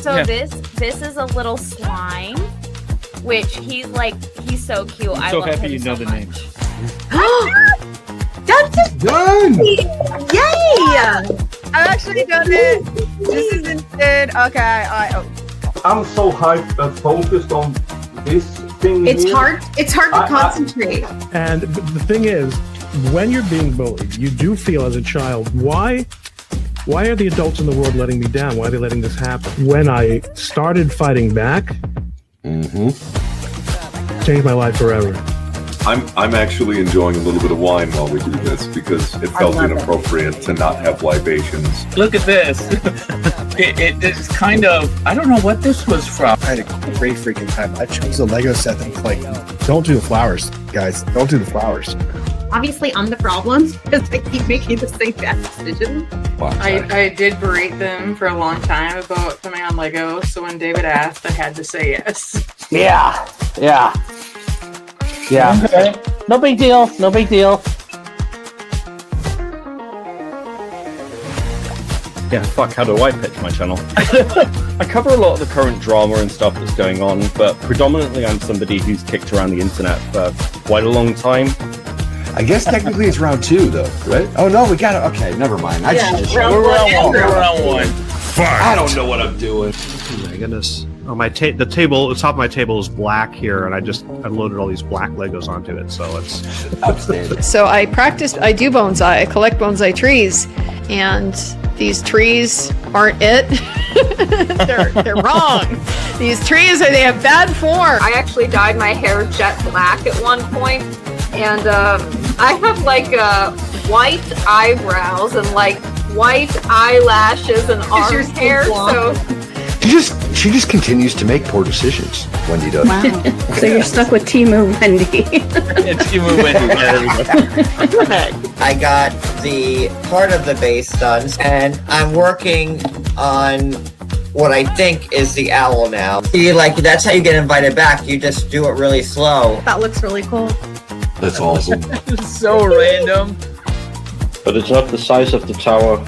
So this is a little slime, which he's so cute. I'm I so love happy him you know so the much. name. That's Done! Yay! I actually done it. This is insane. Okay, I'm so hyped and focused on this thing. It's here. hard. It's hard to concentrate. And the thing is, when you're being bullied, you do feel as a child, why are the adults in the world letting me down? Why are they letting this happen? When I started fighting back, changed my life forever. I'm actually enjoying a little bit of wine while we do this because it felt inappropriate to not have libations. Look at this. It's kind of, I don't know what this was from. I had a great freaking time. I chose a Lego set that's like, don't do the flowers, guys. Don't do the flowers. Obviously, I'm the problem because I keep making the same bad decision. I did berate them for a long time about coming on Lego, so when David asked, I had to say yes. Yeah. Okay. No big deal. Yeah, fuck, how do I pitch my channel? I cover a lot of the current drama and stuff that's going on, but predominantly I'm somebody who's kicked around the internet for quite a long time. I guess technically it's round 2, though, right? Oh, no, we got it. Okay, never mind. We're round one. I don't know what I'm doing. Oh my goodness. Oh, the top of my table is black here, and I loaded all these black Legos onto it, so it's outstanding. So I do bonsai. I collect bonsai trees, and these trees aren't it. they're wrong. These trees they have bad form. I actually dyed my hair jet black at one point, and I have white eyebrows and white eyelashes and arm hair. So She just continues to make poor decisions. Wendy does. Wow. So you're stuck with Timu Wendy. It's Timu Wendy. I got the part of the base done, and I'm working on what I think is the owl now. See, that's how you get invited back. You just do it really slow. That looks really cool. That's awesome. It's so random. But it's not the size of the tower.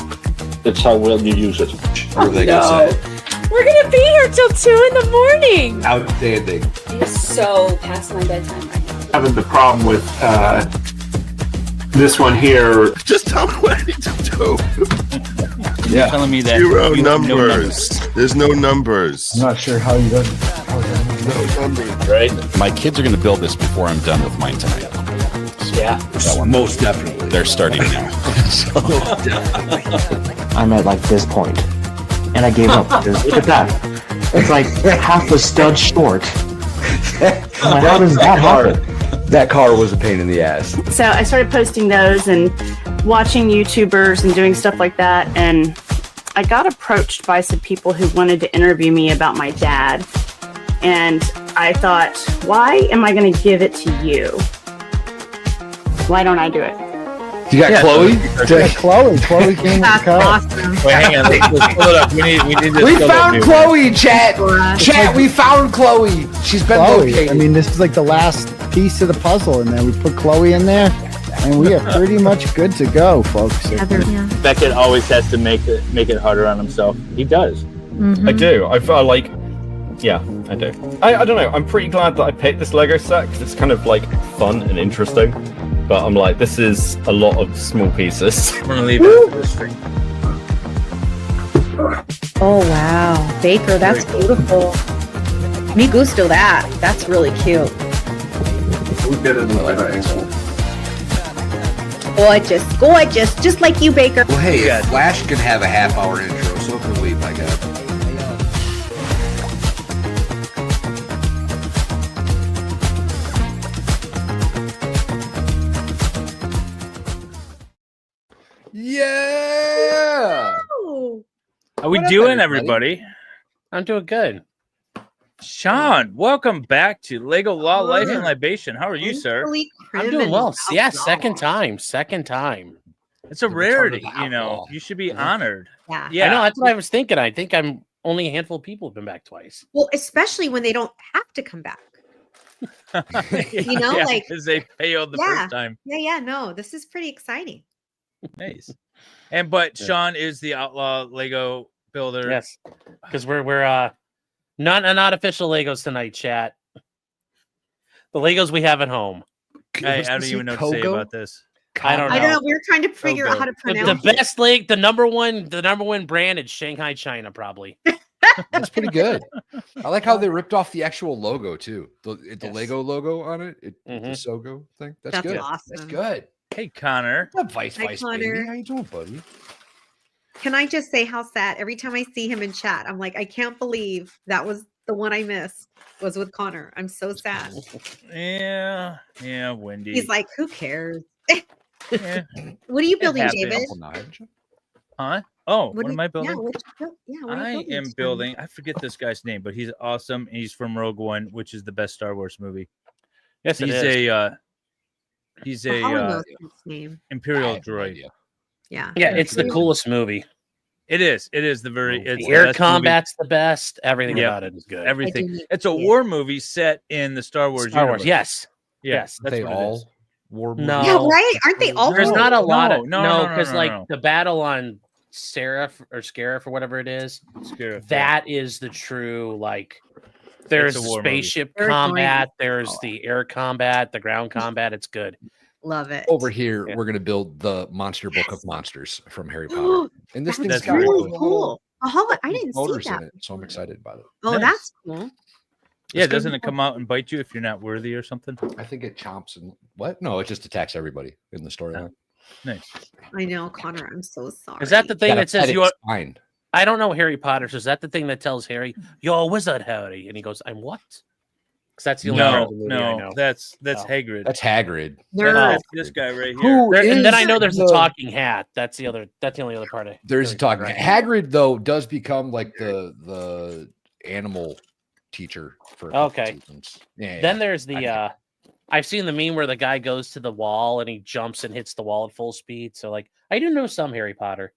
It's how well you use it. We're gonna be here till 2 a.m. Outstanding. It's so past my bedtime right now. Having the problem with this one here. Just tell me what I need to do. You're telling me that Zero numbers. There's no numbers. I'm not sure how you done. No numbers. Right? My kids are going to build this before I'm done with mine tonight. Yeah. That one. Most definitely. They're starting now. I'm at this point, and I gave up. Look at that. It's half a stud short. How does that happen? That car was a pain in the ass. So I started posting those and watching YouTubers and doing stuff like that, and I got approached by some people who wanted to interview me about my dad, and I thought, why am I going to give it to you? Why don't I do it? You got Chloe? Chloe came in the car. Awesome. Wait, hang on. Let's pull it up. We need this. We found Chloe, chat. Chat, we found Chloe. She's been located. I mean, this is the last piece of the puzzle, and then we put Chloe in there, and we are pretty much good to go, folks. Beckett always has to make it harder on himself. He does. Mm-hmm. I do. I feel yeah, I do. I don't know. I'm pretty glad that I picked this Lego set because it's kind of fun and interesting. But I'm this is a lot of small pieces. I'm gonna leave it for this thing. Oh wow, Baker, that's beautiful. Me gusto that. That's really cute. We did it Gorgeous, just like you, Baker. Well, hey, Flash can have a half-hour intro, so can we, my God. Yeah! How we doing, everybody? I'm doing good. Sean, welcome back to Lego Law, Life, and Libation. How are you, sir? I'm doing well. Yeah, second time. It's a rarity, You should be honored. Yeah. I know. That's what I was thinking. I think I'm only a handful of people have been back twice. Well, especially when they don't have to come back. Because they failed the first time. Yeah. No, this is pretty exciting. Nice. But Sean is the outlaw Lego builder. Yes, because we're not official Legos tonight, chat. The Legos we have at home. I don't even know what to say about this. I don't know. I don't know. We're trying to figure out how to pronounce the best leg. The number one brand is Shanghai, China, probably. That's pretty good. I like how they ripped off the actual logo too. The Lego logo on it. The Sogo thing. That's good. awesome. That's good. Hey, Connor. What's up, Vice Hi, baby? Connor. How you doing, buddy? Can I just say how sad every time I see him in chat? I'm like, I can't believe that was the one I missed was with Connor. I'm so sad. Yeah, Wendy. He's like, who cares? Yeah. What are you building, happens. David? Huh? Oh, what do am I Yeah, building? what are I you building? am Son? building. I forget this guy's name, but he's awesome. He's from Rogue One, which is the best Star Wars movie. Yes, he's it is. He's Oh, Holly a knows his name. Imperial droid. Yeah. Yeah, it's the coolest movie. It is. It is the very. It's The air best combat's the best. Everything Yep. about it is good. Everything. It's a war movie set in the Star Wars. Star Wars, universe. yes. Yeah, Yes. That's They what it all is. war movies. No. Yeah, right? Aren't they all? There's cool? not a lot of no, because no, like no. the battle on Seraph or Scarif or whatever it is. Scarif, that is the true like. There's a war spaceship movie. combat. There's the air combat, the ground combat. It's good. Love it. Over here, we're gonna build the Monster Book of Monsters from Harry Potter, and this thing's That's got really little cool. Oh, I didn't see motors that. in it, so I'm excited about it. Oh, Nice. that's cool. Yeah, doesn't it come out and bite you if you're not worthy or something? I think it chomps and what? No, it just attacks everybody in the storyline. Nice. I know, Connor. I'm so sorry. Is that the thing Gotta that says pet you are? its spine. I don't know Harry Potter. So is that the thing that tells Harry, "You're a wizard, Harry," and he goes, "I'm what?" Because that's the only part of the movie I know. that's Oh. Hagrid. That's Hagrid. That's this guy right here. Who and then I is know there's a the- talking hat. That's the only other part. There's a talking. Hagrid though does become like the animal teacher for a couple Okay. seasons. Yeah. Then there's the I've seen the meme where the guy goes to the wall and he jumps and hits the wall at full speed. So like I do know some Harry Potter.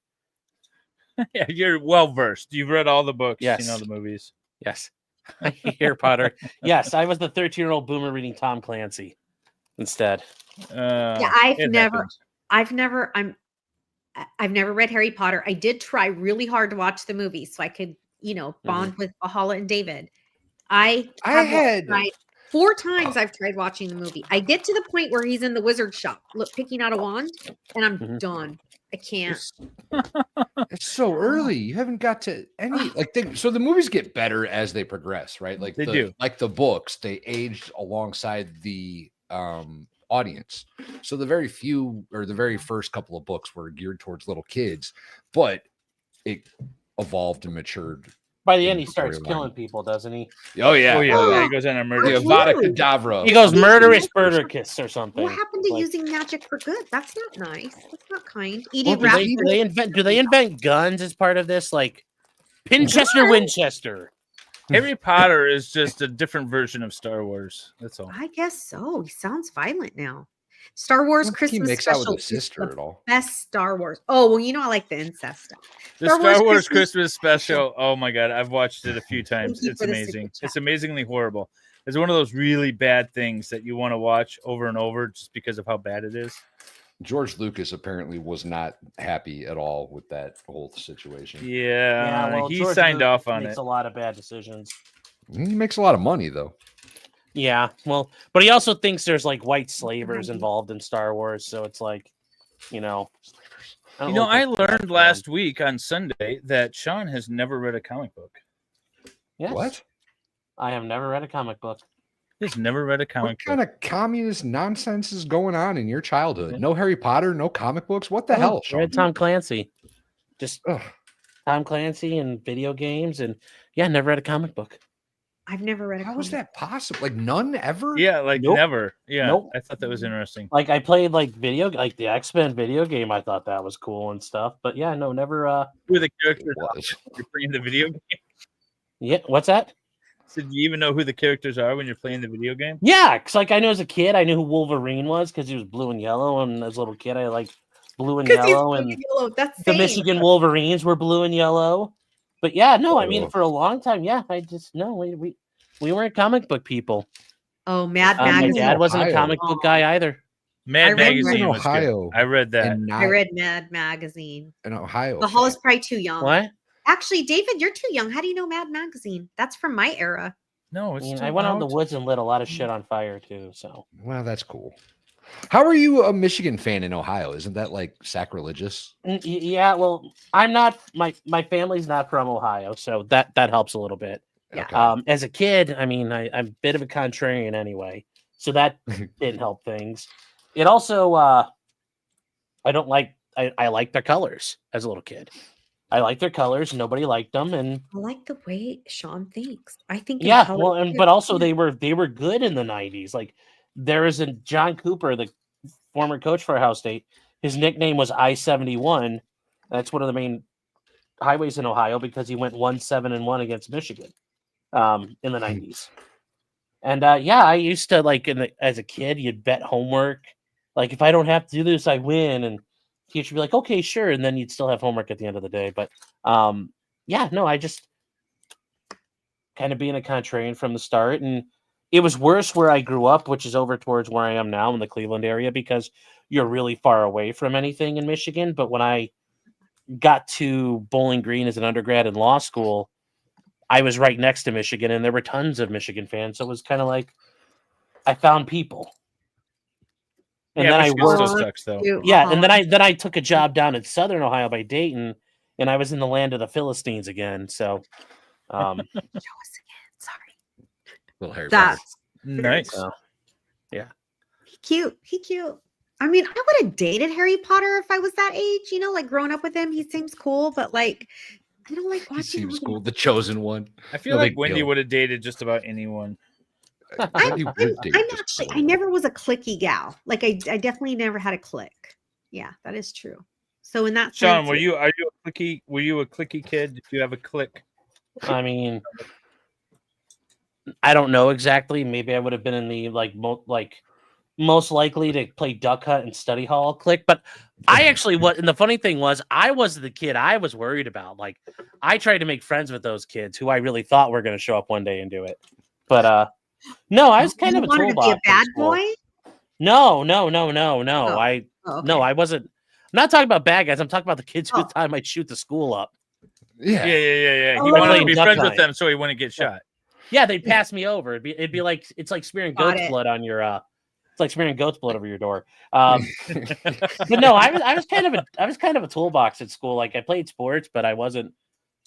Yeah, you're well versed. You've read all the books. Yes. You know the movies. Yes. Harry Potter. Yes, I was the 13-year-old boomer reading Tom Clancy instead. Yeah, I've never read Harry Potter. I did try really hard to watch the movie so I could, bond with Valhalla and David. I had tried 4 times. I've tried watching the movie. I get to the point where he's in the wizard shop, picking out a wand, and I'm done. I can't. It's so early. You haven't got to any so the movies get better as they progress, right? Like They do. Like the books, they aged alongside the audience. So the very first couple of books were geared towards little kids, but it evolved and matured. By the end, he in starts storyline. killing people, doesn't he? Oh yeah. Oh yeah. He goes on a murder. The Avada Kedavra. He goes murderous kiss or something. What happened to Like- using magic for good? That's not nice. That's not kind. Well, Eating do they invent guns as part of this? Like Pinchester, Winchester. Harry Potter is just a different version of Star Wars. That's all. I guess so. He sounds violent now. Star Wars I don't think he Christmas makes out with special. his sister is the at all. Best Star Wars. Oh well, I like the incest stuff. The Star Wars Christmas special. Oh my god, I've watched it a few times. you It's for the amazing. super chat. It's amazingly horrible. It's one of those really bad things that you want to watch over and over just because of how bad it is. George Lucas apparently was not happy at all with that whole situation. Yeah, well, he George signed Lucas off on makes it. a lot of bad decisions. He makes a lot of money though. Yeah, well, but he also thinks there's like white slavers involved in Star Wars, so it's like, I don't I think learned last week on Sunday that Sean has never read a comic book. Yes. What? I have never read a comic book. He's never read a comic What kind of communist nonsense is going on in your childhood? No Harry Potter, no comic books. What the hell, I Sean? read Tom Clancy. Just Tom Clancy and video games, and never read a comic book. I've never read a How is that possible? Like none ever? Yeah, like Nope. never. Yeah, Nope. I thought that was interesting. Like I played like the X-Men video game. I thought that was cool and stuff. But never. Who the characters are when you're playing the video game? Yeah, what's that? So do you even know who the characters are when you're playing the video game? Yeah, because like I knew as a kid, I knew who Wolverine was because he was blue and yellow, and as a little kid, I liked blue and 'Cause he's yellow, blue and and yellow. That's the same. Michigan Wolverines were blue and yellow. But I mean, for a long time, I just we weren't comic book people. Oh, Mad My Magazine. dad wasn't a Ohio. comic book guy either. Mad I read Magazine in was Ohio. good. I read that. And I read Mad Magazine. in Ohio. The Hall is probably too young. What? Actually, David, you're too young. How do you know Mad Magazine? That's from my era. No, I mean, I went out in the woods and lit a lot of shit on fire too. So, Well, that's cool. How are you a Michigan fan in Ohio? Isn't that like sacrilegious? Yeah, well, I'm not. My family's not from Ohio, so that helps a little bit. Yeah. Okay. As a kid, I mean, I'm a bit of a contrarian anyway, so that didn't help things. It also, I don't like. I like their colors as a little kid. I like their colors. Nobody liked them, and I like the way Sean thinks. I think in yeah, color well, and too. but also Yeah. they were good in the '90s. Like there is a John Cooper, the former coach for Ohio State. His nickname was I-71. That's one of the main highways in Ohio because he went 1-7-1 against Michigan in the '90s. And yeah, I used to like as a kid, you'd bet homework. Like if I don't have to do this, I win, and teacher would be like, "Okay, sure," and then you'd still have homework at the end of the day. But yeah, no, I just kind of being a contrarian from the start, and it was worse where I grew up, which is over towards where I am now in the Cleveland area, because you're really far away from anything in Michigan. But when I got to Bowling Green as an undergrad in law school, I was right next to Michigan, and there were tons of Michigan fans. So it was kind of like I found people. And Yeah, then I Michigan worked. still sucks, though. Yeah, and then I took a job down in Southern Ohio by Dayton, and I was in the land of the Philistines again. So, Show us again. Sorry. Little Harry That's nice. Yeah. Cute. He cute. I mean, I would have dated Harry Potter if I was that age, like growing up with him. He seems cool, but like I don't like He watching seems all cool. The chosen one. I feel like Wendy would have dated just about anyone. I'm actually I never was a clicky gal. Like I definitely never had a click. Yeah, that is true. So in that Sean, sense, are you a clicky? Were you a clicky kid? Did you have a click? I mean, I don't know exactly. Maybe I would have been in the most likely to play duck hunt and study hall clique. But I actually and the funny thing was I was the kid I was worried about. Like I tried to make friends with those kids who I really thought were going to show up one day and do it. But no, I was kind of a wanted to toolbox. be a bad in school. boy. No. Oh, I okay. no, I wasn't. I'm not talking about bad guys. I'm talking about the kids who thought I might shoot the school up. Yeah. He Oh. wanted to be Duck friends with hunt. them so he wouldn't get shot. Yeah, they'd pass me over. It'd be like it's like smearing Got goat's it. blood on your it's like smearing goat's blood over your door. But no, I was kind of a toolbox at school. Like I played sports, but I wasn't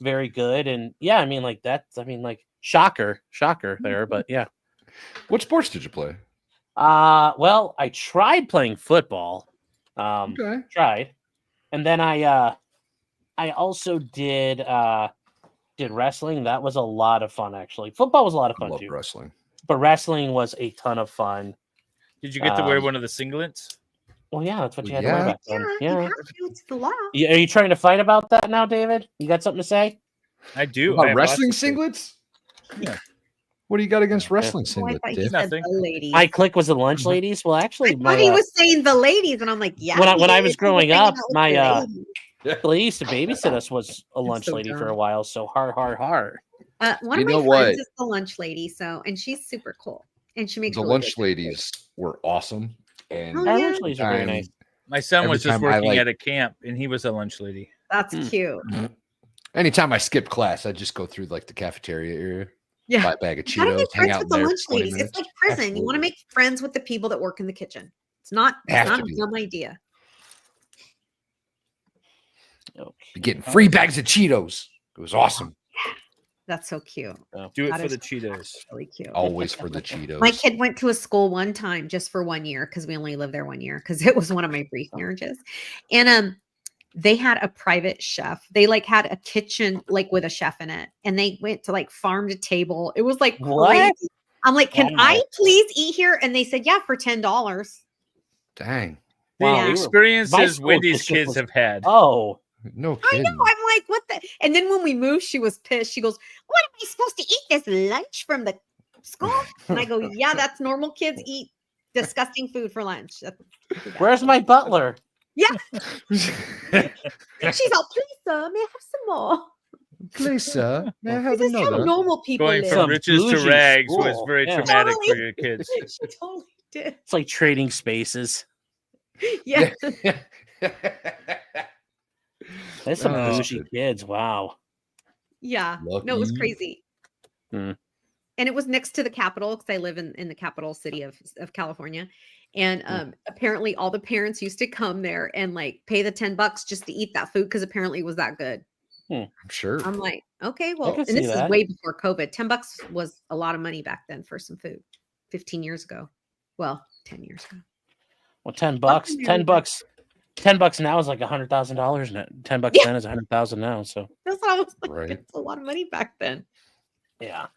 very good. And yeah, I mean like shocker there, but yeah. What sports did you play? Well, I tried playing football. Okay. Tried. And then I also did wrestling. That was a lot of fun actually. Football was a lot of I fun love too. wrestling. But wrestling was a ton of fun. Did you get to wear one of the singlets? Well, yeah, that's what you had to wear back then. You Yeah. have to. It's the law. Are you trying to fight about that now, David? You got something to say? I do. About I have wrestling lots to say. singlets? Yeah. What do you got against wrestling Oh, I singlets, thought you Dave? said Nothing. the ladies. My clique was the lunch ladies. Well, I actually, thought he was saying the ladies, and I'm like, yeah. when I he was is. He growing hanging up, out with my the ladies. the lady used to babysit us was a lunch so lady for a dumb. while. So har. One You of know my what? friends is the lunch lady, and she's super cool, and she makes The really lunch good ladies were awesome. And Oh, Our yeah. lunch ladies are very I'm- nice. My son Every was just time I, working like- at a camp, and he was a lunch lady. That's cute. anytime I skipped class, I'd just go through like the cafeteria area, Yeah. buy a bag of You gotta Cheetos, make hang friends out with the there lunch 20 ladies. minutes. It's like prison. You want to make friends with the people that work in the kitchen. It's not Have a to be. dumb idea. Be getting free bags of Cheetos. It was awesome. That's so cute. Do it That for is the Cheetos. really cute. Always for the Cheetos. My kid went to a school one time just for 1 year because we only lived there 1 year because it was one of my brief marriages. And they had a private chef. They like had a kitchen like with a chef in it. And they went to like farm to table. It was like What? crazy. I'm like, can Oh I my- please eat here? And they said, yeah, for $10. Dang. The Wow, we were- my experiences school Wendy's district kids was- have had. Oh, No I kidding. know. I'm like, what the? And then when we moved, she was pissed. She goes, what am I supposed to eat this lunch from the school? And I go, yeah, that's normal. Kids eat disgusting food for lunch. where's my butler? Yeah. She's all, please, sir, may I have some more? Please, sir. May I have This is how another? normal people Going live. from Some riches to bougie rags was school. very Yeah. traumatic for Totally. your kids. She totally did. It's like trading spaces. Yeah. There's some Oh. bougie kids. Wow. Yeah. No, it was Lucky. crazy. Hmm. And it was next to the Capitol because I live in the capital city of California. And apparently all the parents used to come there and like pay the $10 just to eat that food because apparently it was that good. I'm sure. I'm like, okay, well, can and see this is that. way before COVID. $10 was a lot of money back then for some food. 15 years ago. Well, 10 years ago. Well, $10. Welcome, $10. $10 now is like $100,000 now. $10 Yeah. then is 100,000 now. So That's what I was like. Right. It's a lot of money back then. yeah.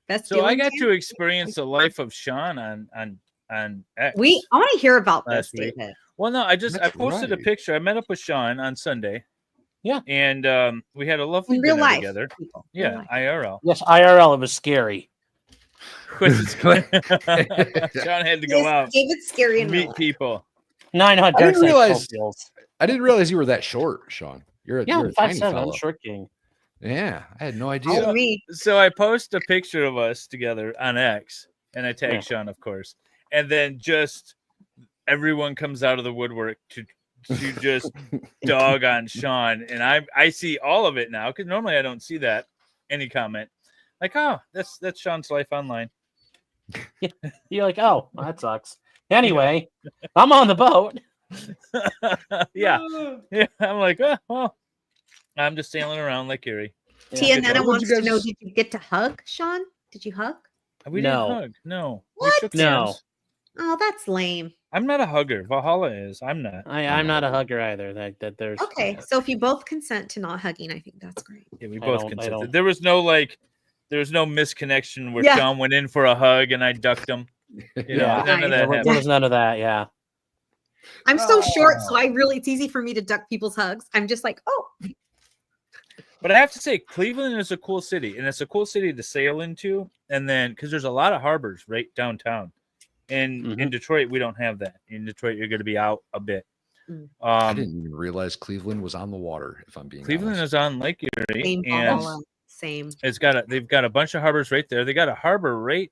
Best So deal I in got town. to experience the life of Sean on X. I want to hear about this, last week. David. Well, no, I That's posted a right. picture. I met up with Sean on Sunday. Yeah. And we had a lovely In real dinner life, together. people. Real Yeah, life. IRL. Yes, IRL. It was scary. Sean had to go out, David's scary in real meet life. people. 900. I didn't realize. Cofields. I didn't realize you were that short, Sean. You're Yeah, a tiny 5'7", fellow. short king. Yeah, I had no Oh, idea. me. So I post a picture of us together on X, and I tag Yeah. Sean, of course. And then just everyone comes out of the woodwork to just dog on Sean, and I see all of it now because normally I don't see that any comment. Like, oh, that's Sean's life online. You're like, oh, well, that sucks. Anyway, I'm on the boat. yeah. I'm like, oh, well, I'm just sailing around like Erie. Tia Nana What'd wants you to know: guys- did you get to hug Sean? Did you hug? We No. didn't hug. No. What? We shook No. hands. Oh, that's lame. I'm not a hugger. Valhalla is. I'm not. I'm not a hugger either. That there's Okay, so if you both consent to not hugging, I think that's great. Yeah, we I both don't- I consented. don't- There was no misconnection where Yeah. Sean went in for a hug and I ducked him. You know, Yeah. none of there that was happened. none of that. Yeah. I'm so short, so it's easy for me to duck people's hugs. I'm just like, oh, But I have to say, Cleveland is a cool city, and it's a cool city to sail into. And then, because there's a lot of harbors right downtown, and in Detroit we don't have that. In Detroit, you're going to be out a bit. I didn't even realize Cleveland was on the water. If I'm being Cleveland honest. is on Lake Erie, same, and Valhalla, same. they've got a bunch of harbors right there. They got a harbor right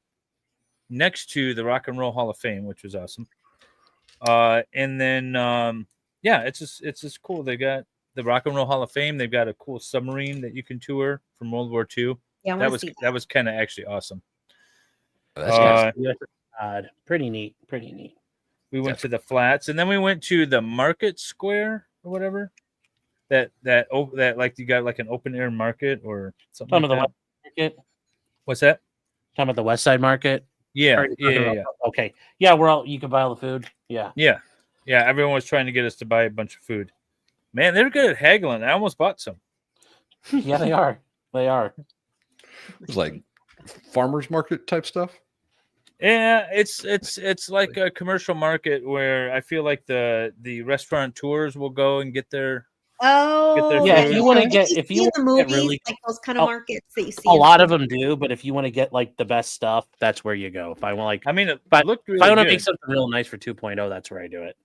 next to the Rock and Roll Hall of Fame, which was awesome. And then yeah, it's just cool. They got the Rock and Roll Hall of Fame. They've got a cool submarine that you can tour from World War II. Yeah, I that wanna see that was kind of actually awesome. That's pretty neat. Pretty neat. We went to the flats, and then we went to the Market Square or whatever. That like you got like an open air market or something. Some of like the that. West Market. What's that? Talking about the West Side Market. Yeah, Or are you talking yeah. about- Okay. Yeah, you can buy all the food. Yeah. Yeah. Everyone was trying to get us to buy a bunch of food. Man, they're good at haggling. I almost bought some. Yeah, they are. They are. It's like farmers market type stuff. Yeah, it's like a commercial market where I feel like the restaurateurs will go and get their Oh, Yeah, if you want to like get you if see you in the wanna get movies, really like those kind of Oh, markets that you see. a in lot of movies. them do, but if you want to get like the best stuff, that's where you go. If I want I mean, it if I, looked really if I want to good. make something real nice for 2.0, that's where I do it.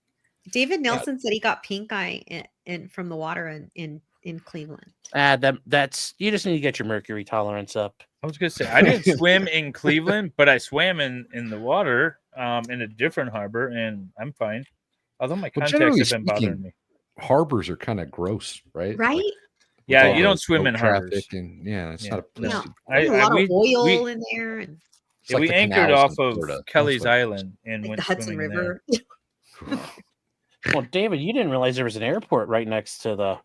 David Nelson said he got pink eye in from the water in Cleveland. That's you just need to get your mercury tolerance up. I was gonna say I didn't swim in Cleveland, but I swam in the water in a different harbor, and I'm fine. Although my Well, contacts generally have been bothering speaking, me. harbors are kind of gross, right? Right? With Yeah, all you don't the swim boat in harbors. traffic and it's not a place. No, to- there's a lot we- of oil we- in there and It's like we the anchored canals off in of Florida. Kelly's That's what- Island and like went the Hudson swimming River. there. Well, David, you didn't realize there was an airport right next to the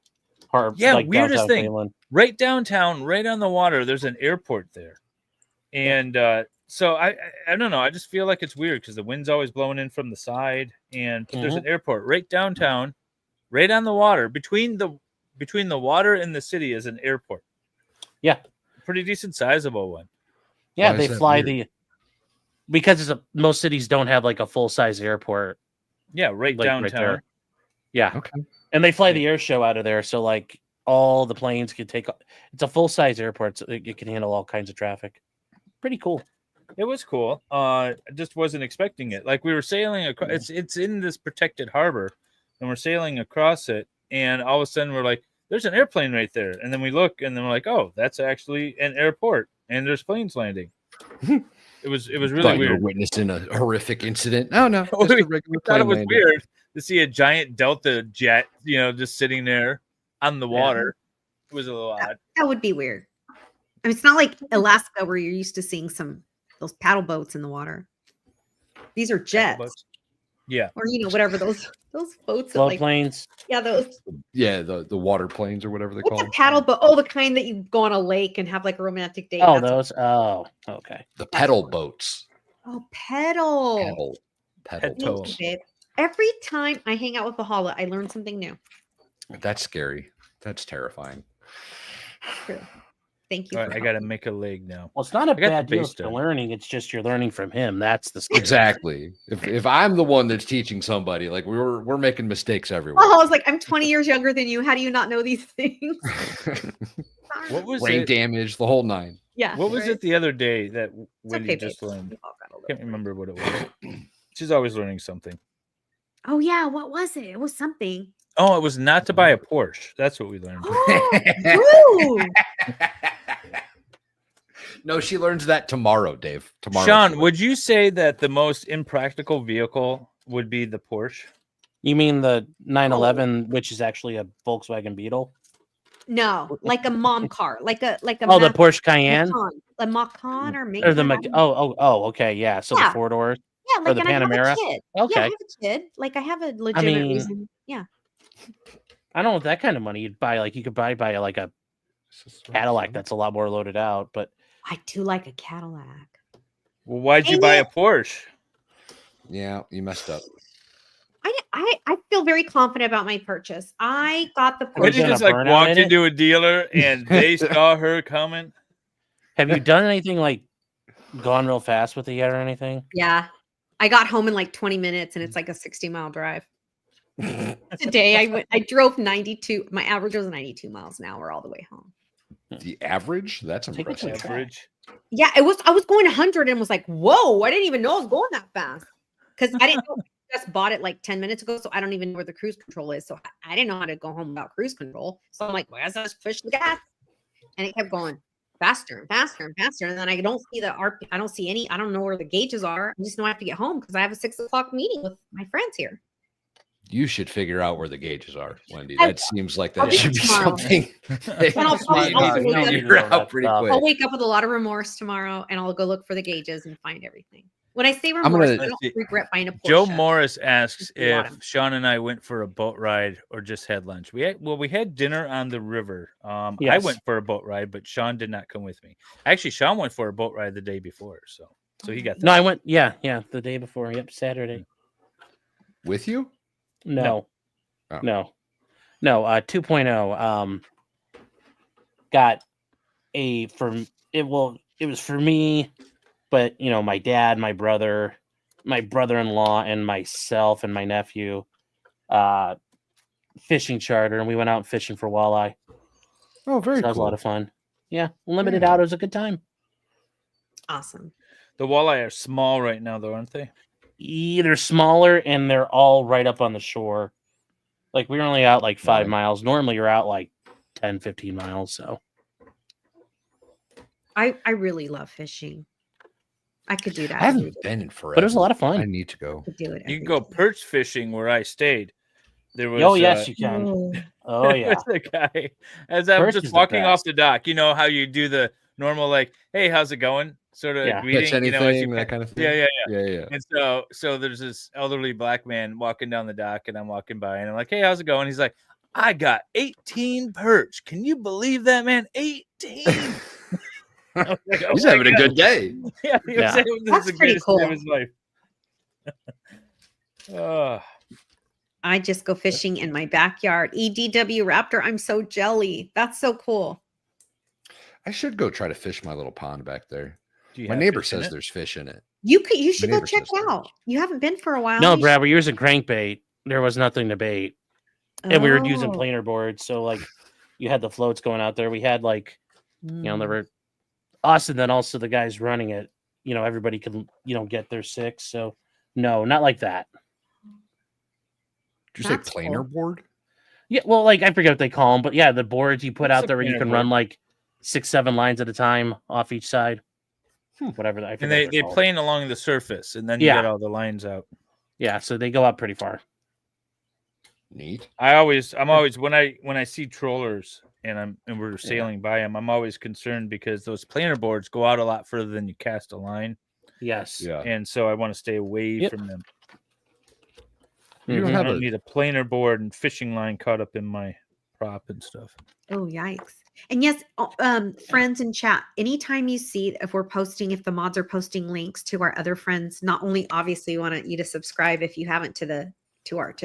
harbor. Yeah, like weirdest downtown thing. Cleveland. Right downtown, right on the water, there's an airport there. And so I don't know. I just feel like it's weird because the wind's always blowing in from the side, but there's an airport right downtown, right on the water. Between the water and the city is an airport. Yeah, pretty decent, sizable one. Yeah, Why they is that fly weird? because most cities don't have like a full size airport. Yeah, right downtown. there. Yeah. Okay. And they fly the air show out of there, so like all the planes can take. It's a full size airport, so it can handle all kinds of traffic. Pretty cool. It was cool. I just wasn't expecting it. Like we were sailing across. It's in this protected harbor, and we're sailing across it, and all of a sudden we're like, "There's an airplane right there," and then we look, and then we're like, "Oh, that's actually an airport, and there's planes landing." It was really Thought you were weird. witnessing a horrific incident. No, no, just a we regular thought it plane was landing. weird to see a giant Delta jet, just sitting there on the water. It was a little odd. That would be weird. mean, it's not like Alaska where you're used to seeing those paddle boats in the water. These are jets. boats. Yeah. Or whatever those boats that Float like planes. Yeah, those Yeah, the water planes or whatever they call what's a them. paddle boat? Oh, the kind that you go on a lake and have like a romantic date. Oh, That's those. Oh, okay. The pedal boats. Oh, pedal. Pedal Thank boats. you, babe. Every time I hang out with Bahala, I learn something new. That's scary. That's terrifying. True. Thank you. All for right, I got to helping. make a leg now. Well, it's not a I got bad the deal base if you're done. learning. It's just you're learning from him. That's the scary. Exactly. If I'm the one that's teaching somebody, like we're making mistakes everywhere. Oh, I was like, I'm 20 years younger than you. How do you not know these things? What was Brain it? damage, the whole nine. Yeah. What was right? it the other day that Wendy okay, just babe. learned? We've all got a little Can't remember what it was. She's always learning something. Oh yeah, what was it? It was something. Oh, it was not to buy a Porsche. That's what we learned. Rude. No, she learns that tomorrow, Dave. Tomorrow. Sean, would you say that the most impractical vehicle would be the Porsche? You mean the 911, which is actually a Volkswagen Beetle? No, like a mom car, like a Oh, the Porsche Cayenne, Macan, a Macan or or the Macan. okay, yeah. So Yeah. the 4-door, Yeah, like or the and I have Panamera. a kid. Okay, Yeah, I have a kid. Like I have a legitimate mean, reason. Yeah. I don't know, with that kind of money you'd buy, like you could buy like a Cadillac that's a lot more loaded out, but I do like a Cadillac. Well, why'd you buy a Porsche? Yeah, you messed up. I feel very confident about my purchase. I got the When Porsche. you just like walked into a dealer and they saw her coming. Have you done anything like gone real fast with it yet or anything? Yeah. I got home in like 20 minutes and it's like a 60-mile drive. Today I drove 92. My average was 92 miles an hour all the way home. The average? That's impressive. Average. Yeah, I was going 100 and was like, whoa, I didn't even know I was going that fast. Because I didn't know I just bought it like 10 minutes ago. So I don't even know where the cruise control is. So I didn't know how to go home without cruise control. So I'm like, well, I just push the gas. And it kept going faster and faster and faster. And then I don't see I don't see any, I don't know where the gauges are. I just know I have to get home because I have a 6 o'clock meeting with my friends here. You should figure out where the gauges are, Wendy. I- That seems like I'll that get should be tomorrow. something. And I'll probably also wake up- figure out pretty quick. I'll wake up with a lot of remorse tomorrow and I'll go look for the gauges and find everything. When I say I'm remorse, gonna- I don't regret buying a Porsche. Joe Morris asks a lot if Sean and I went for a boat ride or just had lunch. We had dinner on the river. I Yes. went for a boat ride, but Sean did not come with me. Actually, Sean went for a boat ride the day before, so he got that. No, I went. Yeah, the day before. Yep, Saturday. With you? No, Oh. no. 2.0. Got a from it. Well, it was for me, but my dad, my brother-in-law, and myself and my nephew. Fishing charter, and we went out fishing for walleye. Oh, very So that was a cool. lot of fun. Yeah, limited out. It was a good time. Awesome. The walleye are small right now, though, aren't they? They're smaller and they're all right up on the shore. Like we were only out like 5 miles. Normally you're out like 10, 15 miles. So I really love fishing. I could do that. I haven't been in forever. But it was a lot of fun. I need to go. I could do it. You can go perch fishing where I stayed. There was. Oh yes, you can. Oh yeah. There was a guy as I was Perch just is the walking off best. the dock. You know how you do the normal like, "Hey, how's it going?" Sort of Yeah. greeting. Catch as anything, you that kind of thing? Yeah. Yeah. And so there's this elderly black man walking down the dock, and I'm walking by, and I'm like, "Hey, how's it going?" He's like, "I got 18 perch. Can you believe that, man? 18." I was like, "Oh He's my having a God." good day. Yeah, he was Yeah. saying this is That's the pretty greatest day of cool. his life. I just go fishing in my backyard. EDW Raptor, I'm so jelly. That's so cool. I should go try to fish my little pond back there. Do you My have neighbor fish in says it? there's fish in it. You should go neighbor check says it out. You haven't been for a while. No, You Brad, we were using crankbait. There was nothing to bait. And we were using Oh. planer boards. So like you had the floats going out there. We had like, there were us and then also the guys running it. Everybody could, get their 6. So no, not like that. Did you That's say planer cool. board? Yeah, well, like I forget what they call them, but yeah, the boards you put What's out a there where you planer can board? run like 6, 7 lines at a time off each side. Whatever. I And forget they what they're called. plane along the surface, and then you Yeah. get all the lines out. Yeah, so they go out pretty far. Neat. I'm always when I see trollers and we're sailing by them, I'm always concerned because those planer boards go out a lot further than you cast a line. Yes. Yeah. And so I want to stay away from them. You don't I have don't a need a planer board and fishing line caught up in my prop and stuff. Oh, yikes. And yes, friends in chat, anytime you see if we're posting, if the mods are posting links to our other friends, not only obviously want you to subscribe if you haven't to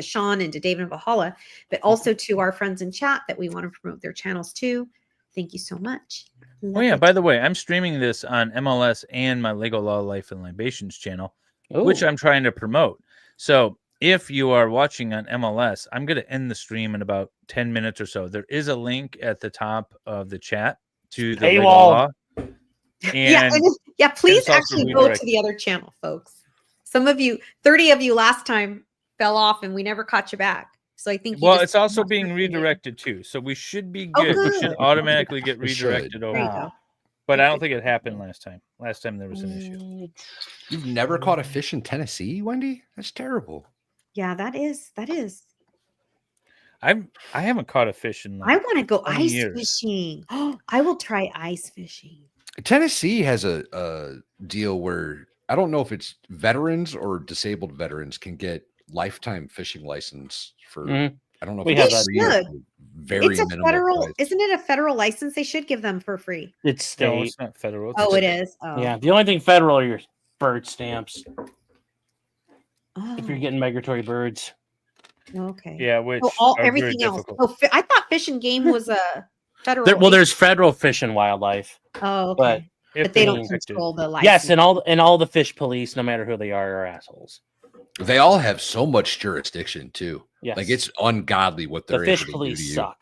Sean and to David and Valhalla, but also to our friends in chat that we want to promote their channels too. Thank you so much. Oh yeah, by the way, I'm streaming this on MLS and my Lego Law Life and Libations channel, which Ooh. I'm trying to promote. So if you are watching on MLS, I'm going to end the stream in about 10 minutes or so. There is a link at the top of the chat to the Lego Law. And please actually go to the other channel, folks. Some of you, 30 of you last time fell off and we never caught you back. So I think it's also being redirected too. So we should be good. We should automatically get redirected over. But I don't think it happened last time. Last time there was an issue. You've never caught a fish in Tennessee, Wendy? That's terrible. Yeah, that is. I haven't caught a fish in I want to go ice fishing. Oh, I will try ice fishing. Tennessee has a deal where I don't know if it's veterans or disabled veterans can get lifetime fishing license for I don't know if We it's have free that. or very It's a minimal federal, price. isn't it a federal license? They should give them for free. It's state. No, it's not federal. Oh, it is. Oh. Yeah, the only thing federal are your bird stamps. Oh. If you're getting migratory birds. Okay. Yeah, which all are very everything else. difficult. Oh, I thought Fish and Game was a federal. Well, there's federal fish and wildlife. Oh, okay. But they don't control the license. Yes, and all the fish police, no matter who they are assholes. They all have so much jurisdiction too. Yes. Like it's ungodly what they're The fish able to police do to you. suck.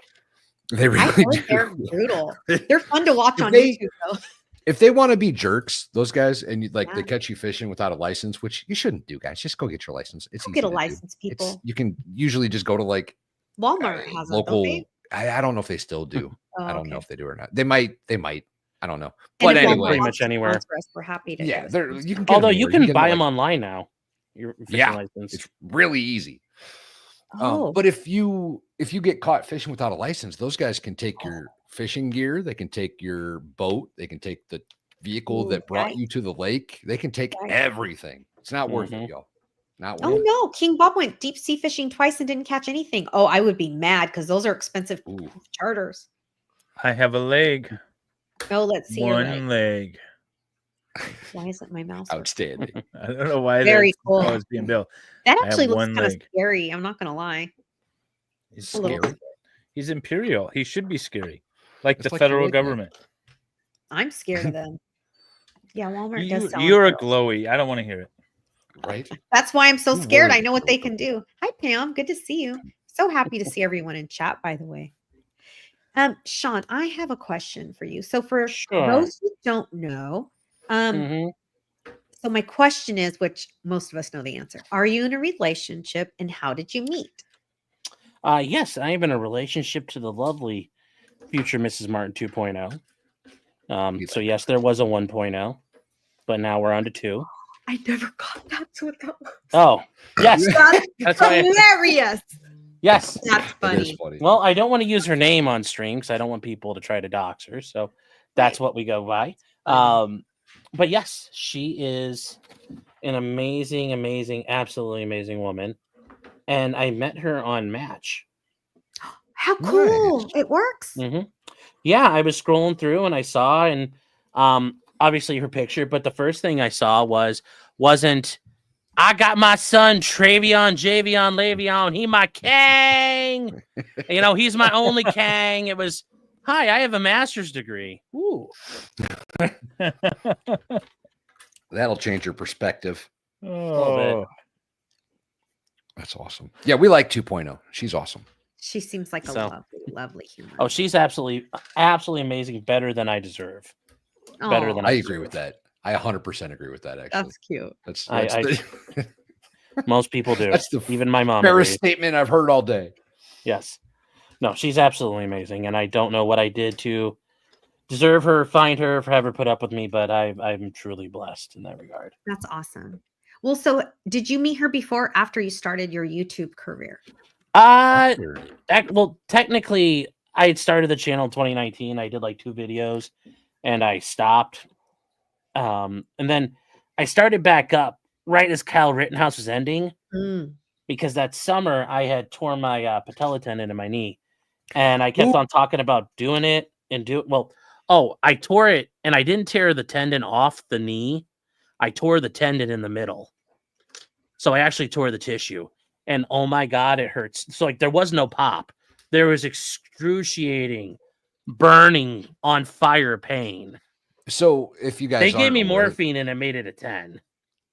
They I really heard do. they're brutal. They're fun to watch If on they- YouTube though. If they want to be jerks, those guys, and they catch you fishing without a license, which you shouldn't do, guys. Just go get your license. It's Go easy get a to do. license, people. You can usually just go to like Walmart has them, local. don't they? I don't know if they still do. Oh, I don't know okay. if they do or not. They might. I don't know. And But if Walmart anyway, pretty wants much to anywhere. sponsor us, we're happy to. yeah, do they're, it. you can. Get Although them you anywhere. can get buy like- them online now. Your fishing Yeah, license. it's really easy. Oh. But if you get caught fishing without a license, those guys can take your fishing gear. They can take your boat. They can take the vehicle that brought you to the lake. They can take everything. It's not worth it, y'all. Not worth Oh it. no, King Bob went deep sea fishing twice and didn't catch anything. Oh, I would be mad because those are expensive charters. I have a leg. Oh, let's see. your One leg. Why isn't my mouse? Outstanding. I don't know why Very that's cool. how it's being built. That I have actually looks one kind of leg. scary. I'm not gonna lie. He's A little scary. He's imperial. He should be scary, like It's the like your federal leg, government. I'm scared of them. Yeah, Walmart does sell. You're a them. glowy. I don't want to hear it. Right? That's why I'm so You scared. were I know what they can do. Hi, Pam. Good to see you. So happy to see everyone in chat, by the way. Sean, I have a question for you. So for those who don't know, so my question is, which most of us know the answer. Are you in a relationship and how did you meet? Yes, I am in a relationship to the lovely future Mrs. Martin 2.0. So yes, there was a 1.0, but now we're on to 2. I never got that's what that was. Oh, yes. That's hilarious. Yes. That's funny. Well, I don't want to use her name on stream because I don't want people to try to dox her. So that's what we go by. But yes, she is an amazing, absolutely amazing woman. And I met her on Match. How cool. It works. Yeah, I was scrolling through and I saw, and obviously her picture, but the first thing I saw wasn't I got my son Travion, Javion, Lavion. He my Kang. He's my only Kang. It was, hi, I have a master's degree. Ooh. That'll change your perspective. Oh, That's awesome. Yeah, we like 2.0. She's awesome. She seems like a So- lovely, lovely human. Oh, she's absolutely amazing. Better than I deserve. Better than I I agree deserve. with that. I 100% agree with that. Actually, That's cute. That's Most people do. That's the Even my mom. fairest agrees. statement I've heard all day. Yes. No, she's absolutely amazing, and I don't know what I did to deserve her, find her, for have her put up with me, but I'm truly blessed in that regard. That's awesome. Well, so did you meet her before or after you started your YouTube career? Well, technically, I had started the channel in 2019. I did like 2 videos, and I stopped. And then I started back up right as Kyle Rittenhouse was ending, because that summer I had torn my patella tendon in my knee, and I kept on talking about doing it and I tore it, and I didn't tear the tendon off the knee. I tore the tendon in the middle. So I actually tore the tissue, and oh my God, it hurts. So like there was no pop. There was excruciating, burning, on fire pain. So if you guys They gave aren't me aware, morphine and it made it a 10.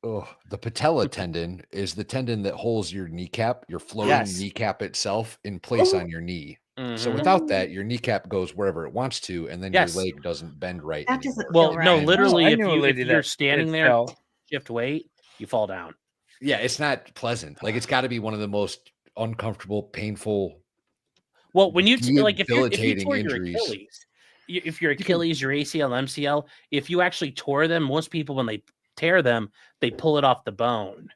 oh, the patella tendon is the tendon that holds your kneecap, your floating Yes. kneecap itself in place on your knee. So Mhm. without that, your kneecap goes wherever it wants to, and then Yes. your leg doesn't bend right That anymore. doesn't Well, feel no, right. literally, I if knew a lady you're that standing it there, fell. shift weight, you fall down. Yeah, it's not pleasant. Like it's got to be one of the most uncomfortable, painful. Well, when you like if you debilitating tore your injuries. Achilles, if your Achilles, your ACL, MCL, if you actually tore them, most people when they tear them, they pull it off the bone.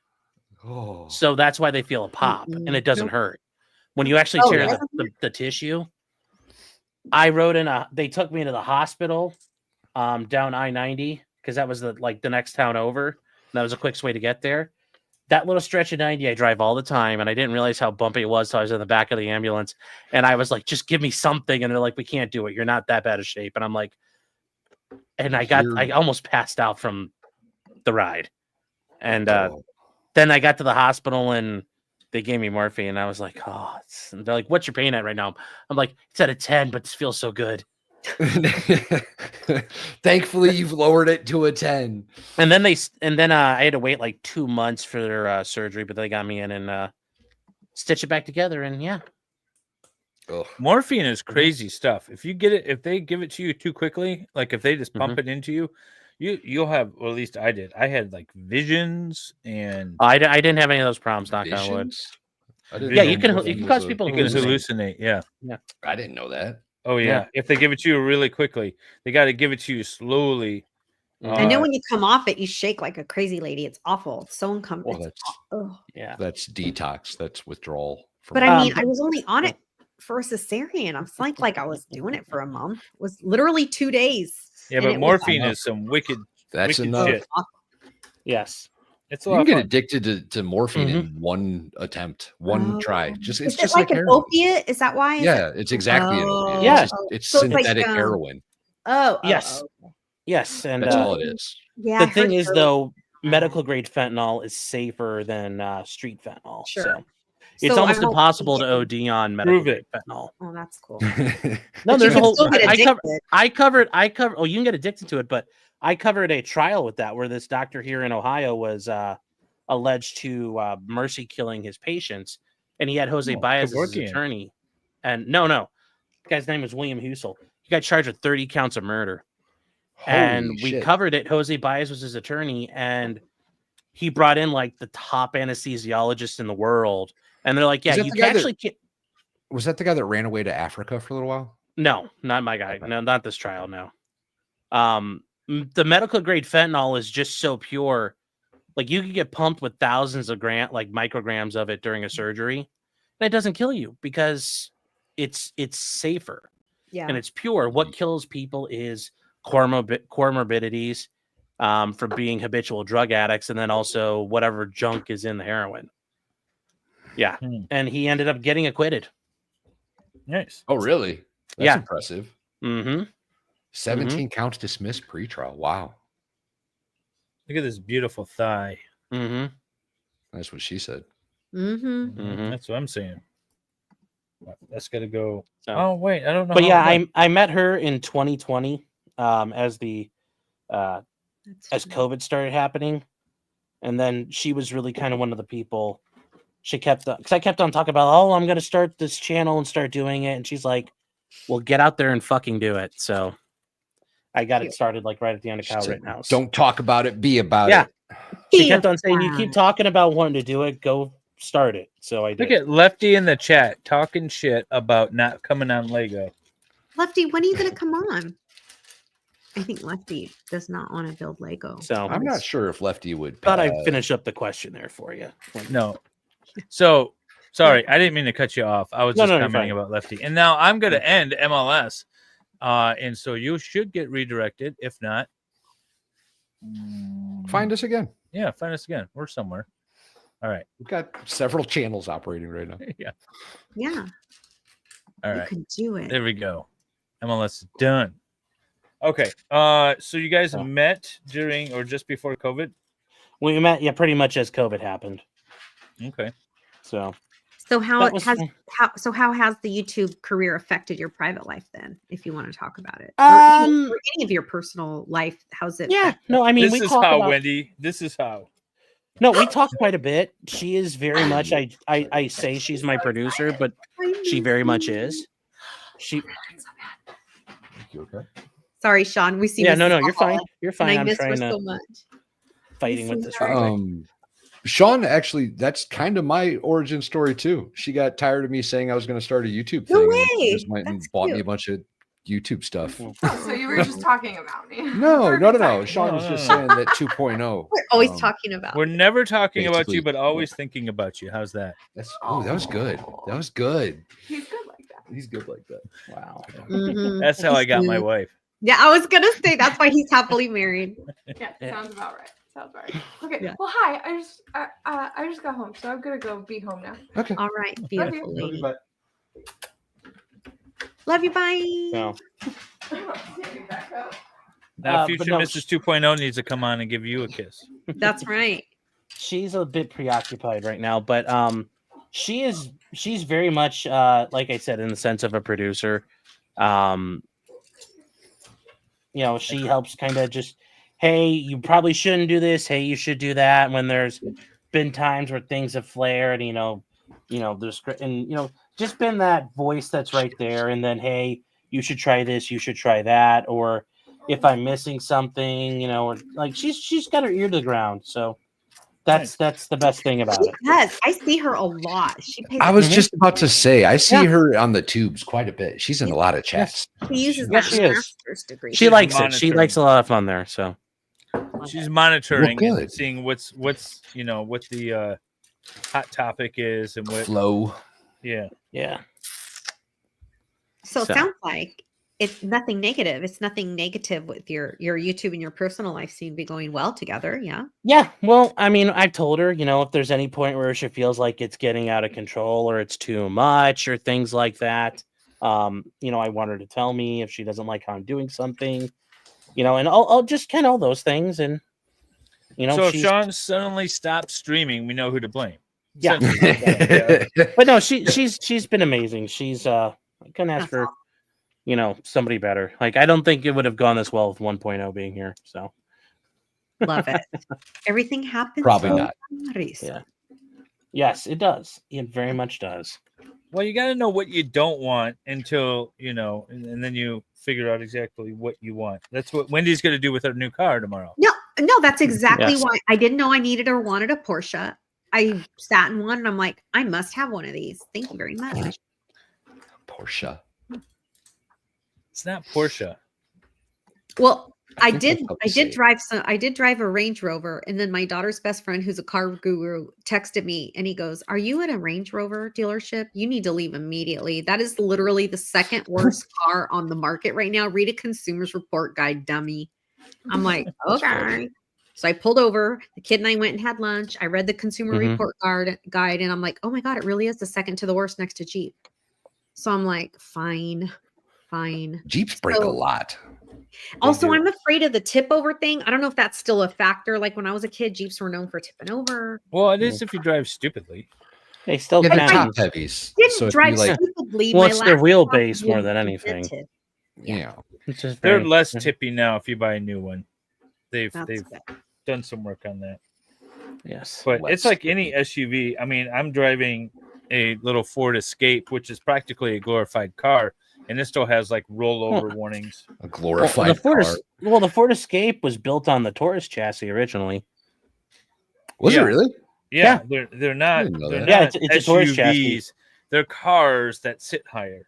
Oh, So that's why they feel a pop, and it doesn't hurt. When you actually Oh, tear it the tissue, they took me to the hospital down I-90, because that was the next town over. And that was the quickest way to get there. That little stretch of 90 I drive all the time, and I didn't realize how bumpy it was till I was in the back of the ambulance, and I was like, just give me something, and they're like, we can't do it, you're not that bad of shape. And I'm like, and I almost passed out from the ride. And then I got to the hospital and they gave me morphine, and I was like, oh, and they're like, what's your pain at right now? I'm like, it's at a 10, but this feels so good. Thankfully, you've lowered it to a 10. And then I had to wait like 2 months for their surgery, but they got me in and stitch it back together, and yeah. Ugh. Morphine is crazy stuff. If you get it, if they give it to you too quickly, like if they just pump it into you, you'll have, or at least I did. I had like visions, and I didn't have any of those problems. Knock on wood. Yeah, you can cause people to hallucinate. Yeah, I didn't know that. Oh yeah. If they give it to you really quickly, they got to give it to you slowly. I know when you come off it, you shake like a crazy lady. It's awful. It's so uncomfortable. That's detox. That's withdrawal. But I mean, I was only on it for a cesarean. I'm like I was doing it for a month. It was literally 2 days. Yeah, but morphine is some wicked. That's wicked enough. shit. Yes. It's a You lot can of get fun. addicted to morphine in one attempt, one try. It's Is just it like an heroin. opiate? Is that why? Yeah, it's exactly an opiate. Yeah. It's So it's like, synthetic heroin. Yes. Yes, and That's all it is. Yeah. the I thing heard is, heroin. though, medical grade fentanyl is safer than street fentanyl. Sure. So it's So almost I won't impossible to get- OD on medical Prove grade it. fentanyl. Oh, that's cool. No, But there's you a can whole. still get I covered. Oh, you can get addicted to it, but I covered a trial with that where this doctor here in Ohio was alleged to mercy killing his patients, and he had Jose Baez as his Kevorkian. attorney. And no, the guy's name was William Husel. He got charged with 30 counts of murder. And Holy we shit. covered it. Jose Baez was his attorney, and he brought in like the top anesthesiologist in the world. And they're like, yeah, Is that you the can guy that- actually. Was that the guy that ran away to Africa for a little while? No, not my guy. No, not this trial. No. The medical grade fentanyl is just so pure. Like you could get pumped with thousands of micrograms of it during a surgery, and it doesn't kill you because it's safer. Yeah. And it's pure. What kills people is comorbidities from being habitual drug addicts, and then also whatever junk is in the heroin. Yeah. And he ended up getting acquitted. Nice. Oh, really? That's Yeah. impressive. Mm-hmm. 17 counts dismissed pre-trial. Wow. Look at this beautiful thigh. Mm-hmm. That's what she said. Mm-hmm. That's what I'm saying. That's got to go. So- Oh wait, I don't know. But how yeah, it went. I met her in 2020 as COVID started happening, and then she was really kind of one of the people. She kept because I kept on talking about, oh, I'm going to start this channel and start doing it, and she's like, well, get out there and fucking do it. So I got it started like right at the end of Kyle Rittenhouse. Don't talk about it, be about Yeah. it. She kept on saying, you keep talking about wanting to do it, go start it. So I did. Look at Lefty in the chat talking shit about not coming on Lego. Lefty, when are you gonna come on? I think Lefty does not want to build Lego. So I'm not sure if Lefty would. Thought I'd finish up the question there for you. No. So Sorry, I didn't mean to cut you off. I was No, just no, you're commenting fine. about Lefty. And now I'm going to end MLS. And so you should get redirected. If not, Find us again. Yeah, find us again. We're somewhere. All right. We've got several channels operating right now. Yeah. Yeah. All You right. can do it. There we go. MLS is done. Okay. So you guys met during or just before COVID? We met, yeah, pretty much as COVID happened. Okay. So How That was- how has the YouTube career affected your private life then? If you want to talk about it, or any of your personal life, how's it? Yeah, no, I mean, this we is talk how about- Wendy. This is how. No, we talk quite a bit. She is very much. I say she's my producer, but she very much is. She. You okay? Sorry, Sean. We see. Yeah, Mrs. no, you're fine. Mulholland, You're fine. And I I'm miss her trying to so much. fighting with this. Right quick. Sean, actually, that's kind of my origin story too. She got tired of me saying I was going to start a YouTube No thing. way! And she just went and bought me a bunch of YouTube stuff. Oh, so you were just talking about me. No. Sean was just saying that 2.0. We're always talking about. We're never talking about you, basically, but always thinking about you. How's that? Oh, that was good. That was good. He's good like that. He's good like that. Wow. Mhm. That's how I got my Smooth. wife. Yeah, I was gonna say that's why he's happily married. Yeah, sounds about right. Sounds right. Okay. Yeah. Well, hi. I just got home, so I'm gonna go be home now. Okay. All right, Love beautiful you. lady. Love you. Bye. No. Now, future but no, Mrs. 2.0 needs to come on and give you a kiss. That's right. She's a bit preoccupied right now, but she's very much like I said, in the sense of a producer. You know, she helps kind of just, hey, you probably shouldn't do this. Hey, you should do that. When there's been times where things have flared, there's just been that voice that's right there. And then, hey, you should try this, you should try that, or if I'm missing something, or like she's got her ear to the ground. So that's the best thing about it. Yes, I see her a lot. She pays. I was attention. just about to say, I see Yeah. her on the tubes quite a bit. She's in a lot of chats. She uses Yes, that she is. master's degree. She likes it. She monitoring. likes a lot of fun there. So She's monitoring Well, and good. seeing what the hot topic is and what Flow. Yeah. So it sounds like it's nothing negative. It's nothing negative with your YouTube and your personal life seem to be going well together. Yeah. yeah, well, I mean, I've told her, if there's any point where she feels like it's getting out of control or it's too much or things like that, I want her to tell me if she doesn't like how I'm doing something, and I'll just kind of all those things. And, So if she's- Sean suddenly stops streaming, we know who to blame. Yeah. Essentially. But no, she's been amazing. She's I couldn't ask for somebody better. Like I don't think it would have gone this well with 1.0 being here. So Love it. Everything happens. Probably for not. a reason. yeah. Yes, it does. It very much does. Well, you got to know what you don't want until, and then you figure out exactly what you want. That's what Wendy's going to do with her new car tomorrow. No, that's exactly Yes. why I didn't know I needed or wanted a Porsche. I sat in one and I'm like, I must have one of these. Thank you very much. Porsche. It's not Porsche. Well, I I think did that's how they say it. I did drive a Range Rover, and then my daughter's best friend, who's a car guru, texted me and he goes, "Are you at a Range Rover dealership? You need to leave immediately. That is literally the second worst car on the market right now. Read a consumer's report guide, dummy." I'm like, okay. So I pulled over. The kid and I went and had lunch. I read the consumer Mhm. report guide, and I'm like, oh my God, it really is the second to the worst next to Jeep. So I'm like, fine. Jeeps break a lot. Also, do. I'm afraid of the tip over thing. I don't know if that's still a factor. Like when I was a kid, Jeeps were known for tipping over. Well, it is if you drive stupidly. They still Yeah, they're can. top heavies. Didn't So if drive you like, stupidly. Well, My it's their last wheelbase car more was than anything. dented. yeah. It's just They're very- less tippy now if you buy a new one. They've That's they've good. done some work on that. Yes. But Less it's like any SUV. I mean, I'm driving a little Ford Escape, which is practically a glorified car, and it still has like rollover warnings. A glorified the Ford car. the Ford Escape was built on the Taurus chassis originally. Was Yeah. it really? Yeah, they're not. didn't know They're that. Yeah, not it's a Taurus chassis. SUVs. They're cars that sit higher.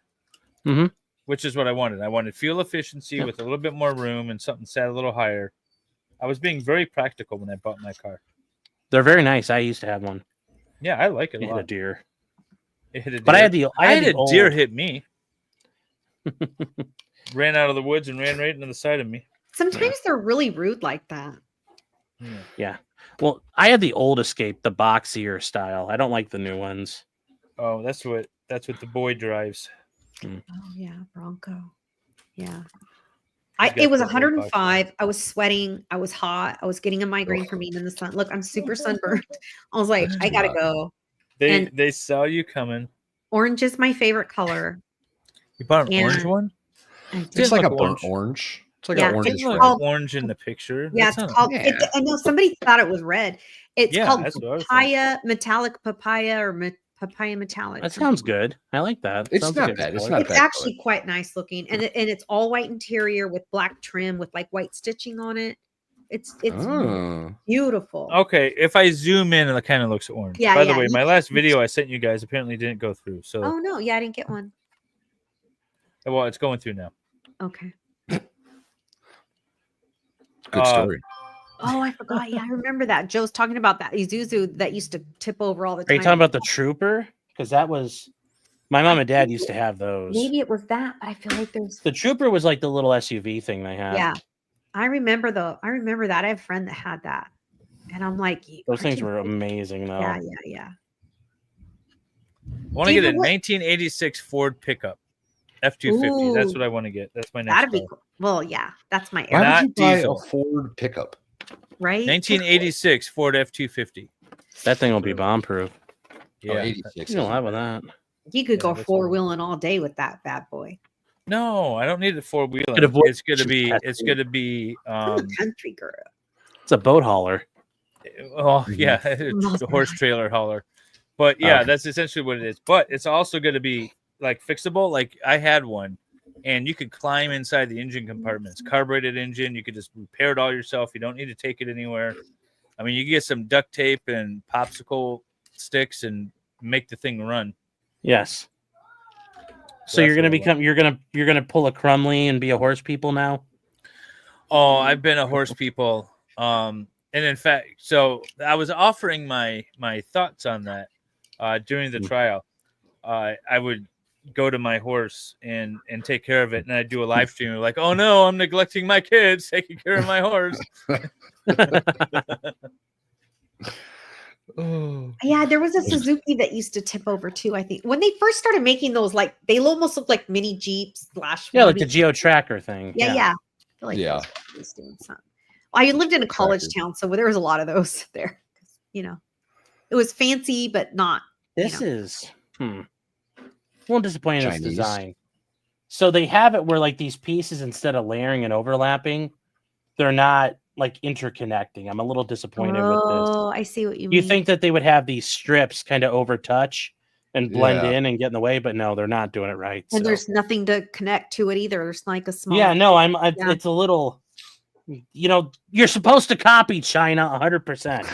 Mhm. Which is what I wanted. I wanted fuel efficiency with a little bit more room and something sat a little higher. I was being very practical when I bought my car. They're very nice. I used to have one. Yeah, I like it a It hit a lot. deer. It hit a deer. But I had the deer old- hit me. Ran out of the woods and ran right into the side of me. Sometimes they're really rude like that. Yeah. Well, I had the old Escape, the boxier style. I don't like the new ones. Oh, that's what the boy drives. Oh yeah, Bronco. Yeah. He's got It was the old box 105. I was sweating. I was hot. I was getting a migraine from being in the sun. Look, I'm super sunburned. I was like, I gotta go. And They saw you coming. orange is my favorite color. You bought an orange And one? I did. It's like a look burnt orange. It's like Yeah, an orange. it's Look called- orange in the picture. Yeah, That's it's not- called. Yeah. I know somebody thought it was red. It's Yeah, called that's what I was papaya, metallic papaya, or papaya metallic. That sounds good. I like that. It's Sounds not like a good bad. It's color. not It's bad actually quite nice looking, and it's all white interior with black trim with like white stitching on it. It's Oh. beautiful. Okay, if I zoom in, it kind of looks orange. Yeah, By the yeah, way, you- my last video I sent you guys apparently didn't go through. So, Oh no, yeah, I didn't get one. well, it's going through now. Okay. Good story. Oh, I forgot. Yeah, I remember that. Joe's talking about that Isuzu that used to tip over all the Are time. you talking about the Trooper? Because that was my mom and dad used to have those. Maybe it was that, but I feel like there's. The Trooper was like the little SUV thing they had. Yeah, I remember that. I have a friend that had that, and I'm like, Those aren't things you- were amazing though. Yeah. I want to get a David, what- 1986 Ford pickup F250. That's Ooh. what I want to get. That's my next That'd be car. cool. Well, yeah, that's my Why area, would you buy diesel. a Ford pickup? right? 1986 Ford F250. That thing will be bomb proof. Yeah. 86. You don't have that. You could go that's four wheeling all day with that bad boy. No, I don't need a four wheeler. Could avoid It's gonna be. It's gonna be. I'm a country girl. It's a boat hauler. Oh yeah, it's a horse trailer hauler. But yeah, Okay. that's essentially what it is. But it's also going to be like fixable. Like I had one, and you could climb inside the engine compartment. It's carbureted engine. You could just repair it all yourself. You don't need to take it anywhere. I mean, you can get some duct tape and popsicle sticks and make the thing run. Yes. So that's you're gonna what I become you're gonna pull a Crumley and be a horse people now. Oh, I've been a horse people. And in fact, so I was offering my thoughts on that during the trial. I would go to my horse and take care of it, and I'd do a live stream like, "Oh no, I'm neglecting my kids, taking care of my horse." Yeah, there was a Suzuki that used to tip over too. I think when they first started making those, like they almost look like mini Jeeps slash. Yeah, like the Geo Tracker thing. Yeah. I feel like Yeah. was doing something. Well, I lived in a college town, so there was a lot of those there. You know, it was fancy, but not. This is a little disappointing in its Chinese. design. So they have it where like these pieces, instead of layering and overlapping, they're not like interconnecting. I'm a little disappointed with Oh, I see what you this. mean. You think that they would have these strips kind of over touch and blend Yeah. in and get in the way, but no, they're not doing it right. And so. there's nothing to connect to it either. There's like a small. Yeah, no, Yeah. it's a little. You know, you're supposed to copy China 100%.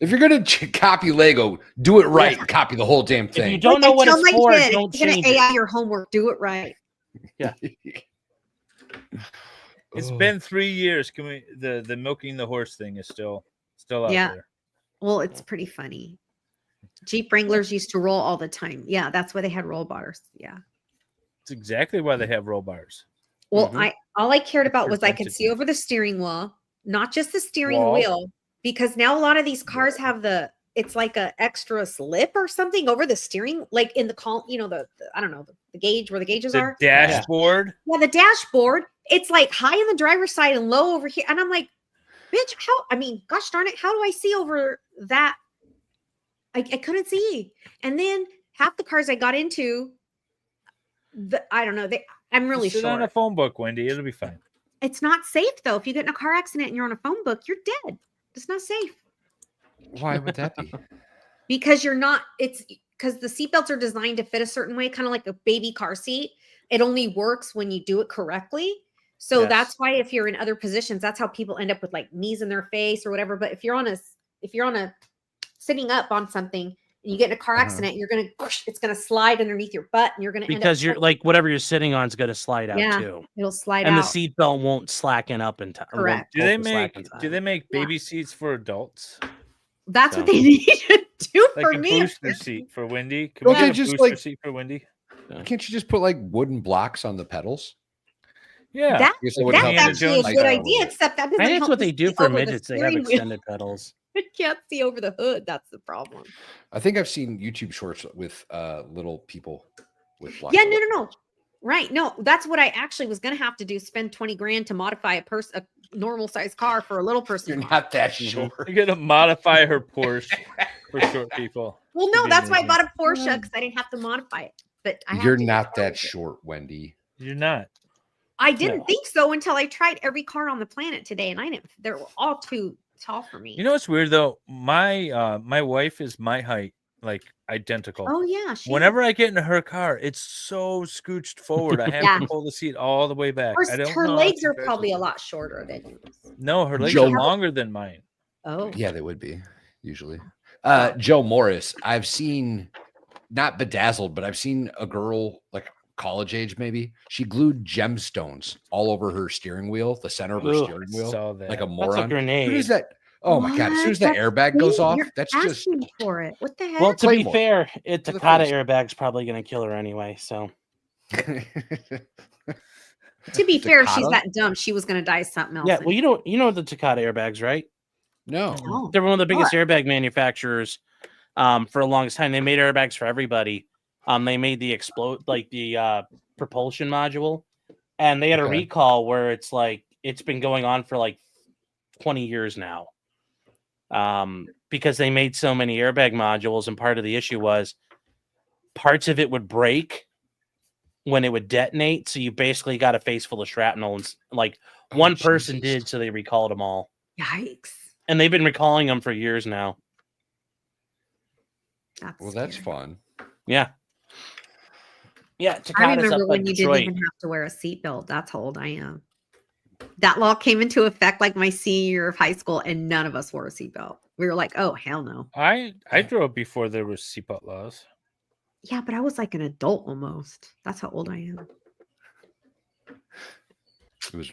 If you're gonna copy Lego, do it right. And copy the whole damn If you thing. don't know I what tell it's my for, kid, don't if you're change gonna it. AI your homework, do it right. Yeah. It's been 3 years. Can we the milking the horse thing is still out Yeah. there. Well, it's pretty funny. Jeep Wranglers used to roll all the time. Yeah, that's why they had roll bars. Yeah. It's exactly why they have roll bars. Well, Mhm. all I cared about was I could Prevented. see over the steering wheel, not just the steering Wall. wheel, because now a lot of these cars have it's like a extra slip or something over the steering, like in the the I don't know the gauge where the gauges The are. dashboard. Yeah, the dashboard. It's like high in the driver's side and low over here, and I'm like, bitch, how? I mean, gosh darn it, how do I see over that? I couldn't see, and then half the cars I got into, I don't know. I'm really Sit on a short. phone book, Wendy. It'll be fine. It's not safe though. If you get in a car accident and you're on a phone book, you're dead. It's not safe Why would that be? because you're not. It's because the seatbelts are designed to fit a certain way, kind of like a baby car seat. It only works when you do it correctly. So Yes. that's why if you're in other positions, that's how people end up with like knees in their face or whatever. But if you're on a sitting up on something and you get in a car accident, it's gonna slide underneath your butt and you're gonna Because you're like whatever you're sitting on is going to slide out Yeah, too. it'll slide And out. the seatbelt won't slacken up in time. Correct. Do they make baby seats for adults? That's what So- they need. Two Like for a me. booster seat for Wendy. Can Don't we they get a just, booster like- seat for Wendy? Can't you just put like wooden blocks on the pedals? Yeah. That, Guess that Like would that's help Indiana actually a Jones good style. idea, except that doesn't I think help that's what me they do see for over the midgets. They have steering wheel. extended pedals. I can't see over the hood. That's the problem. I think I've seen YouTube shorts with little people with blocks. Yeah, no. Right. No, that's what I actually was going to have to do. Spend 20 grand to modify a normal size car for a little person. You're not that short. You're gonna modify her Porsche for short people. Well, no, It'd be that's why I amazing. bought a Porsche because I didn't have to modify it. But I have You're to not that short, Wendy. You're not. I didn't No. think so until I tried every car on the planet today, and I didn't. They were all too tall for me. You know what's weird though? My wife is my height, like identical. Oh yeah. She, Whenever I get into her car, it's so scooched forward. I have Yeah. to pull the seat all the way back. I don't her know. legs are probably a lot shorter than yours. No, her legs Joe- are longer than mine. Oh. Yeah, they would be usually. Joe Morris, I've seen, not bedazzled, but I've seen a girl like college age maybe. She glued gemstones all over her steering wheel, the center of her Ugh, steering wheel, saw that. like a That's moron. a grenade. Who is that? Oh my god! As soon as the What? airbag goes Sweet, off, you're that's just asking for it. What the heck? Well, to be Claymore. fair, it To the Takata face. airbag's probably going to kill her anyway. So To be fair, she's Takata? that dumb. She was going to die of something else. yeah, well, you know the Takata airbags, right? no. Oh, They're one of the biggest what? airbag manufacturers. For the longest time, they made airbags for everybody. They made the propulsion module, and they had a Okay. recall where it's like it's been going on for like 20 years now. Because they made so many airbag modules, and part of the issue was parts of it would break when it would detonate. So you basically got a face full of shrapnel, and like one person Jesus. did, so they recalled them all, Yikes. and they've been recalling them for years now. That's Well, that's scary. fun. Yeah. Yeah, I Takata's remember up when in you Detroit. didn't even have to wear a seatbelt. That's how old I am. That law came into effect like my senior year of high school, and none of us wore a seatbelt. We were like, "Oh hell no!" I drove before there was seatbelt laws. Yeah, but I was like an adult almost. That's how old I am.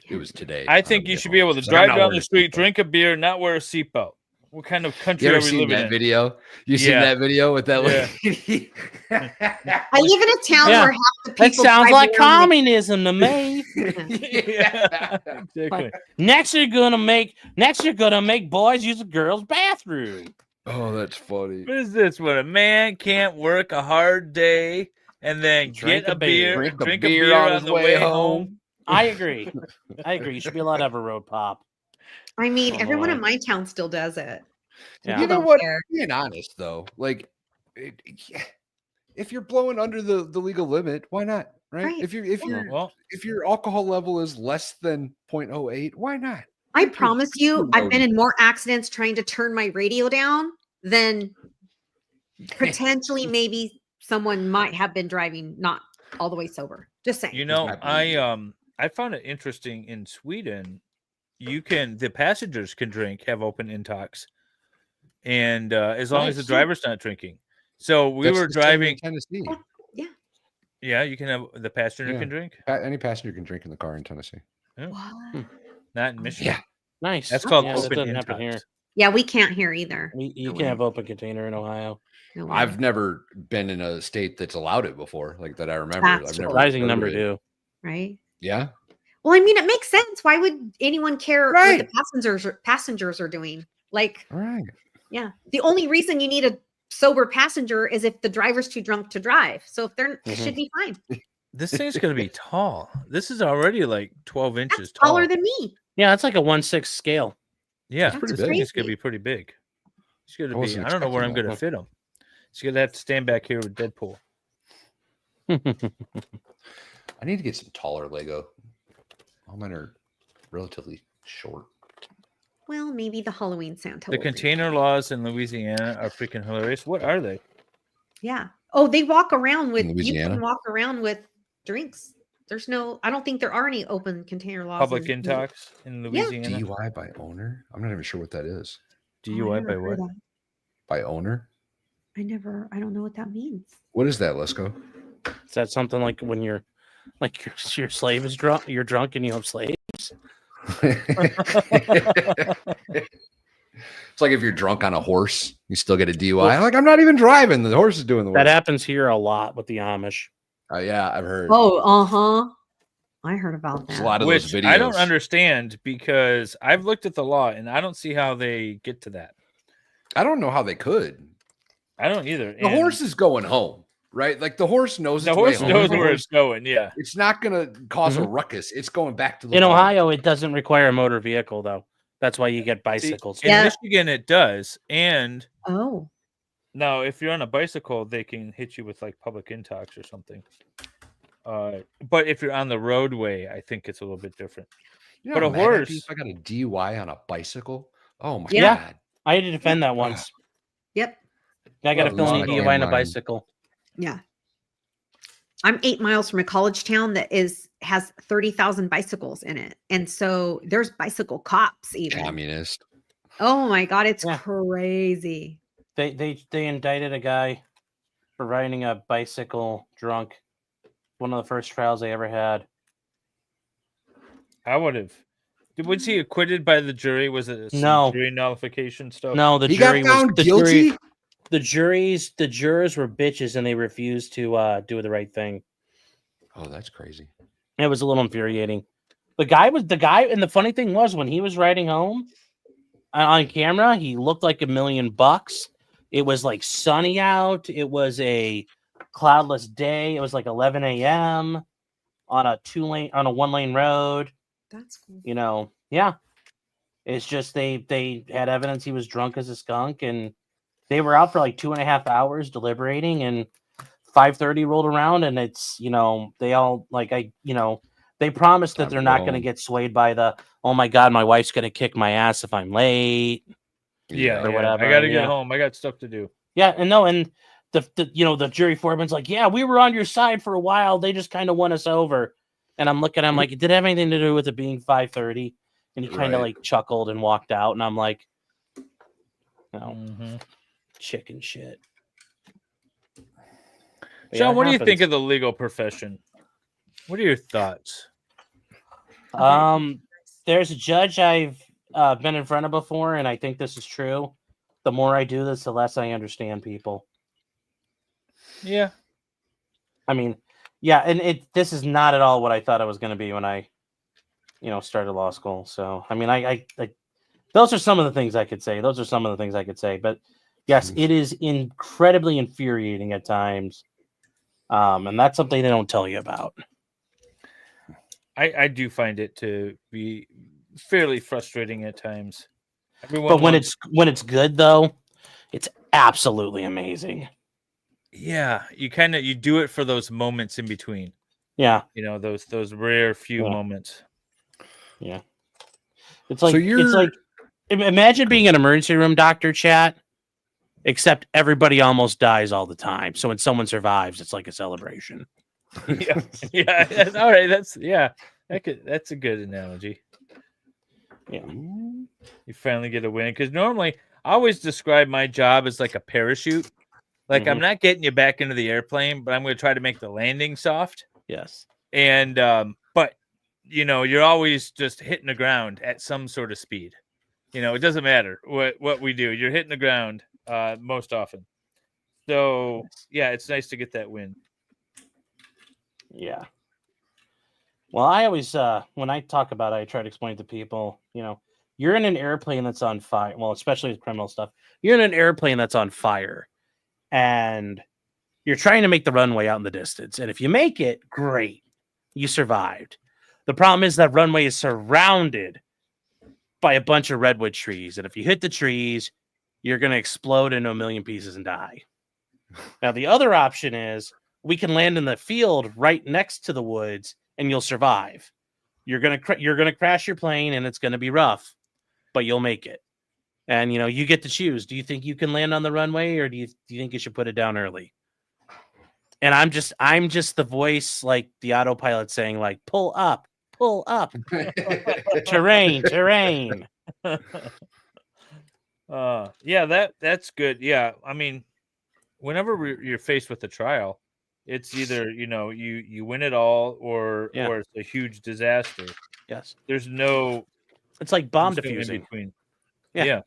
It was today. I think you should be able to So I'm drive not down wearing the a street, seatbelt. drink a beer, not wear a seatbelt. What kind of country You are ever we seen living that in? video? You seen Yeah. that video with that lady? I live in a town Yeah. where half the people That sounds drive like around with- communism to me. Yeah, exactly. Next you're gonna make boys use a girl's bathroom. Oh, that's funny. What is this? When a man can't work a hard day and then Drink get a a beer, beer. and drink a beer on the way home? I agree. You should be allowed to have a road pop. I mean, Oh, everyone in Lord. my town still does it. Yeah. You People know don't what? care. Being honest though, like if you're blowing under the legal limit, why not? Right? Right. If Well, your alcohol level is less than 0.08, why not? I promise you, you're I've been loaded. in more accidents trying to turn my radio down than potentially maybe someone might have been driving not all the way sober. Just saying. you know, might be I found it interesting in Sweden. The passengers can have open intox, and as long as the Nice. driver's not drinking. So we That's were the same in driving. Tennessee. Yeah. Yeah, you can have the passenger Yeah. can drink. Any passenger can drink in the car in Tennessee. Yeah. What? Not in Michigan. Yeah. Nice. That's called Yeah, that open doesn't happen intox. here. Yeah, we can't hear either. You No can way. have open container in Ohio. No way. I've never been in a state that's allowed it before, like that I remember. That's I've never Surprising heard number of it. two. right. Yeah. Well, I mean, it makes sense. Why would anyone care Right. what the passengers are doing? Like, All right. yeah, the only reason you need a sober passenger is if the driver's too drunk to drive. So if they're it Mhm. should be fine. This thing's gonna be tall. This is already like 12 inches That's tall. taller than me. Yeah, it's like a 1/6 scale. Yeah, That's this pretty thing is gonna crazy. be pretty big. It's gonna I be. wasn't I don't know where I'm expecting gonna that. fit him. It's gonna have to stand back here with Deadpool. I need to get some taller Lego. All mine are relatively short. Well, maybe the Halloween Santa. The will bring container laws in Louisiana are freaking hilarious. What are they? it. Yeah. Oh, they walk around with. In You Louisiana? can walk around with drinks. There's no. I don't think there are any open container laws. Public in- intox in Louisiana. DUI by owner? I'm not even sure what that is. Oh, I DUI never by heard what? that. By owner? I don't know what that means. What is that, Lesko? Is that something like when you're like your slave is drunk, you're drunk and you have slaves? It's like if you're drunk on a horse, you still get a DUI. Like, I'm not even driving. The horse is doing the work. That happens here a lot with the Amish. Yeah, I've heard. Oh, I heard about There's that. a lot of those Which I don't videos. understand because I've looked at the law and I don't see how they get to that. I don't know how they could. I don't either. The horse is going home, right? Like the horse knows The its horse way home. knows where it's going. Yeah, It's not going to cause a ruckus. It's going back to the In barn. Ohio, it doesn't require a motor vehicle, though. That's why you get bicycles. In Michigan, it does. And oh, now if you're on a bicycle, they can hit you with like public intox or something. But if you're on the roadway, I think it's a little bit different. You know but how a mad I'd be horse, if I got a DUI on a bicycle. Oh my Yeah. god! I had to defend that once. Yep. I got a What a felony long DUI on a landmine. bicycle. Yeah. I'm 8 miles from a college town that has 30,000 bicycles in it. And so there's bicycle cops even. Communist. Oh my God, it's Yeah. crazy. They indicted a guy for riding a bicycle drunk. One of the first trials they ever had. I would have. Was he acquitted by the jury? Was it some No. jury nullification stuff? No, the He jury got found was the guilty? jury. The jurors were bitches and they refused to do the right thing. Oh, that's crazy. It was a little infuriating. The guy, and the funny thing was when he was riding home on camera, he looked like $1 million. It was like sunny out. It was a cloudless day. It was like 11 a.m. on a 1-lane road. That's cool. You know, yeah. It's just they had evidence he was drunk as a skunk, and they were out for like 2.5 hours deliberating, and 5:30 rolled around, and it's, you know, they all they promised that they're not going to get swayed by the, oh my God, my wife's going to kick my ass if I'm late. Yeah, or whatever. I got to and get yeah. home. I got stuff to do. Yeah, and the jury foreman's like, yeah, we were on your side for a while. They just kind of won us over. And I'm looking, I'm like, did it have anything to do with it being 5:30? And he kind of like chuckled and walked out. And I'm like, no, chicken shit. But Sean, yeah, it what do you happens. think of the legal profession? What are your thoughts? There's a judge I've been in front of before, and I think this is true. The more I do this, the less I understand people. Yeah. I mean, yeah, and this is not at all what I thought it was going to be when I, started law school. So, I mean, I those are some of the things I could say. But yes, it is incredibly infuriating at times. And that's something they don't tell you about. I do find it to be fairly frustrating at times. But when it's good though, it's absolutely amazing. Yeah, you do it for those moments in between. Yeah. Those rare few moments. Yeah. It's like imagine being an emergency room doctor, chat, except everybody almost dies all the time. So when someone survives, it's like a celebration. Yeah. Yeah. All right. That's a good analogy. Yeah. You finally get a win. Because normally I always describe my job as like a parachute. Like I'm not getting you back into the airplane, but I'm going to try to make the landing soft. Yes. And but you're always just hitting the ground at some sort of speed. It doesn't matter what we do. You're hitting the ground most often. So yeah, it's nice to get that win. Yeah. Well, I always when I talk about it, I try to explain to people, you're in an airplane that's on fire. Well, especially with criminal stuff, you're in an airplane that's on fire. And you're trying to make the runway out in the distance. And if you make it, great. You survived. The problem is that runway is surrounded by a bunch of redwood trees. And if you hit the trees, you're going to explode into 1 million pieces and die. Now, the other option is we can land in the field right next to the woods and you'll survive. You're going to crash your plane and it's going to be rough, but you'll make it. And, you get to choose. Do you think you can land on the runway or do you think you should put it down early? And I'm just the voice, like the autopilot saying, like, pull up, terrain. Yeah, that's good. Yeah. I mean, whenever you're faced with a trial, it's either, you win it all or it's a huge disaster. Yes. There's no, it's like bomb in defusing. between. Yeah.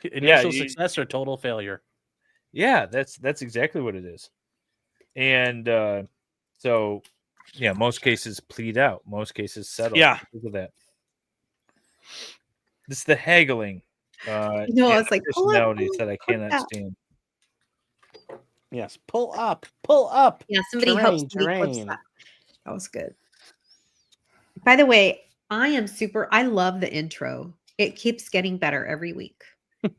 you- Initial success or total failure. Yeah, that's exactly what it is. And so, yeah, most cases plead out. Most cases settle. Yeah. Because of that. This is the haggling. No, it's like, pull up, personalities that I pull cannot up. stand. Yes, pull up, pull up. Yeah, somebody terrain, helps me clip terrain. that. That was good. By the way, I love the intro. It keeps getting better every week. The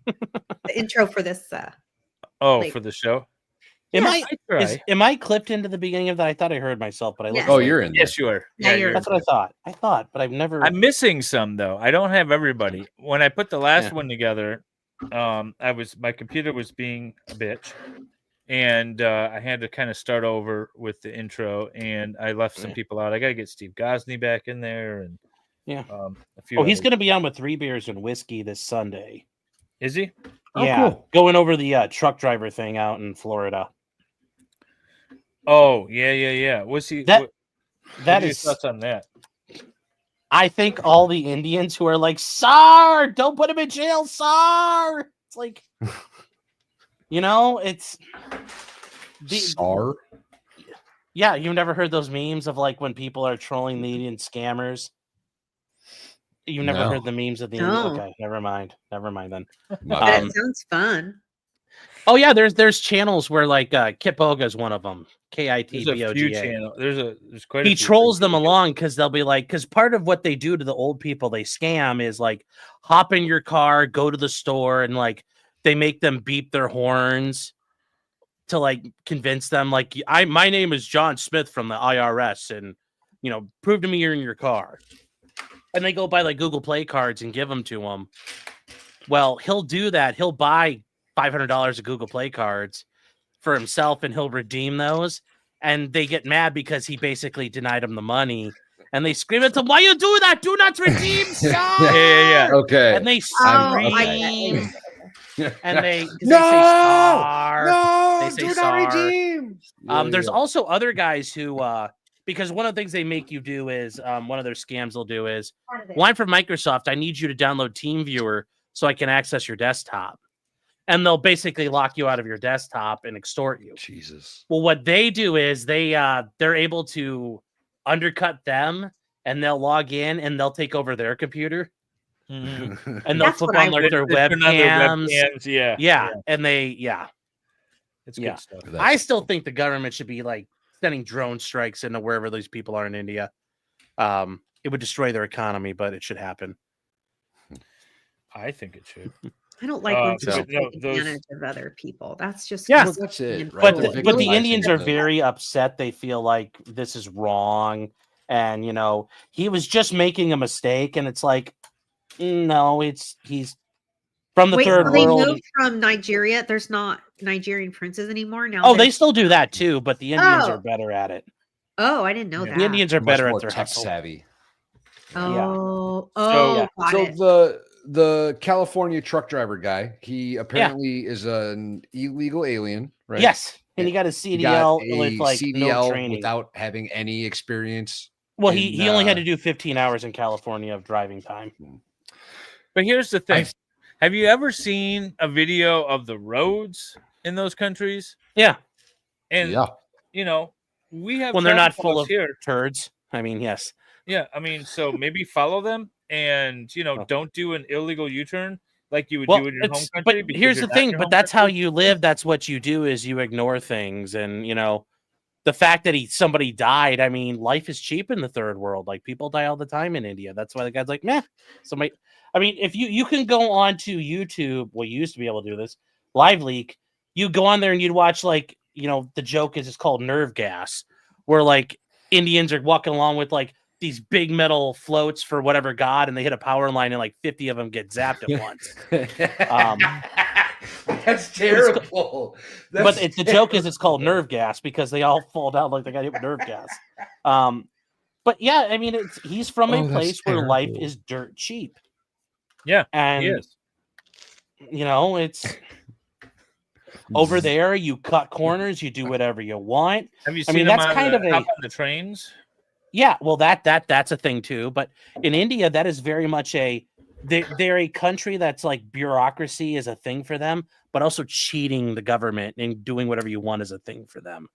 intro for this For the show. Am Yes. am I clipped into the beginning of that? I thought I heard myself, but I Yes. looked. Oh, you're in there. Yes, you are. Yeah, you're That's what I thought. I thought, but I've never. I'm missing some though. I don't have everybody. When I put the last Yeah. one together, my computer was being a bitch, and I had to kind of start over with the intro, and I left some people out. I got to get Steve Gosney back in there, and Yeah. a few. Oh, he's others. going to be on with 3 Beers and Whiskey this Sunday. Is he? Yeah, going over the truck driver thing out in Florida. Oh, yeah. Was he? That what that are your is. thoughts on that? I think all the Indians who are like, "Sar, don't put him in jail, Sar." It's like, it's Sar. Yeah, you've never heard those memes of like when people are trolling the Indian scammers. You've never No. heard the memes of the No. Indian. Okay, never mind then. But it sounds fun. Oh yeah, there's channels where like Kit Boga is one of them. There's a few KITBOGA. channels. There's quite. He a few trolls them along because they'll be like, because part of what they do to the old people they scam is like hop in your car, go to the store, and like they make them beep their horns to like convince them like my name is John Smith from the IRS, and prove to me you're in your car. And they go buy like Google Play cards and give them to him. Well, he'll do that. He'll buy $500 of Google Play cards for himself, and he'll redeem those. And they get mad because he basically denied them the money. And they scream at him, "Why you do that? Do not redeem, sir!" Yeah. Okay. And they I'm- scream. And they say No! "Star." No! They say Do not "Star." redeem! There's also other guys who because one of the things they make you do is one of their scams they'll do is, "Well, I'm from Microsoft. I need you to download TeamViewer so I can access your desktop." And they'll basically lock you out of your desktop and extort you. Jesus. Well, what they do is they're able to undercut them, and they'll log in and they'll take over their computer. And they'll That's flip what I on like their They turn on their webcams. webcams, Yeah. And they It's Yeah. good stuff. I still think the government should be like sending drone strikes into wherever these people are in India. It would destroy their economy, but it should happen. I think it should. I don't like when people no, take those- advantage of other people. That's just Yeah. Well, that's it, right? But The the, victim but the buys Indians into are the- very upset. They feel like this is wrong, and he was just making a mistake, and it's like, no, he's from the Wait, third so they world. moved from Nigeria. There's not Nigerian princes anymore now. Oh, they there's- still do that too, but the Indians Oh. are better at it. Oh, I didn't know that. The Indians are Much better more at their tech hustle. savvy. Oh, So- got So it. the California truck driver guy, he apparently is an illegal alien, right? Yes, and he got a He got CDL with a like CDL no training. without having any experience. Well, in, he only had to do 15 hours in California of driving time. But here's the thing: have you ever seen a video of the roads in those countries? Yeah, And yeah. we have when they're not traffic full laws of here. turds. I mean, yes. Yeah, I mean, so maybe follow them, and don't do an illegal U-turn like you would do in your home country. But here's the thing. But that's how you live. That's what you do. Is you ignore things, and the fact that somebody died. I mean, life is cheap in the third world. Like people die all the time in India. That's why the guy's like, meh. Somebody. I mean, if you can go on to YouTube, well, you used to be able to do this. Live Leak. You go on there and you'd watch like the joke is it's called nerve gas, where like Indians are walking along with like these big metal floats for whatever god, and they hit a power line and like 50 of them get zapped at once. That's terrible. But the joke is it's called nerve gas because they all fall down like they got hit with nerve gas. But yeah, I mean, he's from a that's place where life terrible. is dirt cheap. Yeah, and he is. It's over there. You cut corners, you do whatever you want. Have you I seen mean, them that's on kind the, of a hop on the trains? Yeah, well, that's a thing too. But in India, that is very much they're a country that's like bureaucracy is a thing for them, but also cheating the government and doing whatever you want is a thing for them.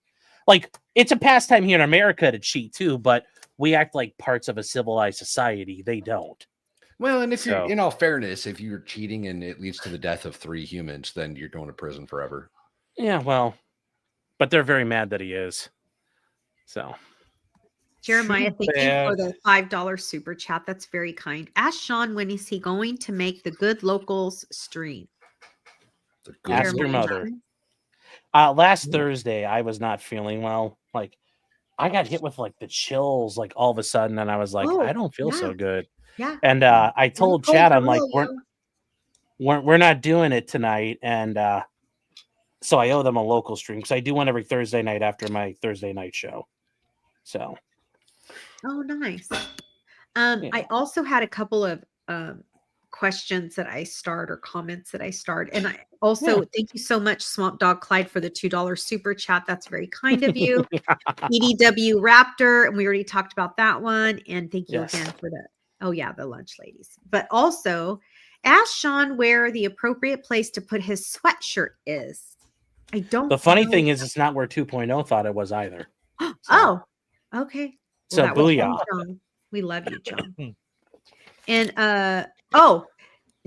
Like, it's a pastime here in America to cheat too, but we act like parts of a civilized society. They don't. Well, and if you're, So- in all fairness, if you're cheating and it leads to the death of 3 humans, then you're going to prison forever. Yeah, well, but they're very mad that he is. So, Jeremiah, thank Bad. you for the $5 super chat. That's very kind. Ask Sean, when is he going to make the Good Locals stream? ask your Jeremiah. mother. Last Thursday, I was not feeling well. Like, I got hit with like the chills, like all of a sudden, and I was like, Oh, I don't feel so yeah. good. Yeah. And I told cold Chad, for I'm like, real, we're not doing it tonight, and so I owe them a local stream because I do one every Thursday night after my Thursday night show. So, Oh, nice. I also had a couple of questions that I starred or comments that I starred. And I also thank you so much, Swamp Dog Clyde, for the $2 super chat. That's very kind of you. EDW Raptor, and we already talked about that one. And thank you again for the the lunch ladies. But also ask Sean where the appropriate place to put his sweatshirt is. I don't the funny know. thing is, it's not where 2.0 thought it was either. Oh, okay. So that was booyah. fun, John. We love you, John. And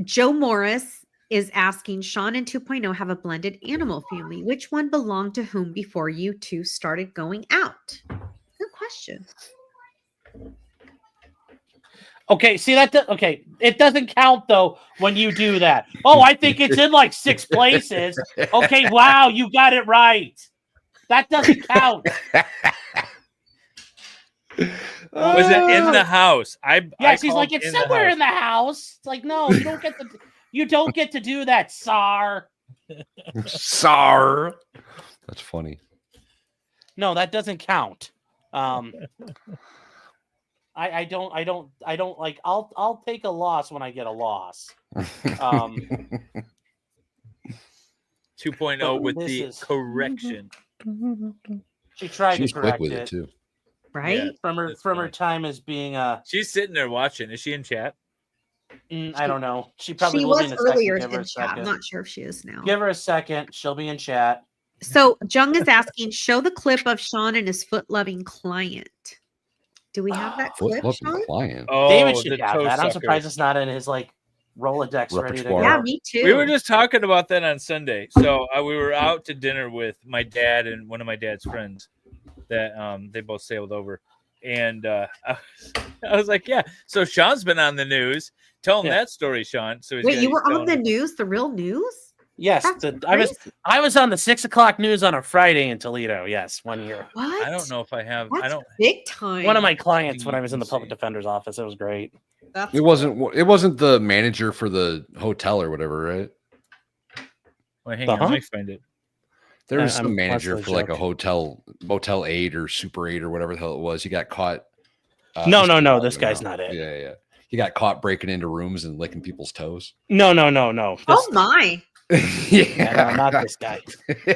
Joe Morris is asking, Sean and 2.0 have a blended animal family. Which one belonged to whom before you two started going out? Good question. Okay, see that? Okay, it doesn't count though when you do that. Oh, I think it's in like 6 places. Okay, wow, you got it right. That doesn't count. Was it in the house? Yes, he's like, it's somewhere in the house. It's like, no, you don't get to do that, Sar. Sar. That's funny. No, that doesn't count. I don't like. I'll take a loss when I get a loss. 2.0 with the correction. She tried She's to quick correct with it it too. Right? Yeah, from her time as being She's sitting there watching. Is she in chat? I don't know. She probably She will be was in a second. earlier Give her in a chat. I'm second. not sure if she is now. Give her a second. She'll be in chat. So Jung is asking, show the clip of Sean and his foot-loving client. Do we have that clip, Sean? Client. Oh, David should the have toe that. I'm sucker. surprised it's not in his like Rolodex ready to go. Repertoire. Yeah, me too. We were just talking about that on Sunday. So we were out to dinner with my dad and one of my dad's friends that they both sailed over. And I was like, yeah. So Sean's been on the news. Tell him that story, Sean. So Wait, you were on the news, the real news? Yes, I was on the 6 o'clock news on a Friday in Toledo. Yes, 1 year. What? I don't know if I have. I That's don't. big time. One of my clients when I was in the public defender's office. It was great. That's It wasn't the manager for the hotel or whatever, right? Well, hang on, let me find it. There was I'm some manager Leslie's for like a joke. hotel, Motel 8 or Super 8 or whatever the hell it was. He got caught. No, this no, is this all guy's now. not it. Yeah. He got caught breaking into rooms and licking people's toes. No. Oh my. Yeah, no, not this guy.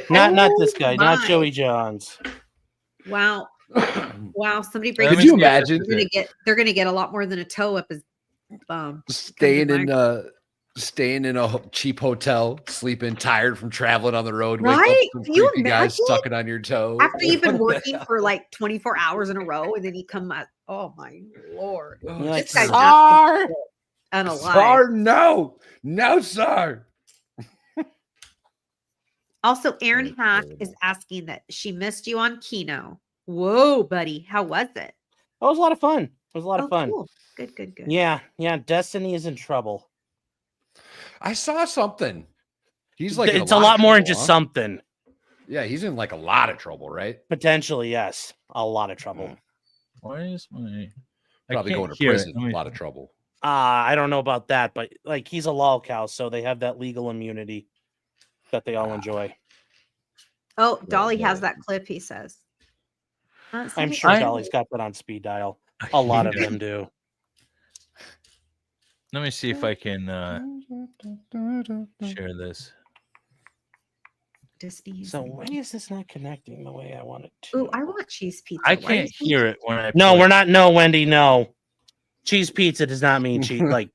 Not this guy. Not my. Joey Johns. Wow. Wow. Somebody breaks Could you imagine they're gonna get a lot more than a toe up his bum. staying in a cheap hotel, sleeping tired from traveling on the road, wake up Right? some Can you creepy guys imagine? sucking on your toe After you've been working for like 24 hours in a row, and then you come out. Oh my lord! You're like, This guy's Sar! unalive. Sar, no, Sar. Also, Aaron Hack is asking that she missed you on Kino. Whoa, buddy, how was it? It was a lot of fun. It was a lot of fun. Cool. Good. Yeah. Destiny is in trouble. I saw something. He's like, It's a lot more than just trouble, huh? something. Yeah, he's in like a lot of trouble, right? Potentially, yes. A lot of trouble. Why is my Probably can't going to hear it. prison. Let me- A lot of trouble. I don't know about that, but like he's a lol cow, so they have that legal immunity that they all enjoy. Oh, Dolly has that clip. He says. I'm sure Dolly's got that on speed dial. A lot of them do. Let me see if I can share this. Disney. So why is this not connecting the way I want it to? Ooh, I want cheese pizza. I Why can't is he- hear it when I. No, play. we're not. No, Wendy, no. cheese pizza does not mean cheese. Like,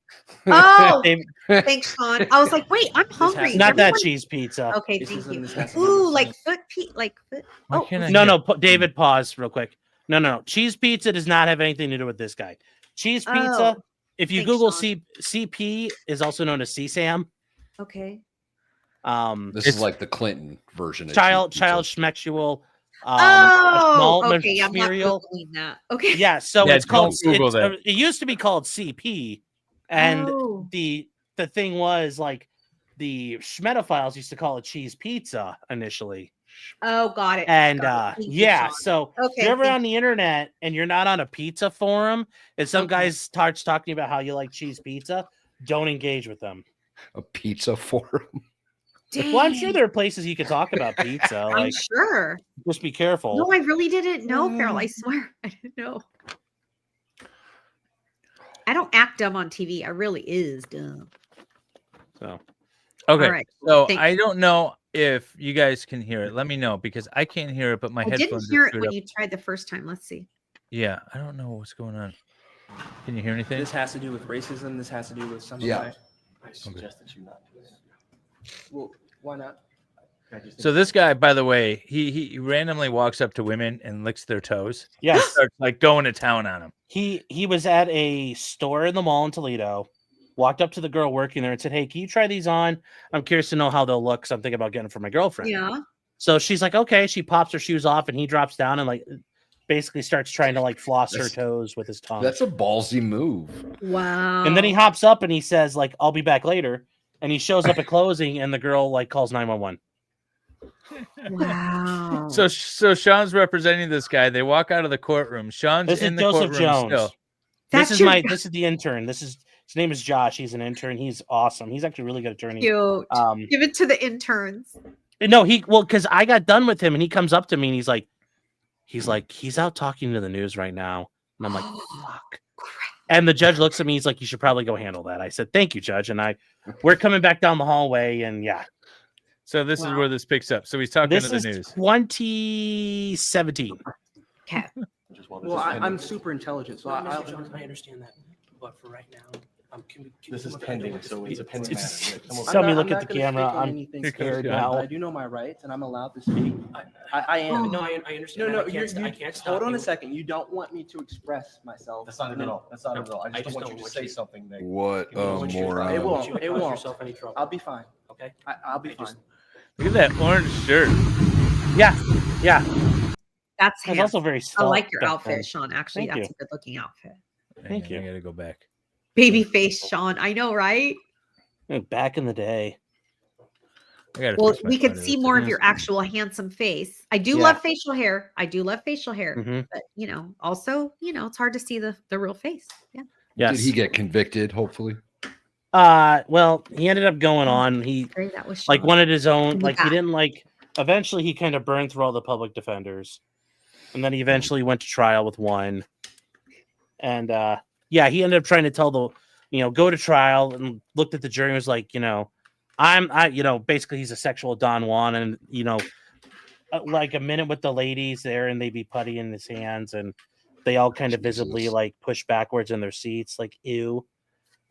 Oh, they- thanks, Sean. I was like, wait, I'm hungry. not that Everyone- cheese pizza. Okay, thank you. Ooh, like foot like foot. Oh, David, pause real quick. No. Cheese pizza does not have anything to do with this guy. Cheese pizza. Oh, If you thanks, Google Sean. CP, is also known as CSAM. Okay. This is like the Clinton version of child cheese pizza. schmexual. Oh, okay. I'm not material. Googling that. Okay. Yeah, so Yeah, it's called. don't Google that. It used to be called CP, and Oh. the thing was like the Schmetophiles used to call it cheese pizza initially. Oh, got it. And Got it. Thank you, yeah, Sean. so Okay, if you're ever thank on the internet and you're not on a pizza forum, and some guys starts talking about how you like cheese pizza, don't engage with them. A pizza forum. Well, I'm sure there are places you can talk about pizza. I'm Like, sure. just be careful. No, I really didn't know, Farrell. I swear. I didn't know. I don't act dumb on TV. I really is dumb. So, Okay. All right. So Thank I don't know if you guys can hear it. Let me know because I can't hear it, but my I didn't headphones hear are it screwed when up. you tried the first time. Let's see. Yeah, I don't know what's going on. Can you hear anything? This has to do with racism. This has to do with some. Yeah. I suggest that you not do this. Well, why not? So this guy, by the way, he randomly walks up to women and licks their toes. Yes. Starts like going to town on them. He was at a store in the mall in Toledo, walked up to the girl working there and said, "Hey, can you try these on? I'm curious to know how they'll look. So I'm thinking about getting them for my girlfriend." Yeah. So she's like, "Okay." She pops her shoes off and he drops down and like basically starts trying to like floss her toes with his tongue. That's a ballsy move. Wow. And then he hops up and he says, like, "I'll be back later." And he shows up at closing and the girl like calls 911. Wow. So Sean's representing this guy. They walk out of the courtroom. Sean's This is in the Joseph courtroom Jones. still. This is the intern. His name is Josh. He's an intern. He's awesome. He's actually a really good attorney. Cute. Give it to the interns. No, because I got done with him and he comes up to me and he's like, he's out talking to the news right now. And I'm like, fuck. And the judge looks at me, he's like, "You should probably go handle that." I said, "Thank you, Judge." And we're coming back down the hallway and yeah. So this is where this picks up. So he's talking This to the is news. 2017. Okay. Well, I'm super intelligent, so I understand that, but for right now, This is pending, so it's a pending matter. Tell me, look at the camera. I'm scared now. I do know my rights, and I'm allowed to speak. I am. No, I understand. No, I can't stop hold on you. a second. You don't want me to express myself. That's not it at all. That's not it at all. I just don't want you to say something. What a moron. It won't. It cause won't. yourself any trouble. I'll be fine. Okay. I'll be fine. Look at that orange shirt. Yeah. That's It's handsome. also very I like stealth your back outfit, then. Sean. Actually, Thank that's you. a good looking outfit. Thank you. I gotta go back. Baby face, Sean. I know, right? Back in the day. I gotta Well, fix my we could photos. see more of your actual handsome face. I do Yeah. love facial hair. I do love facial hair. Mhm. But also, it's hard to see the real face. Yeah. Yes. Did he get convicted? Hopefully. Well, he ended up going on. He Great, that was like Sean. wanted his own. And Like back. he didn't like. Eventually, he kind of burned through all the public defenders, and then he eventually went to trial with one. And yeah, he ended up trying to tell go to trial and looked at the jury and was like, basically he's a sexual Don Juan, and like a minute with the ladies there, and they'd be putty in his hands, and they all kind of visibly like push backwards in their seats, like ew.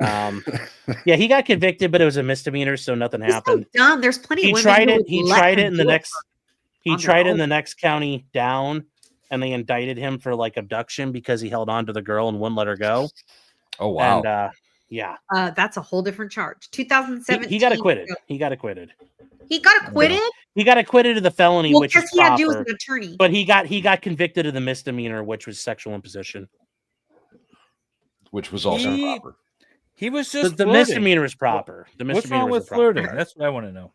Yeah, he got convicted, but it was a misdemeanor, so nothing He's happened. so dumb. There's plenty He of women tried who it. would He let tried it him in the do next. He on their tried it in own. the next county down, and they indicted him for like abduction because he held on to the girl and wouldn't let her go. Oh wow. And yeah, That's a whole different charge. 2017. he got acquitted. He got acquitted. He got acquitted. He got acquitted of the felony, Well, which because is he had to do with proper, an attorney. but he got convicted of the misdemeanor, which was sexual imposition. Which was also proper. He was The, just the flirting. misdemeanor is proper. The What's misdemeanor wrong is with the proper. flirting? That's what I want to know.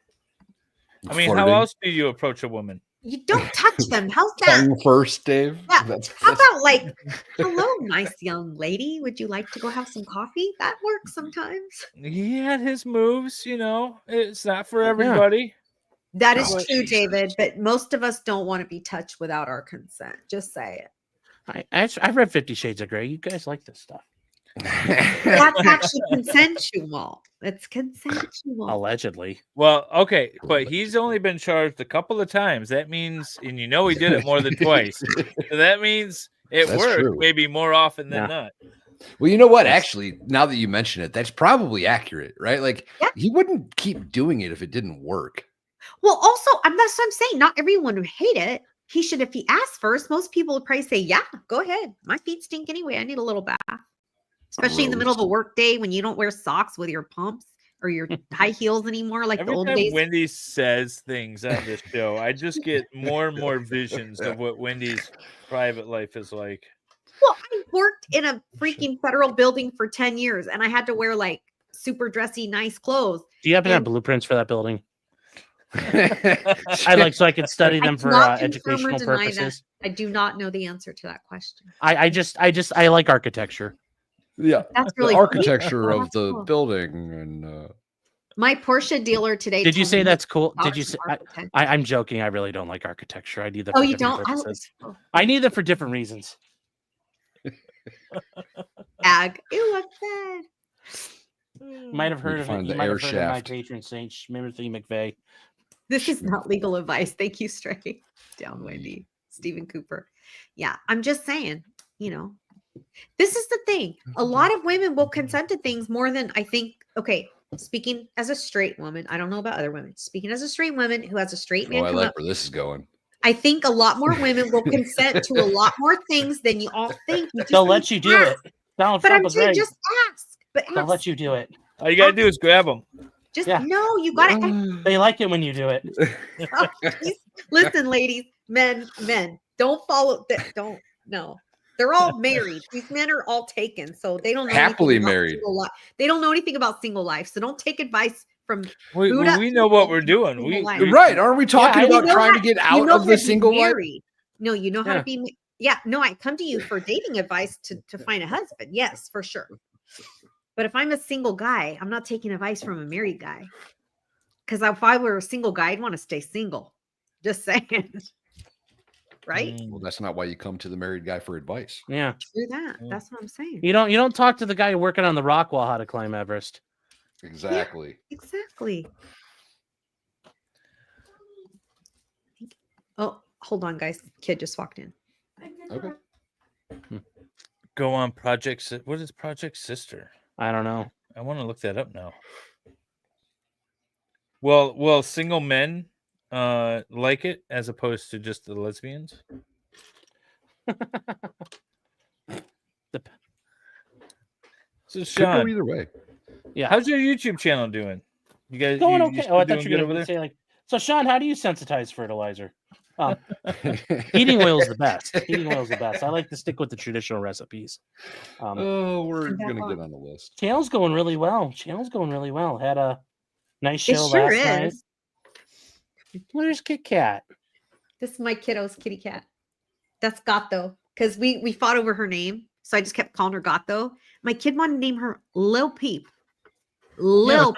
I mean, how Flirting. else do you approach a woman? You don't touch them. How's that? Tongue first, Dave. Yeah. That's How about like, hello, nice young lady. Would you like to go have some coffee? That works sometimes. He had his moves, It's not for everybody. That is Oh, true, David. But most of us don't want to be touched without our consent. Just say it. I've read 50 Shades of Grey. You guys like this stuff. That's actually consensual. It's consensual. Allegedly. Well, okay, but he's only been charged a couple of times. That means, and he did it more than twice. So that means it That's worked true. maybe more often than Yeah. not. Well, you know what? Actually, now that you mention it, that's probably accurate, right? Like he wouldn't keep doing it if it didn't work. Well, also, that's what I'm saying. Not everyone would hate it. He should, if he asked first, most people would probably say, yeah, go ahead. My feet stink anyway. I need a little bath. Especially in the middle of a work day when you don't wear socks with your pumps or your high heels anymore, like Every the old time days. Wendy says things on this show, I just get more and more visions of what Wendy's private life is like. Well, I worked in a freaking federal building for 10 years and I had to wear like super dressy, nice clothes. Do you happen to have blueprints for that building? So I could study them for educational purposes. I do not know the answer to that question. I like architecture. Yeah, that's really the architecture cool. of the building and. My Porsche dealer today. Did you say that's cool? Did Did you say? I'm joking. I really don't like architecture. I need them. Oh, for you different don't? purposes. I need them for different reasons. Ag. Ew, what's that? Might have heard of it. You might have heard of my shaft. patron saint, Timothy McVeigh. This is not legal advice. Thank you, Stray. Down, Wendy. Stephen Cooper. Yeah, I'm just saying, this is the thing. A lot of women will consent to things more than I think. Okay, speaking as a straight woman, I don't know about other women. Speaking as a straight woman who has a straight man I come like up, where this is going. I think a lot more women will consent to a lot more things than you all think. They'll let you do it. Donald But Trump I'm was saying right. just ask. But They'll ask. let you do it. All you gotta do is grab them. Just no, you gotta They like it when you do it. Oh, listen, ladies, men, don't follow that. Don't no. They're all married. These men are all taken, so they don't know Happily anything about married. single life. They don't know anything about single life, so don't take advice from. We know what we're doing. Right? Aren't we talking You about know trying how- to get you out know of how the to be single life? married. No, you know how to be. Yeah, no, I come to you for dating advice to find a husband. Yes, for sure. But if I'm a single guy, I'm not taking advice from a married guy. Because if I were a single guy, I'd want to stay single. Just saying. Right? Well, that's not why you come to the married guy for advice. Yeah. True that. That's what I'm saying. You don't talk to the guy working on the rock wall how to climb Everest. Exactly. Exactly. Oh, hold on, guys. Kid just walked in. Okay. Go on Project. What is Project Sister? I don't know. I want to look that up now. Well, single men like it as opposed to just the lesbians. So Could Sean, go either way. Yeah. How's your YouTube channel doing? You guys Going you okay. still Oh, I doing thought you were good going over to there? say like. So Sean, how do you sensitize fertilizer? Heating oil is the best. Heating oil is the best. I like to stick with the traditional recipes. We're gonna get on the list. Channel's going really well. Had a nice show It sure last night. is. Where's Kit Kat? This is my kiddo's kitty cat. That's Gato. Because we fought over her name. So I just kept calling her Gato. My kid wanted to name her Lil Peep. Lil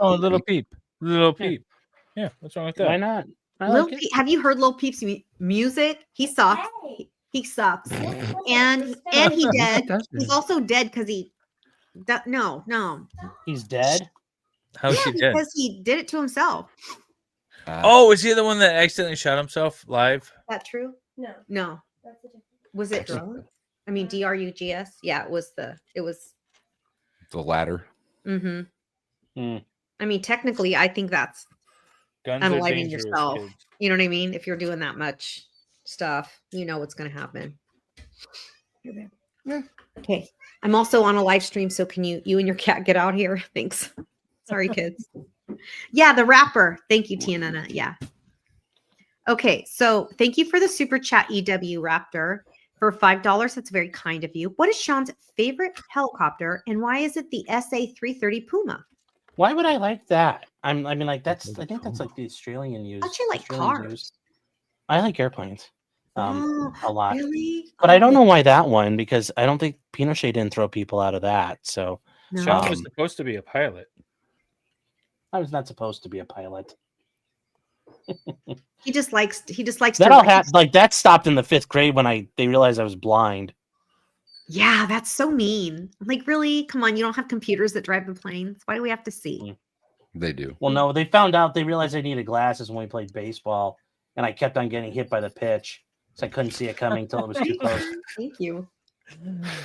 Peep. Little Peep. Yeah, what's wrong with that? Why not? I Lil like it. Peep. Have you heard Lil Peep's music? He sucks. He sucks. And he dead. He's also dead because no. He's dead. How's he dead? Because he did it to himself. Oh, is he the one that accidentally shot himself live? Is that true? No. Was it drugs? I mean, drugs? Yeah, it was the latter. Mm-hmm. I mean, technically, I think that's Guns are unaliving dangerous, yourself. kids. You know what I mean? If you're doing that much stuff, you know what's going to happen. Yeah. Okay. I'm also on a live stream, so can you and your cat get out here? Thanks. Sorry, kids. Yeah, the rapper. Thank you, Tiana. Yeah. Okay, so thank you for the super chat, EW Raptor, for $5. That's very kind of you. What is Sean's favorite helicopter, and why is it the SA-330 Puma? Why would I like that? I think that's like the Australian use. Don't you like Australian cars? use. I like airplanes. A lot. Really? But I don't know why that one, because I don't think Pinochet didn't throw people out of that. So Sean was supposed to be a pilot. I was not supposed to be a pilot. He just likes That all had like that stopped in the 5th grade when they realized I was blind. Yeah, that's so mean. I'm like, really? Come on, you don't have computers that drive the planes. Why do we have to see? They do. Well, no, they found out. They realized I needed glasses when we played baseball, and I kept on getting hit by the pitch, so I couldn't see it coming until it was too close. Thank you.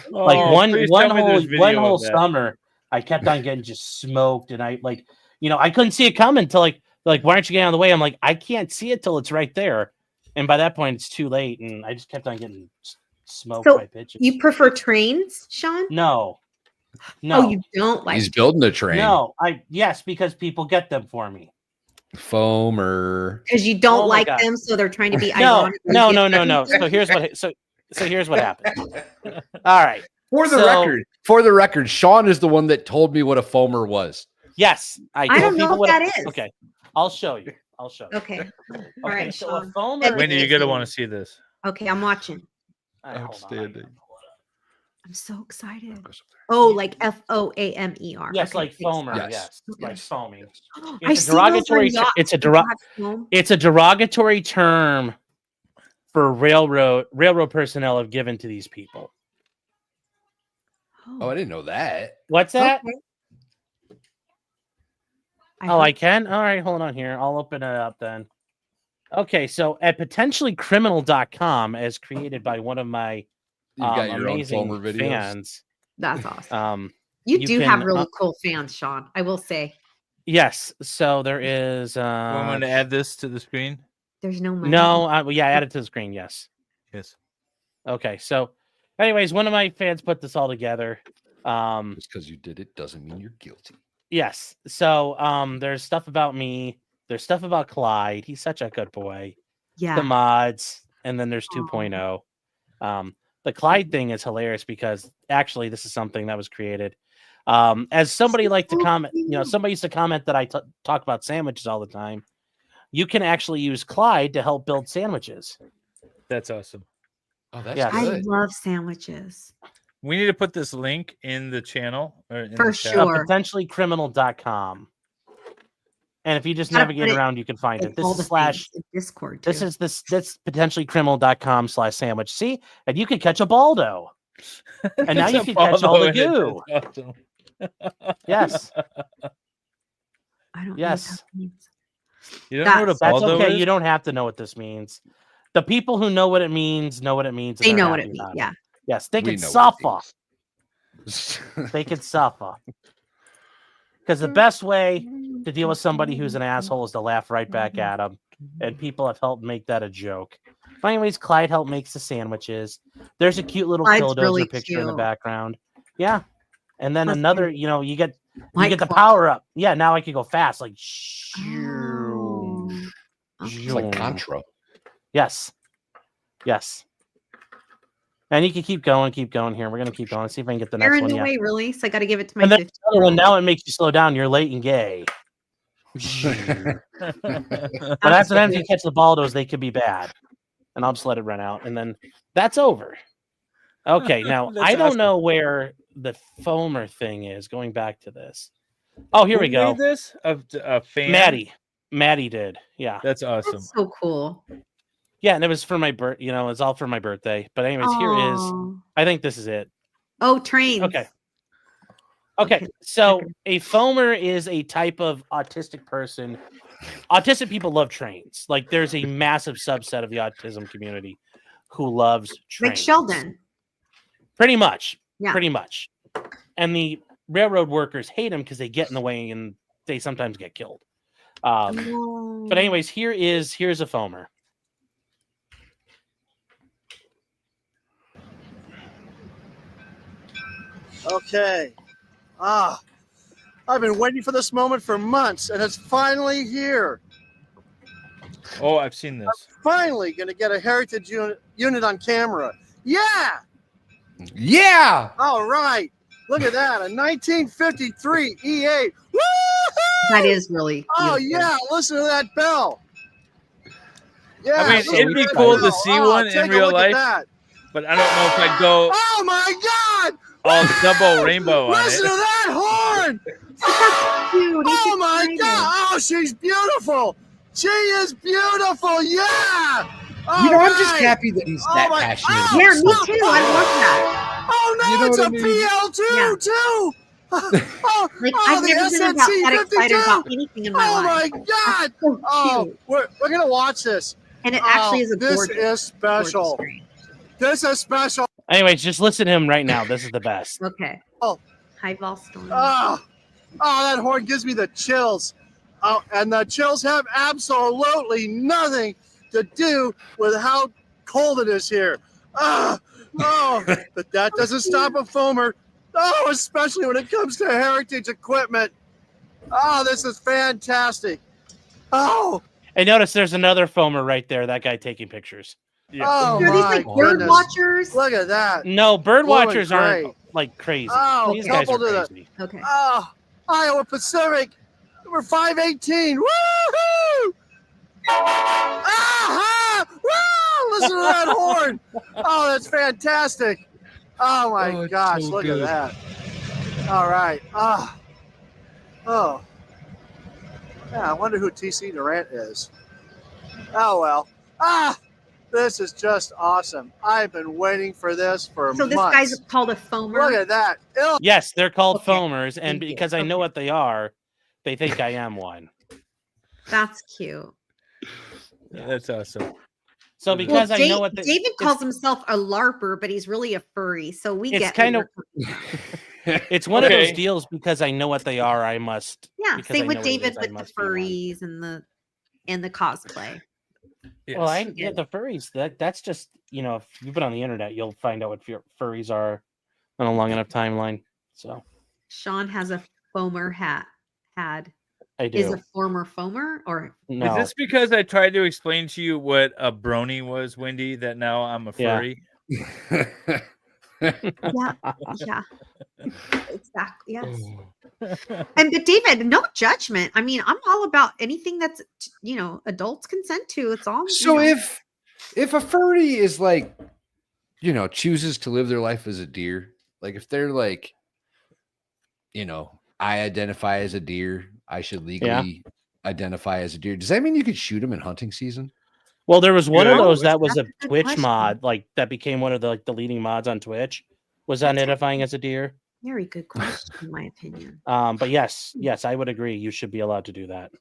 Like Oh, one please one tell me whole there's video one of whole that. summer, I kept on getting just smoked, and I like, I couldn't see it coming until like, why aren't you getting out of the way? I'm like, I can't see it till it's right there, and by that point, it's too late, and I just kept on getting smoked So by pitches. you prefer trains, Sean? No, Oh, you don't like. He's building a train. no, yes, because people get them for me. Foamer. Because you don't Oh my like God. them, so they're trying to be No, ironic. no. So here's what happened. All right. For the record, Sean is the one that told me what a foamer was. Yes, I told don't know people what that I- is. Okay, I'll show you. Okay. All right, so a Sean. foamer. Wendy, you're gonna want to see this. Okay, I'm watching. Outstanding. I'm so excited. Oh, like FOAMER. Yes, Okay, like thanks. foamer. Okay. Yes, like foaming. I It's a see those on derogatory. yachts. It's a People have foam. It's a derogatory term for railroad personnel have given to these people. Oh, I didn't know that. What's that? Okay. I can? All right, hold on here. I'll open it up then. Okay, so at potentiallycriminal.com, as created by one of my You got your own amazing foamer videos? fans. That's awesome. You You do can, have really cool fans, Sean. I will say. Yes, so there is. I'm going to add this to the screen. There's no money. No, add it to the screen. Yes. Yes. Okay, so, anyways, one of my fans put this all together. Just because you did it doesn't mean you're guilty. Yes. So, there's stuff about me. There's stuff about Clyde. He's such a good boy. Yeah. The mods, and then there's 2.0. The Clyde thing is hilarious because actually this is something that was created. As somebody liked to comment, somebody used to comment that I talk about sandwiches all the time. You can actually use Clyde to help build sandwiches. That's awesome. Oh, that's Yes. I good. love sandwiches. We need to put this link in the channel. Or in For the chat. sure. Potentiallycriminal.com. And if you just Gotta navigate put it around, you can find it. in all This is the things slash in Discord. This too. is this potentiallycriminal.com/sandwich. See, and you can catch a Baldo, and now you can catch all the goo. That's awesome. Yes, I don't yes. know what that means. You don't know what a That's Baldo okay. is? You don't have to know what this means. The people who know what it means know what it means. and They they're know what happy it means. about Yeah. Yes, they We can know what it suffer. They can suffer. Because the best way to deal with somebody who's an asshole is to laugh right back at them. And people have helped make that a joke. But anyways, Clyde helped makes the sandwiches. There's a cute little Clyde's Killdozer really picture in the cute. background. Yeah. And then That's another, cute. you get Like the Clyde. power up. Yeah, now I can go fast. Like Oh. It's like Contra. Yes. Yes. And you can keep going here. We're gonna keep going. See if I can get the They're next a one. new Yeah. way release. I got to give it to my And then 15. another one, now it makes you slow down. You're late and gay. But after that, if you catch the Baldos, they could be bad. And I'll just let it run out. And then that's over. Okay, now That's I don't awesome. know where the foamer thing is. Going back to this. Oh, here Who we go. made this? A fan? Maddie did. Yeah. That's awesome. That's so cool. Yeah, and it was for my it's all for my birthday. But anyways, here is Aw. I think this is it. Oh, trains. Okay. So a foamer is a type of autistic person. Autistic people love trains. Like there's a massive subset of the autism community who loves trains. Like Sheldon. Pretty much. Yeah. Pretty much. And the railroad workers hate them because they get in the way and they sometimes get killed. But anyways, here's a foamer. Okay. I've been waiting for this moment for months, and it's finally here. Oh, I've seen this. Finally going to get a heritage unit on camera. Yeah! Yeah! All right. Look at that. A 1953 E8. Woo! That is really Oh, beautiful. yeah. Listen to that bell. Yeah. I mean, listen it'd be that cool to bell. see one in take a real look at life, that. but I don't know if I'd go Oh, my God. all double rainbow on Listen to it. that horn. Oh, my God. Oh, she's beautiful. She is beautiful. Yeah. I'm just right. happy that he's that passionate. Oh, Yeah, me too. I love that. Oh, no, You know it's what a I mean? PL2, Yeah. too. Oh, Like oh, I've the never been about that excited SNC-52. about anything in my Oh, life. my God. So Oh, cute. we're going to watch this. And it actually Oh, is a this gorgeous, is special. gorgeous screen. This is special. Anyways, just listen to him right now. This is the best. Okay. Oh, High vol storm. oh, that horn gives me the chills. Oh, and the chills have absolutely nothing to do with how cold it is here. Oh, but that doesn't stop a foamer. Oh, especially when it comes to heritage equipment. Oh, this is fantastic. Oh, And notice there's another foamer right there. That guy taking pictures. oh Are these my like bird goodness. watchers? Look at that. No, bird Blue and watchers gray. aren't like crazy. Oh, These guys are coupled to the- crazy. Okay. Oh, Iowa Pacific, number 518. Woo-hoo! Ah-ha! Woo! Listen to that horn. Oh, that's fantastic. Oh my Oh, it's gosh, so look good. at that. All right. Oh. Yeah, I wonder who TC Durant is. Oh well. This is just awesome. I've been waiting for this for So this months. guy's called a foamer. Look at that. Ew. Yes, they're called Okay. foamers, and Thank you. because I know what they are, they think I am one. That's cute. Yeah, that's awesome. So because Well, I know what David it's- calls himself a LARPer, but he's really a furry. So we It's get kind where of- you're coming it's one of those Okay. deals because I know what they are. I must. Yeah, because I same know with what it David is, I with the must be one. furries and the cosplay. Well, the furries. That's just if you've been on the internet, you'll find out what furries are on a long enough timeline. So Sean has a foamer hat. I do. Is a former foamer or No. Is this because I tried to explain to you what a brony was, Wendy, that now I'm a Yeah. furry? yeah. Exactly. Yes. But David, no judgment. I mean, I'm all about anything that's adults consent to. It's all So if a furry is like, chooses to live their life as a deer, like if they're like, I identify as a deer, I should legally identify as a deer. Does that mean you could shoot them in hunting season? Well, there was one of Yeah. those that was That's a a good Twitch question. mod, like that became one of the leading mods on Twitch. Was identifying as a deer. very good question, in my opinion. But yes, I would agree. You should be allowed to do that.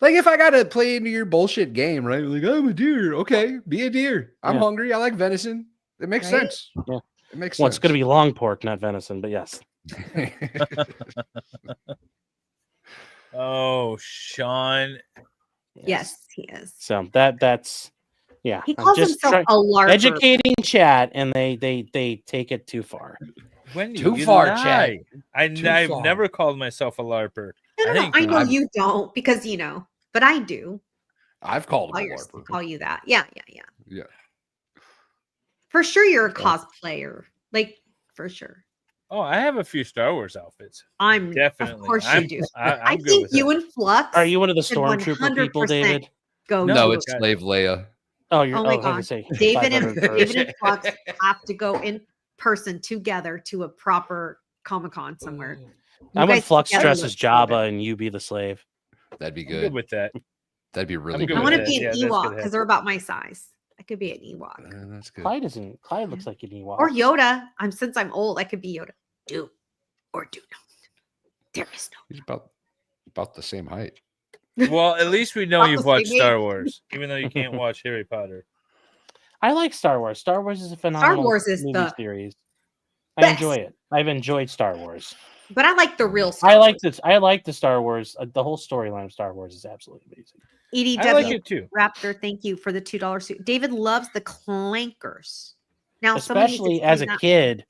Like if I gotta play into your bullshit game, right? Like I'm a deer. Okay, be a deer. I'm Yeah. hungry. I like venison. It makes Right? sense. Yeah. It makes Well, sense. it's going to be long pork, not venison, but yes. Oh, Sean. Yes, he is. So that's yeah. He I'm calls just himself a LARPer. educating chat, and they take it too far. Wendy, Too you far, lie. Chad. I've far. never called myself a LARPer. No, I know I'm- you don't because but I do. I've called Call, him a LARPer. call you that. Yeah. Yeah. For sure, you're a cosplayer. Like for sure. Oh, I have a few Star Wars outfits. I'm Definitely. Of course I'm- you do. I'm I good think with you that. and Flux. Are you one of the should stormtrooper people, 100% David? Go No, to it's Slave Leia. Oh, you're. Oh my I was gonna gosh. say David 500 and first. Flux have to go in person together to a proper Comic-Con somewhere. I You want guys Flux together dressed look as so good. Jabba and you be the slave. That'd be I'm good. good with that. That'd be really I'm good I good. want with to be that. an Yeah, that's Ewok good. because they're about my size. I could be an Ewok. That's good. Clyde looks like an Ewok. Or Yoda. Since I'm old, I could be Yoda. Do or do not. There is no. He's about the same height. Well, at least we know About you've the watched same Star age. Wars, even though you can't watch Harry Potter. I like Star Wars. Star Wars is a phenomenal Wars is movie the series. I best. enjoy it. I've enjoyed Star Wars. But I like the real Star I like Wars. this. I like the Star Wars. The whole storyline of Star Wars is absolutely amazing. EDW I like it too. Raptor, thank you for the $2 suit. David loves the clankers. Now, somebody needs to Especially as a explain that. kid,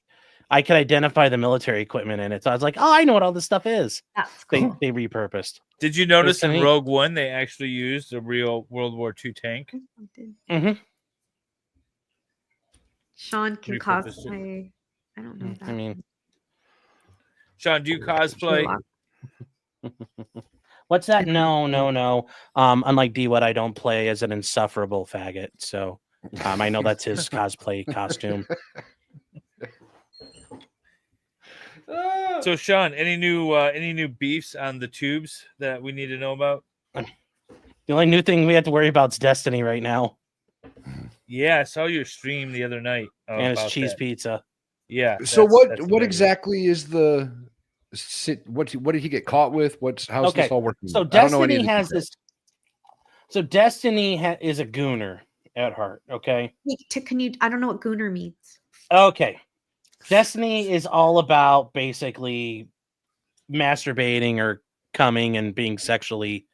I could identify the military equipment in it. So I was like, oh, I know what all this stuff is. That's cool. They repurposed. Did you notice Listen, in he- Rogue One they actually used a real World War II tank? Mm-hmm. Sean can Repurposed it. cosplay. I don't know that. I mean, Sean, do you cosplay? what's that? No. Unlike D, what I don't play as an insufferable faggot. So I know that's his cosplay costume. So, Sean, any new beefs on the tubes that we need to know about? The only new thing we have to worry about is Destiny right now, Yeah, I saw your stream the other night. and it's about cheese that. pizza. Yeah. So that's what amazing. exactly is the what did he get caught with? How's Okay, this all working? so I don't know any Destiny of the has details. this. So Destiny is a gooner, at heart. Okay. Can you? I don't know what gooner means. Okay. Destiny is all about basically masturbating or coming and being sexually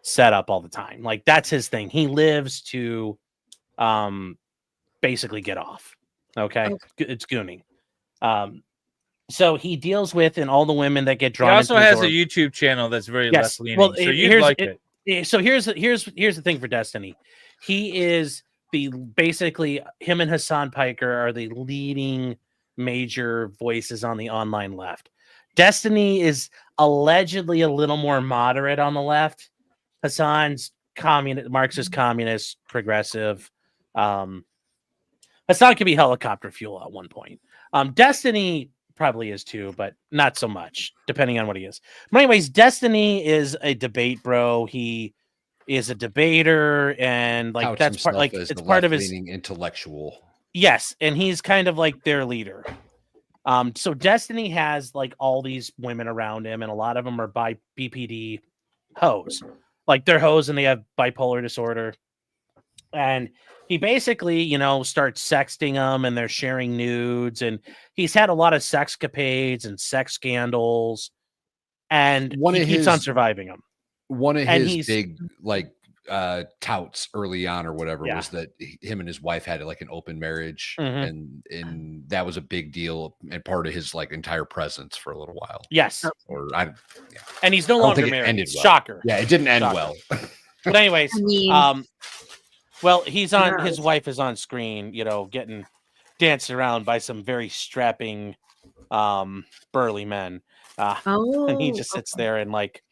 set up all the time. Like that's his thing. He lives to basically get off. Okay. It's gooning. So he deals with and all the women that get He drawn also into his has a orb. YouTube channel that's very Yes. left leaning. Well, So you'd like it. So here's the thing for Destiny. He is basically him and Hassan Piker are the leading major voices on the online left. Destiny is allegedly a little more moderate on the left. Hassan's Marxist, communist, progressive. Hassan could be helicopter fuel at one point. Destiny probably is too, but not so much, depending on what he is. But anyways, Destiny is a debate bro. He is a debater, and like Touts that's part himself like as it's the part of his left-leaning intellectual. Yes, and he's kind of like their leader. So Destiny has like all these women around him, and a lot of them are by BPD hoes. Like they're hoes and they have bipolar disorder. And he basically, starts sexting them and they're sharing nudes. And he's had a lot of sexcapades and sex scandals. And he keeps on surviving them. One of his big touts early on or whatever was that him and his wife had like an open marriage, and that was a big deal and part of his like entire presence for a little while. Yes. And he's no longer married. Ended well. Shocker. Yeah, it didn't end Shocker. well. But anyways, well, he's on. His wife is on screen, getting danced around by some very strapping, burly men, and he just sits there and like,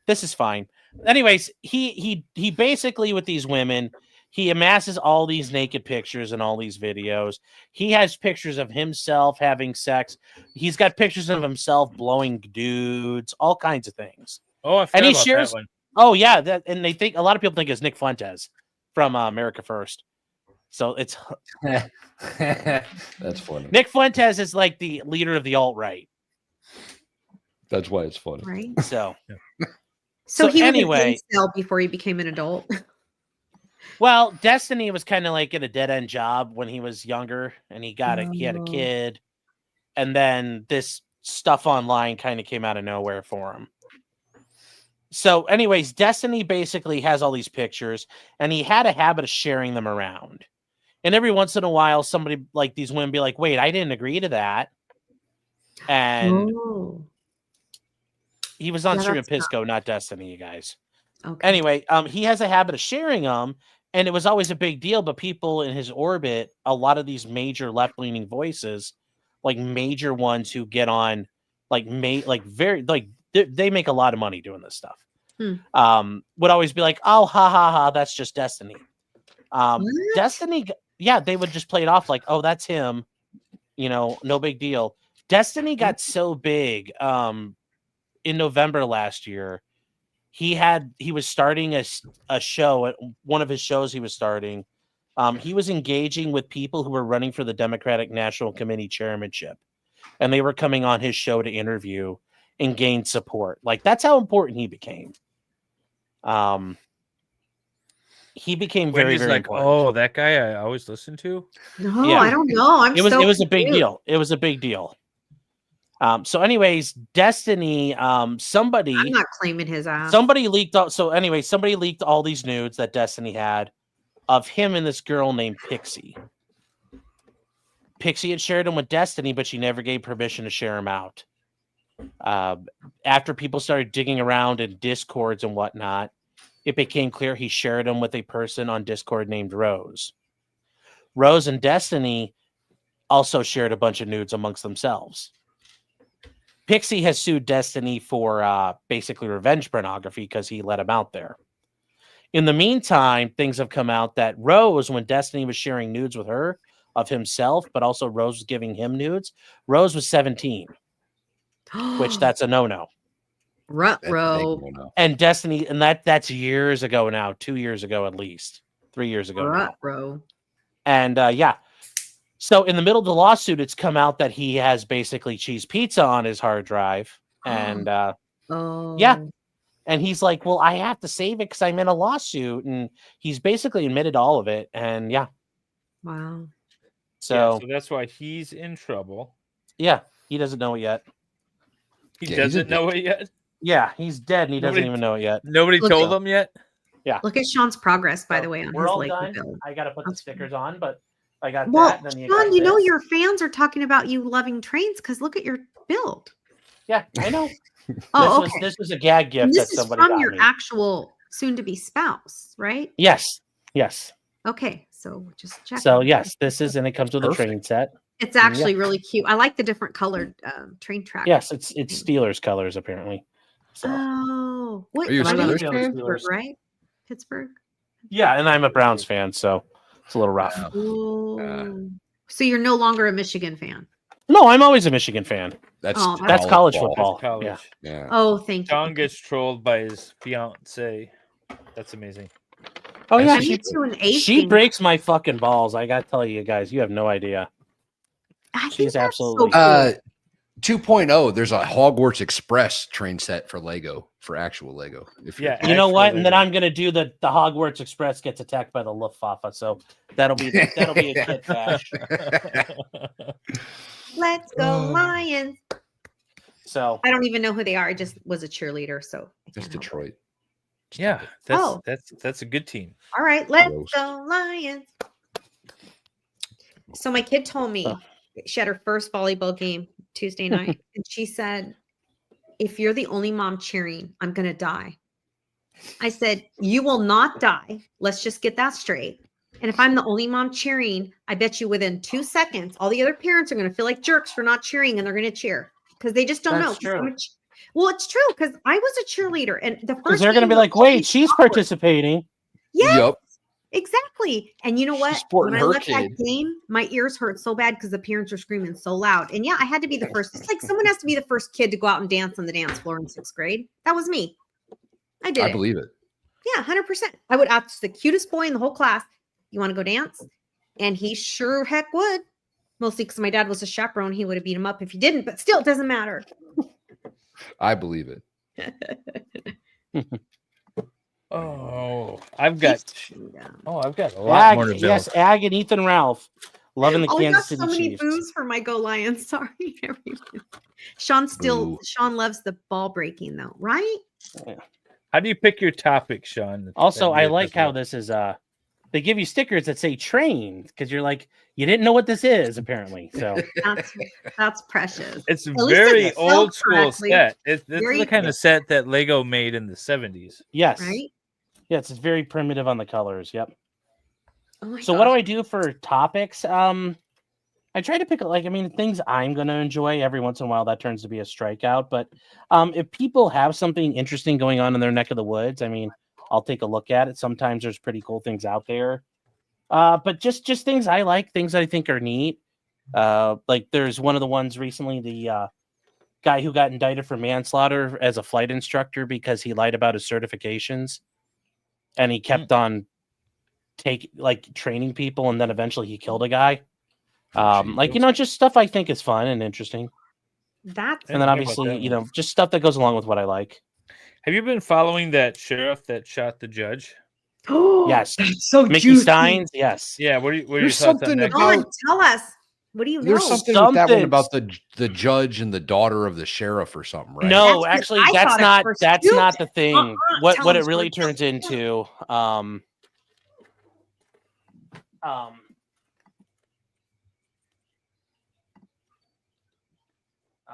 this is fine. Anyways, he basically with these women, he amasses all these naked pictures and all these videos. He has pictures of himself having sex. He's got pictures of himself blowing dudes, all kinds of things. Oh, I forgot about that one. Oh yeah, and they think a lot of people think it's Nick Fuentes from America First. So it's that's funny. Nick Fuentes is like the leader of the alt-right. That's why it's funny. Right. So So he anyway, was an incel before he became an adult. Well, Destiny was kind of like at a dead-end job when he was younger, and he had a kid, and then this stuff online kind of came out of nowhere for him. So anyways, Destiny basically has all these pictures, and he had a habit of sharing them around. And every once in a while, somebody like these women be like, wait, I didn't agree to that. And he was on Stream of Pisco, not Destiny, you guys. Okay. Anyway, he has a habit of sharing them, and it was always a big deal. But people in his orbit, a lot of these major left-leaning voices, like major ones who get on, they make a lot of money doing this stuff. Would always be like, oh, ha ha ha, that's just Destiny. Destiny, they would just play it off like, oh, that's him, no big deal. Destiny got so big in November last year. He was starting a show at one of his shows he was starting. He was engaging with people who were running for the Democratic National Committee chairmanship, and they were coming on his show to interview and gain support. Like that's how important he became. He became very, very important. Oh, that guy I always listen to. No, I don't know. It was a big deal. It was a big deal. So anyways, Destiny, somebody, I'm not claiming his ass. Somebody leaked out. So anyway, somebody leaked all these nudes that Destiny had of him and this girl named Pixie. Pixie had shared them with Destiny, but she never gave permission to share them out. After people started digging around in Discords and whatnot, it became clear he shared them with a person on Discord named Rose. Rose and Destiny also shared a bunch of nudes amongst themselves. Pixie has sued Destiny for basically revenge pornography because he let him out there. In the meantime, things have come out that Rose, when Destiny was sharing nudes with her of himself, but also Rose was giving him nudes, Rose was 17, which that's a no-no. Ruh-roh. And Destiny, and that's years ago now, 2 years ago at least, 3 years ago now. Ruh-roh. And so in the middle of the lawsuit, it's come out that he has basically cheese pizza on his hard drive. And And he's like, well, I have to save it because I'm in a lawsuit. And he's basically admitted all of it. And yeah. Wow. So, so that's why he's in trouble. yeah, he doesn't know it yet. He doesn't know it yet? Yeah, he's dead and he Nobody- doesn't even know it yet. Nobody Look told at- him yet? Yeah. Look at Sean's progress, by the way, on We're his all Lego done. build. I got to put the stickers on, but I got Well, that. And then you Sean, got you know this. your fans are talking about you loving trains because look at your build. Yeah, I know. Oh, This was a gag gift And that this is somebody from got your me. actual soon-to-be spouse, right? Yes. Okay, so just check. So yes, this is, and it comes with a train set. It's And actually yeah. really cute. I like the different colored train track. Yes, it's Steelers colors apparently. So Oh, what? Are you a I mean, Steelers fan? Pittsburgh, right? Pittsburgh. yeah, and I'm a Browns fan, so it's a little rough. Ooh. So you're no longer a Michigan fan. No, I'm always a Michigan fan. That's Oh, that's college That's football. college. Yeah. Oh, thank you. Sean gets trolled by his fiance. That's amazing. Oh yeah, I'm into an ace she game. breaks my fucking balls. I gotta tell you guys, you have no idea. She's absolutely 2.0, there's a Hogwarts Express train set for Lego, for actual Lego. If Yeah, you know what? And then I'm gonna do the Hogwarts Express gets attacked by the Luftwaffe, so that'll be a kid bash. Let's go Lions. So I don't even know who they are. I just was a cheerleader, so That's Detroit. Yeah, Oh. that's a good team. all right, let's go Lions. So my kid told me she had her first volleyball game Tuesday night, and she said, "If you're the only mom cheering, I'm gonna die." I said, "You will not die. Let's just get that straight. And if I'm the only mom cheering, I bet you within 2 seconds, all the other parents are gonna feel like jerks for not cheering, and they're gonna cheer because they just don't That's know." 'Cause true. Well, it's true because I was a cheerleader, and the Because first they're gonna game be was like, always wait, she's awkward. participating. Yes, exactly. And you know what? sporting When I her left that kid. game, my ears hurt so bad because the parents were screaming so loud. And yeah, I had to be the first. It's like someone has to be the first kid to go out and dance on the dance floor in 6th grade. That was me. I did I it. believe it. Yeah, 100%. I would ask the cutest boy in the whole class, "You want to go dance?" And he sure heck would. Mostly because my dad was a chaperone. He would have beat him up if he didn't, but still, it doesn't matter. I believe it. Oh, I've got a lot Ag, more to build. yes, Ag and Ethan Ralph loving the Oh, I got Kansas so City many Chiefs. boos for my Go Lions. Sorry, everyone. Sean loves the ball breaking though, right? How do you pick your topic, Sean? Also, that I you're like talking how about? this is they give you stickers that say train because you're like, you didn't know what this is, apparently. So That's precious. It's At least very it's spelled old school correctly. set. This is Very the kind of set that Lego made in the 70s. yes. Right? Yes, it's very primitive on the colors. Yep. Oh my So what do gosh. I do for topics? I try to pick things I'm gonna enjoy. Every once in a while that turns to be a strikeout. But if people have something interesting going on in their neck of the woods, I'll take a look at it. Sometimes there's pretty cool things out there. But just things I like, things I think are neat. Like there's one of the ones recently, the guy who got indicted for manslaughter as a flight instructor because he lied about his certifications. And he kept on training people, and then eventually he killed a guy. Just stuff I think is fun and interesting. That's And then obviously, just stuff that goes along with what I like. Have you been following that sheriff that shot the judge? Yes. That's so Mickey juicy. Steins, yes. Yeah, what are your There's thoughts on something that? Go on, tell us. What do you know? There's something with that one about the judge and the daughter of the sheriff or something, right? No, That's what actually, I that's thought at not first, that's too. not the thing. Tell What us it really what- turns into.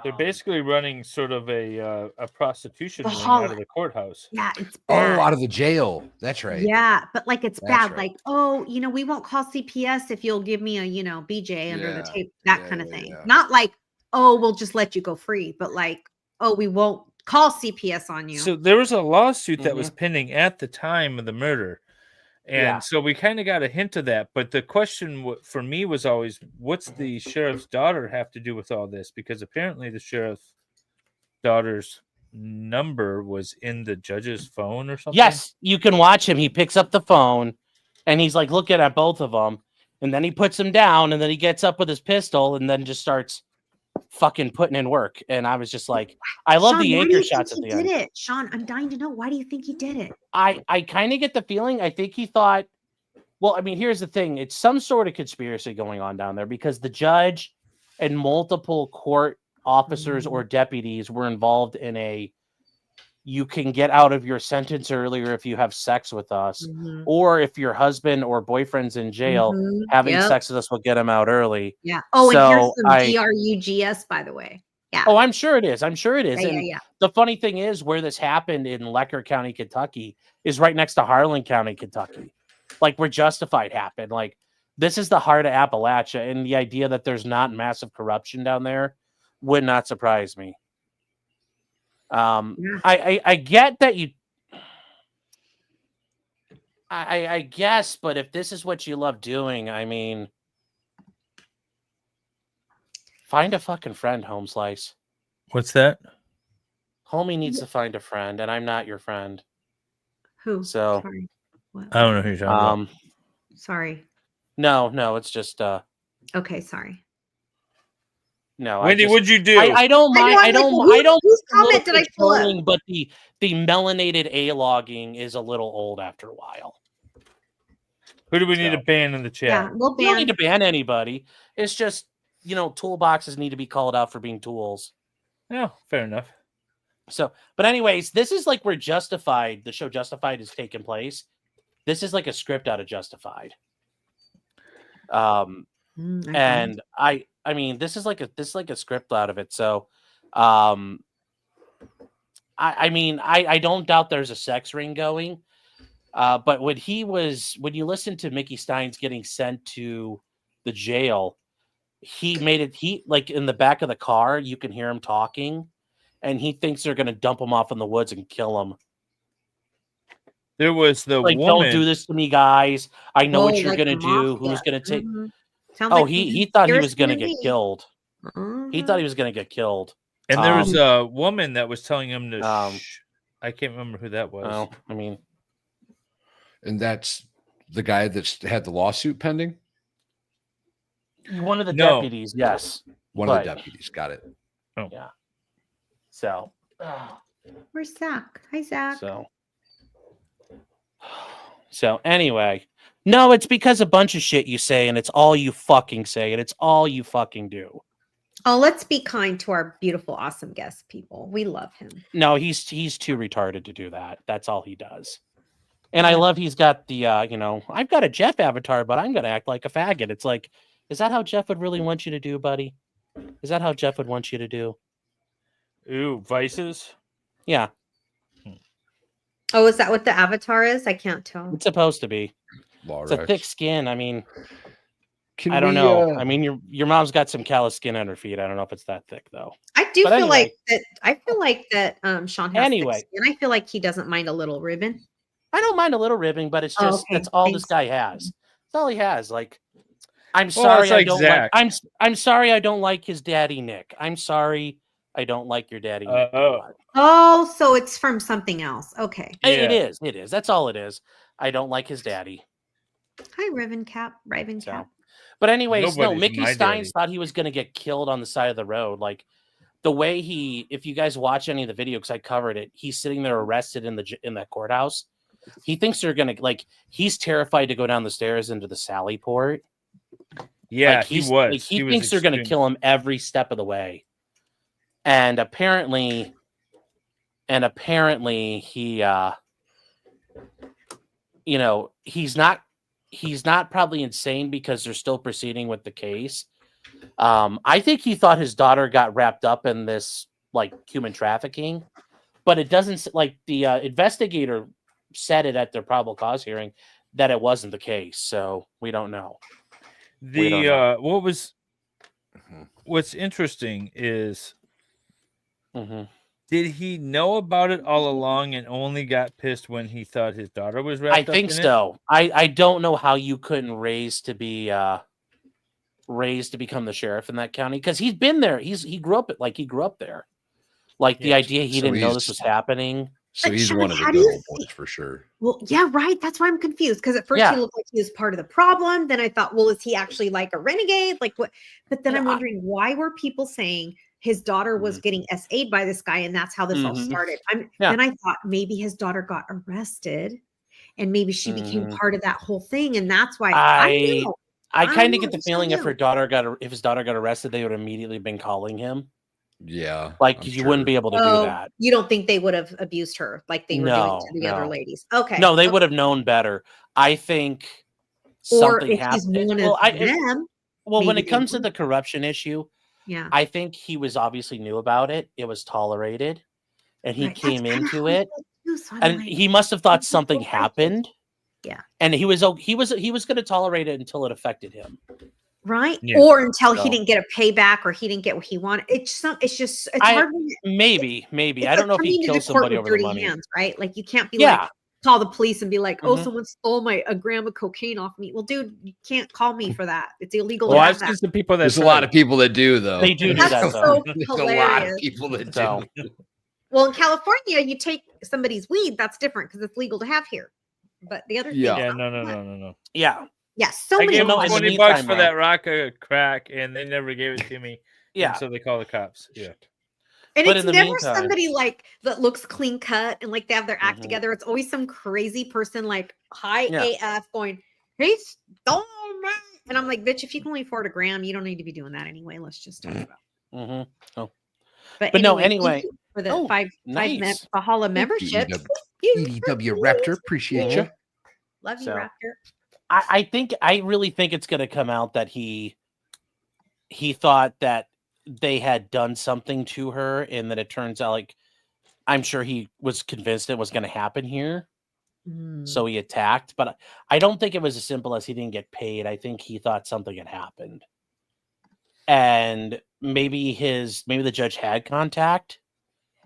They're basically running sort of a prostitution The ring hall- out of the courthouse. Yeah, it's Oh, bad. out of the jail. That's right. Yeah, but like it's That's bad. right. Like, oh, we won't call CPS if you'll give me a, BJ under the Yeah, tape, that yeah, kind of yeah, thing. yeah. Not like, oh, we'll just let you go free, but like, oh, we won't call CPS on you. So there was a lawsuit that was Mhm. pending at the time of the murder. And Yeah. so we kind of got a hint of that. But the question for me was always, what's the sheriff's daughter have to do with all this? Because apparently the sheriff's daughter's number was in the judge's phone or something. Yes, you can watch him. He picks up the phone and he's like looking at both of them. And then he puts them down and then he gets up with his pistol and then just starts fucking putting in work. And I was just like, I love Sean, the why do anchor you shots at think the he end. did it? Sean, I'm dying to know. Why do you think he did it? I kind of get the feeling, I think he thought, well, I mean, here's the thing. It's some sort of conspiracy going on down there because the judge and multiple court officers or deputies were involved in a, you can get out of your sentence earlier if you have sex with us, or if your husband or boyfriend's in jail, having Yep. sex with us will get him out early. Yeah. Oh, and here's So some DRUGS, by the way. Yeah. Oh, I'm sure it is. I'm sure it is. Yeah, And yeah, yeah. the funny thing is, where this happened in Lecker County, Kentucky, is right next to Harlan County, Kentucky. Like where Justified happened. Like this is the heart of Appalachia, and the idea that there's not massive corruption down there would not surprise me. I get that you. I guess, but if this is what you love doing, I mean, find a fucking friend, Home Slice. What's that? Homie needs to find a friend, and I'm not your friend. Who? So Sorry. What? I don't know who you're talking about. Sorry. No, it's just Okay, sorry. no. Wendy, I just, what'd you do? I don't I know, mind. I'm I don't. like, I don't. whose it's a little comment did I bit pull up? trolling, but the melanated A logging is a little old after a while. Who do we need to ban in the chat? Yeah, we'll You don't ban. need to ban anybody. It's just toolboxes need to be called out for being tools. Yeah, fair enough. So, but anyways, this is like where Justified, the show Justified, is taking place. This is like a script out of Justified. And I mean, this is like a script out of it. So, I mean, I don't doubt there's a sex ring going. But when you listen to Mickey Stein's getting sent to the jail, he like in the back of the car, you can hear him talking, and he thinks they're going to dump him off in the woods and kill him. There was the Like, woman. don't do this to me, guys. I know Oh, what you're like going to the do. mafia. Who's going to take? Sounds Oh, like he thought he was conspiracy going to to get me. killed. He thought he was going to get killed. And there was a woman that was telling him to. I can't remember who that was. Well, I mean, and that's the guy that's had the lawsuit pending. one of the No. deputies, yes. One of But- the deputies got it. Oh. Yeah. So, Where's Zach? Hi, Zach. so anyway, no, it's because a bunch of shit you say, and it's all you fucking say, and it's all you fucking do. Oh, let's be kind to our beautiful, awesome guest people. We love him. No, he's too retarded to do that. That's all he does. And I love he's got the I've got a Jeff avatar, but I'm gonna act like a faggot. It's like, is that how Jeff would really want you to do, buddy? Is that how Jeff would want you to do? Ooh, vices. Yeah, Oh, is that what the avatar is? I can't tell. it's supposed to be. Law It's a Rex. thick skin. I mean, Can I don't we, know. I mean, your mom's got some callous skin on her feet. I don't know if it's that thick though. I do But feel anyway. like that. I feel like that. Sean has Anyway. thick skin. I feel like he doesn't mind a little ribbon. I don't mind a little ribbing, but it's Oh, just okay. that's all Thanks. this guy has. That's all he has. Like, I'm Well, sorry, it's I like don't Zach. like. I'm sorry, I don't like his daddy, Nick. I'm sorry, I don't like your daddy. Nick. Oh, so it's from something else. Okay. It is. It is. That's all it is. I don't like his daddy. Hi, Raven Cap. So, but anyways, no. Nobody's Mickey my Steins daddy. thought he was going to get killed on the side of the road. Like the way if you guys watch any of the video, because I covered it, he's sitting there arrested in that courthouse. He thinks they're going to he's terrified to go down the stairs into the Sally port. Yeah, Like, he was. Like, he was thinks they're going to extreme. kill him every step of the way. And apparently he he's not probably insane because they're still proceeding with the case. I think he thought his daughter got wrapped up in this like human trafficking, but it doesn't, like the investigator said it at their probable cause hearing that it wasn't the case. So we don't know. We don't know. What's interesting is, Mm-hmm. did he know about it all along and only got pissed when he thought his daughter was wrapped I up think in so. I don't know how you couldn't raise to become the sheriff in that county, because he's been there. He grew up there. Like the idea he So didn't know this was happening. So he's Sean, one of the how do good you old boys for sure. Well, yeah, right. That's why I'm confused. Because at first Yeah. he looked like he was part of the problem. Then I thought, well, is he actually like a renegade? Like what? But then I'm wondering, why were people saying his daughter was getting SA'd by this guy, and that's how this all started? Then I thought maybe his daughter got arrested, and maybe she became part of that whole thing, and that's why I kind of get the Just feeling don't if know. his daughter got arrested, they would immediately been calling him. Yeah, like you wouldn't be able to do that. You don't think they would have abused her like they were doing No, to the other no. ladies? Okay. No, they okay. would have known better. I think Or something if he's happened. one Well, of them. when maybe it they comes to would. the corruption issue, Yeah. I think he was obviously knew about it. It was tolerated, and he Right, that's came kinda into how I it, feel too, so I'm and like, he must have thought this is something so righteous. happened. Yeah. And he was going to tolerate it until it affected him. Right? Yeah, Or until he so- didn't get a payback or he didn't get what he wanted. It's just it's I hard when maybe it's I don't like know if coming he'd into kill court somebody with over the dirty money. hands, right? Like you can't be Yeah. like call the police and be like, oh, Mhm. someone stole a gram of cocaine off me. Well, dude, you can't call me for that. It's illegal Well, to I've have seen that. some people that There's a lot of people that do, though. They do That's that, so There's a lot hilarious. of people that So- do. Well, in California, you take somebody's weed, that's different because it's legal to have here. But the other Yeah. thing, Yeah, no. Yeah. yeah, so I many gave them in the 20 meantime, bucks for though- that rock of crack, and they never gave it to me. Yeah. And so they call the cops. Yeah. And But it's in the never meantime- somebody like that looks clean cut and like they have their act Mhm. together. It's always some crazy person like high Yeah. AF going, "Hey, stole me," and I'm like, "Bitch, if you can only afford a gram, you don't need to be doing that anyway." Let's just talk about. Mhm. Oh. But no, thank anyway. you for the Oh, five nice. Bahala membership. EDW Raptor, appreciate you. Love you, So- Raptor. I really think it's going to come out that he thought that they had done something to her, and that it turns out like I'm sure he was convinced it was going to happen here, so he attacked. But I don't think it was as simple as he didn't get paid. I think he thought something had happened, and maybe the judge had contact,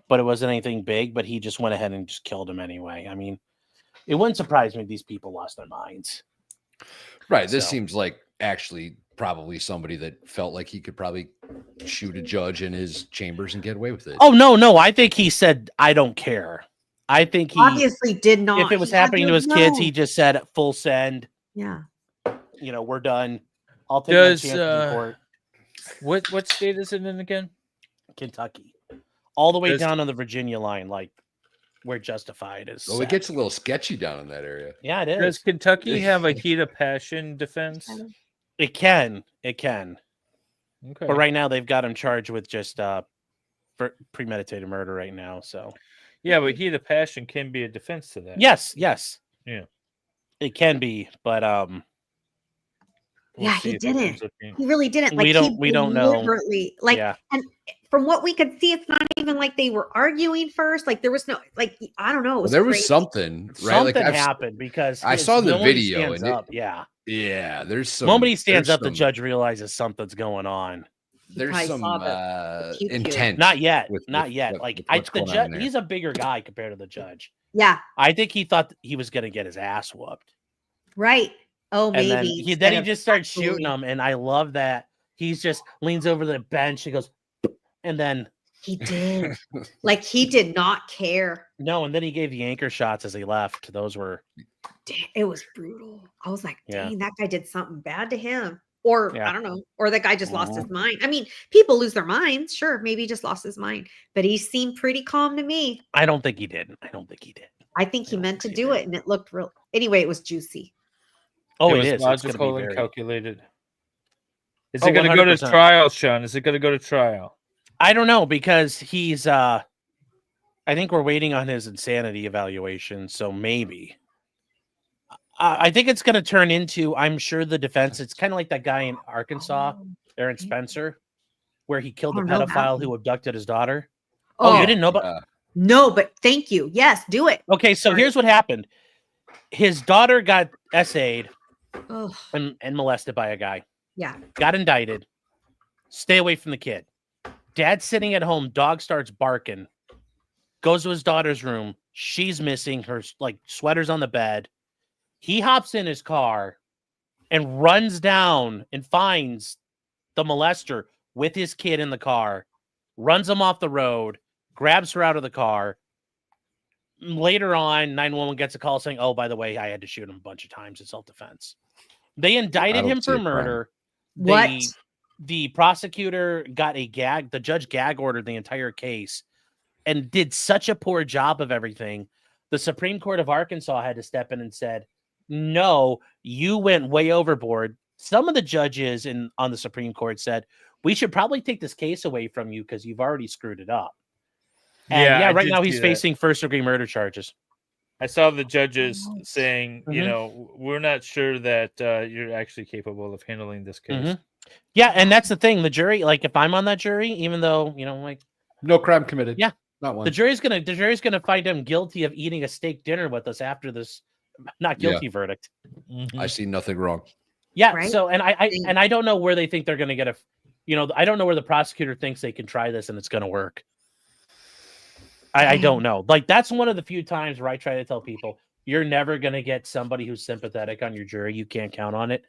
but it wasn't anything big. But he just went ahead and just killed him anyway. I mean, it wouldn't surprise me if these people lost their minds. Right. This So- seems like actually probably somebody that felt like he could probably shoot a judge in his chambers and get away with it. Oh no! I think he said, "I don't care." I think he Obviously did not. If it was He had happening to his kids, know. he just said, "Full send." Yeah. We're done. I'll take Does my chances in court. what state is it in again? Kentucky, all the way Does- down on the Virginia line, like where Justified is. Oh, it set. gets a little sketchy down in that area. Yeah, it Does is. Kentucky have a heat of passion defense? It can. Okay. But right now they've got him charged with just for premeditated murder right now. So Yeah, but heat of passion can be a defense to that. yes, Yeah. it can be. But We'll Yeah, see he if it ends didn't. up being- He really didn't. Like we don't know. deliberately, like, Yeah. and from what we could see, it's not even like they were arguing first. Like there was no, like, I don't know. It Well, was there was crazy. something, right? Something I've- happened because I saw the nobody video stands and it- up. Yeah. Yeah, there's some. Nobody stands there's up. The some- judge realizes something's going on. There's probably some saw the pew pew. intent. Not yet. with Not yet. what- Like with the what's going on judge, there. he's a bigger guy compared to the judge. Yeah. I think he thought he was going to get his ass whooped, Right. Oh, and maybe. then he instead of just starts shooting actually- him, and I love that he's just leans over the bench. He goes, and then He did. Like he did not care. no, and then he gave the anchor shots as he left. Those were Damn, it was brutal. I was like, Yeah. dang, that guy did something bad to him. Or Yeah. I don't know. Or that guy just lost Mhm. his mind. I mean, people lose their minds. Sure. Maybe he just lost his mind. But he seemed pretty calm to me. I don't think he did. I think he meant to do it and it looked real. Anyway, it was juicy. Oh, it it was is. It's gonna be logical and very- calculated. Is Oh, it going to go to 100%. trial, Sean? Is it going to go to trial? I don't know because he's I think we're waiting on his insanity evaluation, so maybe. I think it's going to turn into, I'm sure the defense, it's kind of like that guy in Arkansas, Aaron Spencer, where he killed the I don't know pedophile about who abducted his daughter. Oh, you didn't know about No, but thank you. Yes, do it. Okay, so here's what happened. His daughter got essayed Ugh. and molested by a guy. Yeah. Got indicted. Stay away from the kid. Dad's sitting at home. Dog starts barking. Goes to his daughter's room. She's missing. Her like sweater's on the bed. He hops in his car and runs down and finds the molester with his kid in the car. Runs him off the road. Grabs her out of the car. later on, 911 gets a call saying, "Oh, by the way, I had to shoot him a bunch of times in self-defense." They indicted him for murder. What? The prosecutor got a gag. The judge gag ordered the entire case and did such a poor job of everything. The Supreme Court of Arkansas had to step in and said, "No, you went way overboard." Some of the judges on the Supreme Court said, "We should probably take this case away from you because you've already screwed it up." And I right did now see he's that. facing first-degree murder charges. I saw the judges saying, you Mhm. know, we're not sure that you're actually capable of handling this case. Mhm. Yeah, and that's the thing. The jury, like if I'm on that jury, even though, like no crime committed. Yeah. Not one. The jury's gonna find him guilty of eating a steak dinner with us after this not guilty verdict. I see nothing wrong. Yeah. Right? So and I don't know where they think they're gonna get I don't know where the prosecutor thinks they can try this and it's gonna work. I don't know. Like that's one of the few times where I try to tell people you're never gonna get somebody who's sympathetic on your jury. You can't count on it.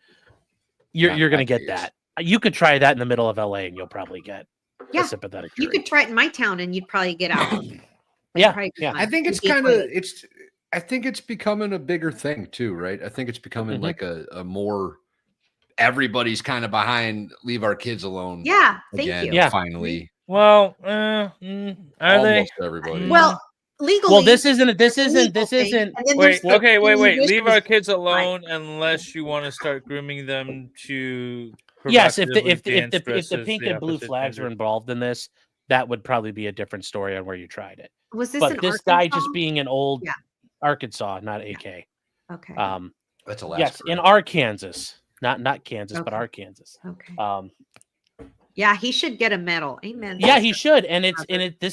You're gonna get that. You could try that in the middle of LA and you'll probably get a sympathetic You jury. could try it in my town and you'd probably get out. Yeah, Probably yeah. fine. I think it's You'd be kind of acquitted. I think it's becoming a bigger thing too, right? I think it's becoming Mhm. like a more everybody's kind of behind leave our kids alone. Yeah, thank again, you. Yeah. finally. Well, are they? Almost everybody. Well, legally. Well, this isn't. This it's a isn't. legal This thing, isn't. and then Wait, there's the okay, wait. thing you Leave wish our was- kids alone unless you want to start grooming them to. Yes, if provocatively the dance if dress the as pink the and blue opposite flags gender. were involved in this, that would probably be a different story on where you tried it. Was this But in this guy Arkansas? just being an old Yeah. Arkansas, not AK. Okay. That's Yes, in Arkansas, not Kansas, but Okay. Arkansas. Okay. Yeah, he should get a medal. Amen. Yeah, he should. And this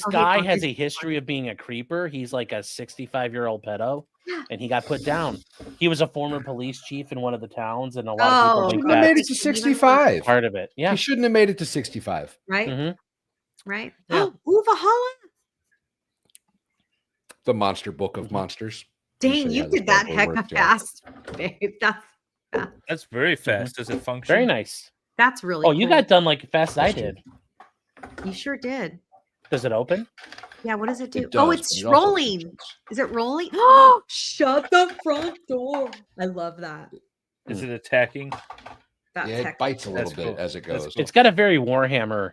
Oh, he- guy oh, has he's- a history of being a creeper. He's like a 65-year-old pedo, and he got put down. He was a former police chief in one of the towns, and a lot of people think Shouldn't have made it that's to 65. part of it. Yeah. He shouldn't have made it to 65. Right? Mhm. Right? Yeah. Ooh, Valhalla. The Monster Book of Monsters. Dang, you did that heck of fast, babe. That's very fast. Does it function? Very nice. That's really Oh, you cool. got done like fast as I did. You sure did. Does it open? Yeah, what does it do? It Oh, does, it's but it also rolling. Is it rolling? Oh, shut the front door. I love that. Is it attacking? That's Yeah, it heck- bites a little That's bit cool. as it That's goes. It's got a very Warhammer,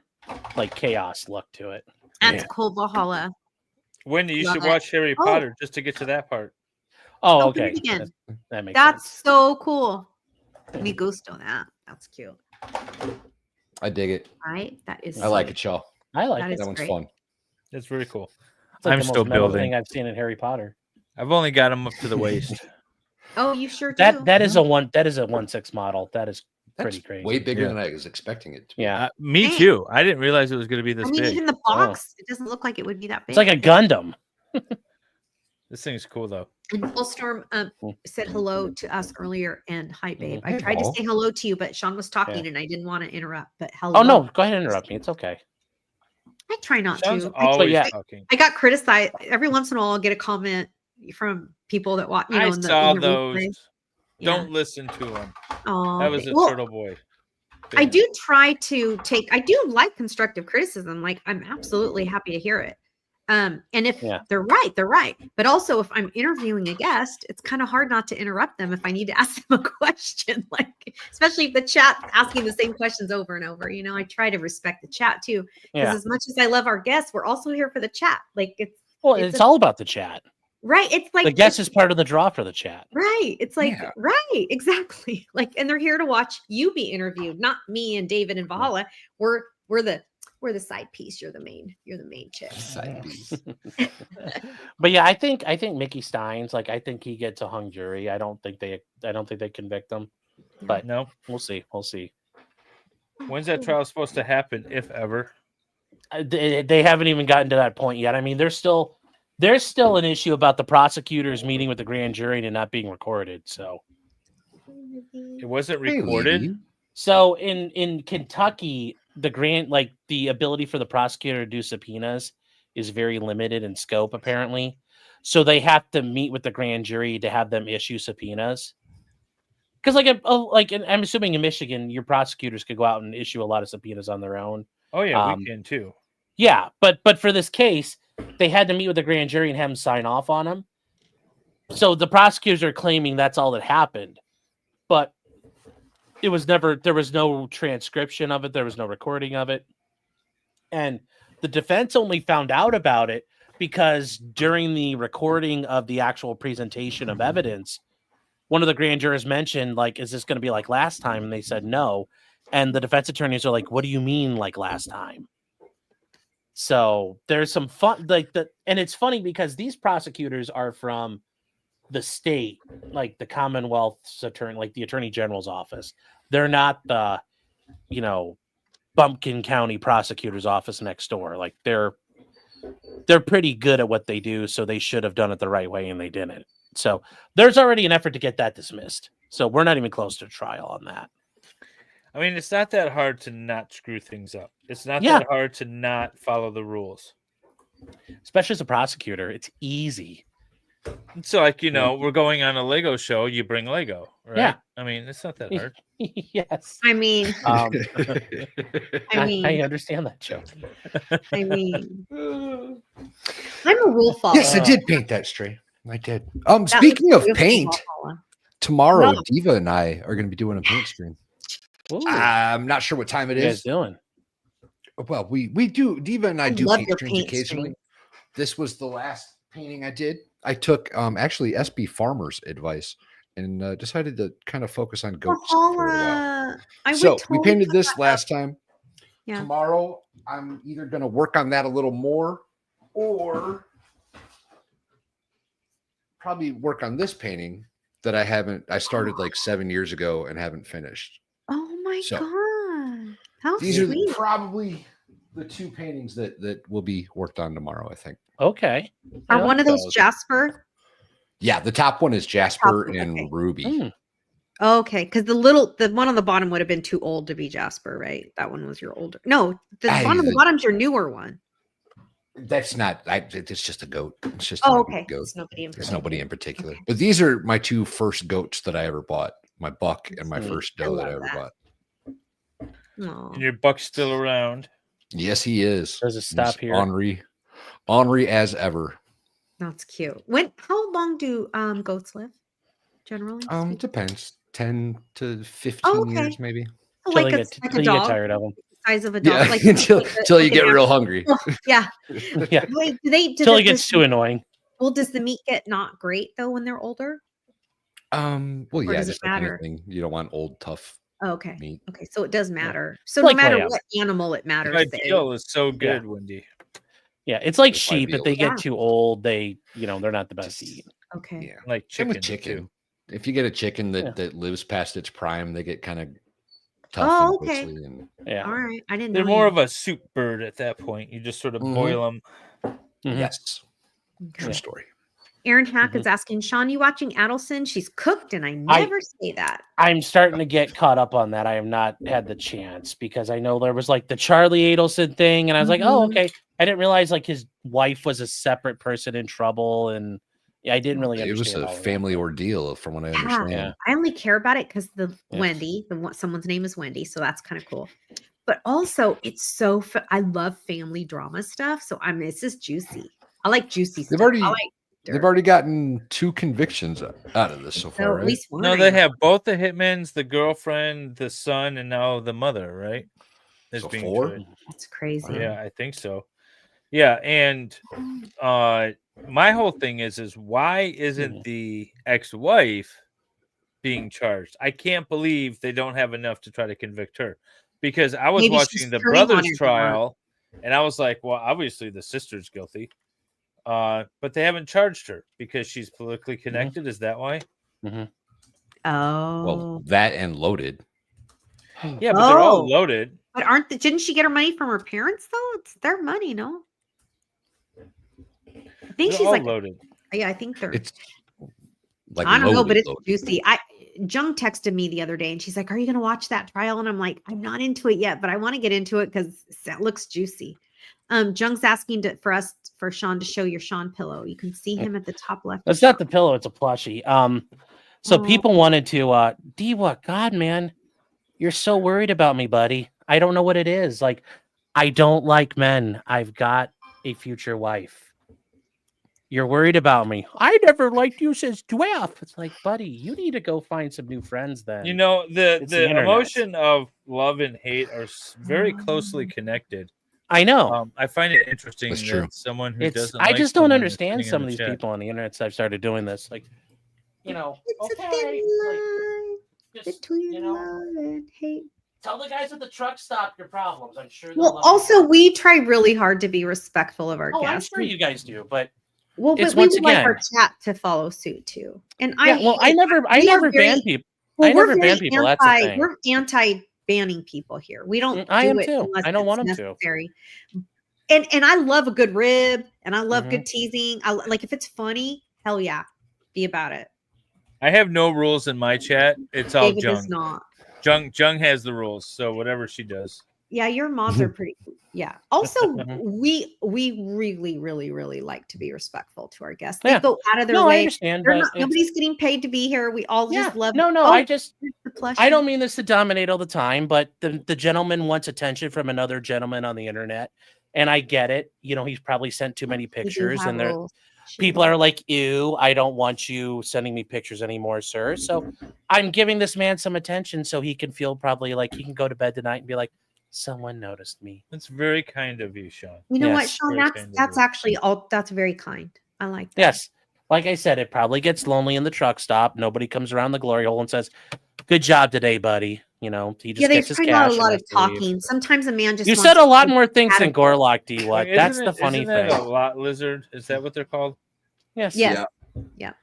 like chaos look to it. That's cool, Valhalla. Wendy, you Love should it. watch Harry Oh. Potter just to get to that part. Oh, Oh, okay. do it again. That makes That's sense. so cool. Me gusto that. That's cute. I dig it. Right? That is. I like sweet. it, y'all. I like That it. is That one's great. fun. It's very cool. It's like I'm the still most metal building. thing I've seen in Harry Potter. I've only got them up to the waist. Oh, you sure do. That is a 1/6 model. That is pretty crazy. Way bigger Yeah. than I was expecting it to be. Yeah. Me Hey. too. I didn't realize it was going to be this I mean, big. even the box, it doesn't look like it would be that big. It's like a Gundam. This thing's cool though. And Fullstorm said hello to us earlier and hi, babe. I Hey, tried Paul. to say hello to you, but Sean was talking Yeah. and I didn't want to interrupt. But hello. Oh no, go ahead and interrupt me. It's okay. I try not Sean's to. always yeah. talking. I got criticized every once in a while. I'll get a comment from people that watch. You know, I in the, saw in the those. replay. Don't listen to him. Oh, That was a well, turtle boy. I do try to take. I do like constructive criticism. Like I'm absolutely happy to hear it. And if they're right, they're right. But also, if I'm interviewing a guest, it's kind of hard not to interrupt them if I need to ask them a question. Like, especially if the chat's asking the same questions over and over. You know, I try to respect the chat too, because Yeah. as much as I love our guests, we're also here for the chat. Like Well, it's a- all about the chat. right. It's like The guest is part of the draw for the chat. right. It's like right, exactly. Like, and they're here to watch you be interviewed, not me and David and Valhalla. We're the side piece. You're the main chick. Side piece. But yeah, I think Mickey Steins, like I think he gets a hung jury. I don't think they convict him. But no, we'll see. We'll see. When's that trial supposed to happen, if ever? They haven't even gotten to that point yet. I mean, there's still an issue about the prosecutors meeting with the grand jury and not being recorded. So It wasn't recorded. So in Kentucky, the ability for the prosecutor to do subpoenas is very limited in scope, apparently. So they have to meet with the grand jury to have them issue subpoenas. Because I'm assuming in Michigan, your prosecutors could go out and issue a lot of subpoenas on their own. Oh yeah, we can too. Yeah, but for this case, they had to meet with the grand jury and have them sign off on them. So the prosecutors are claiming that's all that happened, but it was never. There was no transcription of it. There was no recording of it, and the defense only found out about it because during the recording of the actual presentation of evidence, one of the grand jurors mentioned, like, is this going to be like last time? And they said no. And the defense attorneys are like, what do you mean like last time? So there's some fun, and it's funny because these prosecutors are from the state, like the Commonwealth's attorney, like the Attorney General's office. They're not the, Bumpkin County prosecutor's office next door. Like they're pretty good at what they do, so they should have done it the right way, and they didn't. So there's already an effort to get that dismissed. So we're not even close to trial on that. I mean, it's not that hard to not screw things up. It's not that hard to not follow the rules. Especially as a prosecutor, it's easy. So, like, we're going on a Lego show. You bring Lego, right? Yeah. I mean, it's not that hard. Yes. I mean, I understand that joke. I mean, I'm a rule follower. Yes, I did paint that stray. I did. Speaking of paint, tomorrow Diva and I are going to be doing a paint stream. Ooh. I'm not sure what time it is. Doing? Well, we do. Diva and I do love paint your streams paint occasionally. stream. This was the last painting I did. I took actually SB Farmer's advice and decided to kind of focus on goats. For a while. We painted this last time. Yeah. Tomorrow, I'm either going to work on that a little more or probably work on this painting that I started like 7 years ago and haven't finished. Oh my God. How These sweet. are probably the two paintings that will be worked on tomorrow, I think. Okay. Are one of those Jasper? Yeah, the top one is Jasper and Ruby. Okay, because the one on the bottom would have been too old to be Jasper, right? That one was your older. No, the one on the bottom's your newer one. That's not. It's just a goat. It's just okay. Goat. There's nobody in particular. Okay. But these are my two first goats that I ever bought. My buck and my first doe that I ever bought. Aww. And your buck's still around. Yes, he is. Does it stop here? Ornery as ever. That's cute. How long do goats live? Generally, depends. 10 to 15 years, maybe. Like a you dog. get tired of them. The size of a dog. Yeah, like, until you get real hungry. Yeah. Yeah. Wait, Until it gets too annoying. Well, does the meat get not great though when they're older? Well, Or yeah, does it just like matter? anything. You don't want old, tough Okay. meat. Okay, so it does matter. So Like no matter lamb. what animal it matters. My they- deal is so good, Wendy. Yeah, it's like That's sheep. If they Yeah. get too old, they're not the best to eat. Okay. Yeah. Like Same chicken. with chicken. Too. If you get a chicken that lives past its prime, they get kind of tough. Oh, and okay. quickly and Yeah. All right. I didn't They're know. more you- of a soup bird at that point. You just sort of Mhm. boil them. Mhm. Yes. True Yeah. story. Aaron Hack is asking, Sean, you watching Adelson? She's cooked, and I never say that. I'm starting to get caught up on that. I have not had the chance because I know there was like the Charlie Adelson thing, and I was like, oh, okay. I didn't realize like his wife was a separate person in trouble, and I didn't really It was understand. a all of family ordeal, from what I understand. Yeah. I only care about it because Yeah. Wendy, someone's name is Wendy, so that's kind of cool. But also, it's so I love family drama stuff, so it's just juicy. I like juicy stuff. They've already gotten 2 convictions out of this so far. So Right? at least one. No, I they know. have both the hitmans, the girlfriend, the son, and now the mother, right? Is So being 4? tried. That's crazy. Yeah, I think so. Yeah, and my whole thing is why isn't the ex-wife being charged? I can't believe they don't have enough to try to convict her. Because I was Maybe she's watching the turning on brother's her trial, and I was like, well, obviously the sister's guilty. But they haven't charged her because she's politically connected. Is that why? Oh. Well, that and loaded. Yeah, but they're all Oh. loaded. But didn't she get her money from her parents though? It's their money, no? I think They're she's all like loaded. Yeah, I think they're It's like I don't know, but loaded, it's loaded. juicy. Jung texted me the other day and she's like, "Are you gonna watch that trial?" And I'm like, "I'm not into it yet, but I want to get into it because that looks juicy." Jung's asking for Sean to show your Sean pillow. You can see him at the top left. It's not the pillow; it's a plushie. So people wanted to, Diva, God, man, you're so worried about me, buddy. I don't know what it is. Like, I don't like men. I've got a future wife. You're worried about me. I never liked you since 12. It's like, buddy, you need to go find some new friends then. You know, It's the the internet. emotion of love and hate are very closely connected. I know. I find it interesting That's true. that someone who It's doesn't. I like just don't someone is understand sitting in some the of these chat. people on the internet since I've started doing this. Like, you know, okay, just, you know, love and hate. tell the guys at the truck stop your problems. I'm sure. Well, also we try really hard to be respectful of our I'm guests. sure you guys do, but Well, it's but we once would like again. our chat to follow suit too. And Yeah, well, I never ban people. Well, I we're never ban very people. That's the thing. We're anti-banning people here. We don't I do am it too. unless I don't want it's 'em to. necessary. And I love a good rib, and I love Mhm. good teasing. Like if it's funny, hell yeah, be about it. I have no rules in my chat. It's all David does Jung. not. Jung has the rules, so whatever she does. Yeah, your mods are pretty. Yeah. Also, we really like to be respectful to our guests. They Yeah. go out of their No, I way. understand, They're but not, it's- nobody's getting paid to be here. We all just love. No, Oh, I just here's the plushie. I don't mean this to dominate all the time, but the gentleman wants attention from another gentleman on the internet, and I get it. You know, he's probably sent too many pictures, have and there rules. people are like, "Ew, I don't want you sending me pictures anymore, sir." So I'm giving this man some attention so he can feel probably like he can go to bed tonight and be like, "Someone noticed me." That's very kind of you, Sean. You know what, Yes. Sean? That's actually all. That's very kind. I like that. Yes. Like I said, it probably gets lonely in the truck stop. Nobody comes around the glory hole and says, "Good job today, buddy." You know, he just Yeah, gets there's his probably cash. not a and lot has of to leave. talking. Sometimes a man just You wants said a to lot be more things than adequate. Gorlock, D. What? Wait, That's isn't the it- funny isn't that thing. a lot lizard? Is that what they're called? Yes. Yes. Yeah.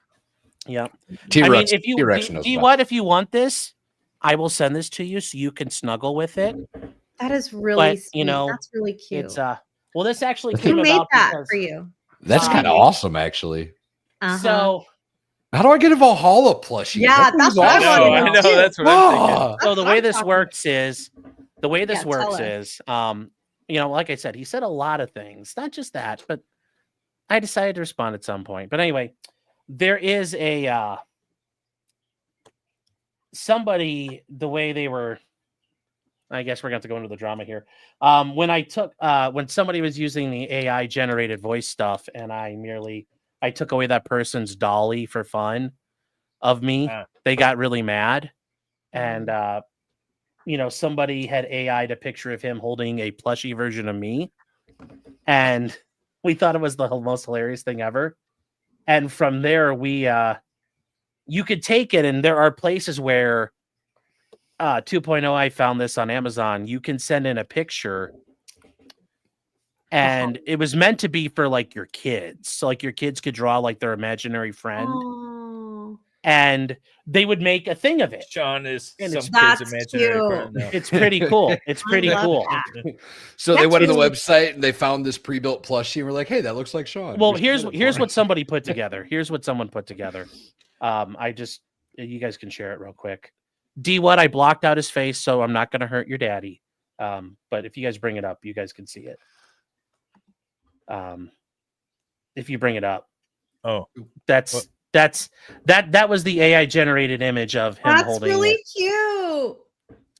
Yeah. T-Rex- if you T-Rex do, knows do you about what? If you want this, I will send this to you so you can snuggle with it. That is really But sweet. you know, That's really cute. it's well, this actually Who came made about that because for you? That's kind of awesome, actually. So How do I get a Valhalla plushie? Yeah, That that's thing's what I awesome. wanna know, too. That's what I'm thinking. So the what way I'm this talking works is, tell us. you know, like I said, he said a lot of things, not just that, but I decided to respond at some point. But anyway, there is a somebody, the way they were, I guess we're going to have to go into the drama here. When somebody was using the AI generated voice stuff, and I took away that person's dolly for fun of me, they got really mad. And, you know, somebody had AI'd a picture of him holding a plushie version of me. And we thought it was the most hilarious thing ever. And from there, you could take it, and there are places where 2.0, I found this on Amazon. You can send in a picture, and it was meant to be for like your kids. So like your kids could draw like their imaginary friend, Oh, and they would make a thing of it. Sean is And some it's- kid's That's imaginary cute. friend now. It's pretty cool. It's I pretty love cool. that. So they That's went to the really- website and they found this pre-built plushie and were like, "Hey, that looks like Sean." Well, We should here's get it here's for what him. somebody put together. Here's what someone put together. You guys can share it real quick. D, what I blocked out his face, so I'm not going to hurt your daddy. But if you guys bring it up, you guys can see it. If you bring it up, that was the AI generated image of him That's holding really it. cute.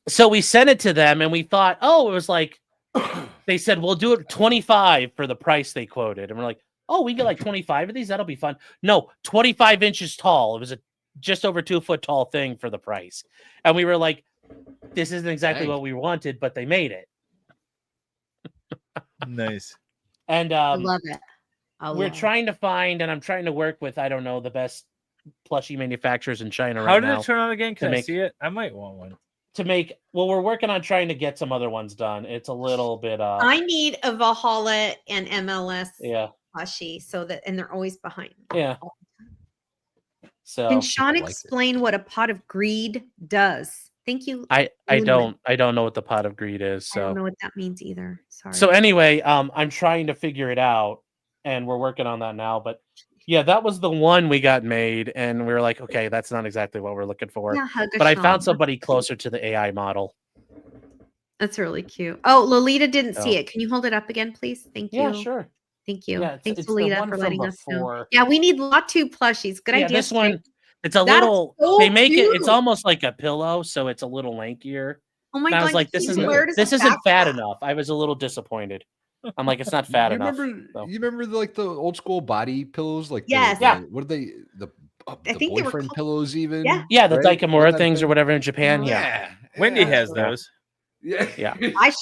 So we sent it to them, and we thought, oh, it was like they said we'll do it 25 for the price they quoted, and we're like, oh, we get like 25 of these, that'll be fun. No, 25 inches tall. It was a just over 2 foot tall thing for the price, and we were like, this isn't exactly what we wanted, but they made it. Nice. And I love it. we're trying to find, and I'm trying to work with, I don't know, the best plushie manufacturers in China How right did now. it turn out again? Can to I make- see it? I might want one. Well, we're working on trying to get some other ones done. It's a little bit I need a Valhalla and MLS yeah. plushie so that, and they're always behind me. Yeah. So Can Sean explain what a pot of greed does? Thank you. I Lumen. don't know what the pot of greed is. I don't So know what that means either. Sorry. so anyway, I'm trying to figure it out, and we're working on that now. But yeah, that was the one we got made, and we were like, okay, that's not exactly what we're looking for. Yeah, hug a but I Sean. found somebody closer to the AI model. That's really cute. Oh, Lolita didn't see Oh. it. Can you hold it up again, please? Thank you. Yeah, sure. Thank you. Yeah, Thanks, it's the Lolita, one for from letting us know. before. Yeah, we need Latu plushies. Good Yeah, idea. this one, Sid. it's a That's little. so they make it. It's cute. almost like a pillow, so it's a little lankier. Oh my And I was God, like, can this you isn't wear it as a this isn't fat backpack? enough. I was a little disappointed. I'm like, it's not fat You enough. remember? So. You remember like the old school body pillows? Like Yes. what are they? The I think they were boyfriend called- pillows even. Yeah. Yeah, the right? Daikamura Wasn't that things or thing? whatever in Japan. Yeah. Wendy has those. Yeah. Yeah. I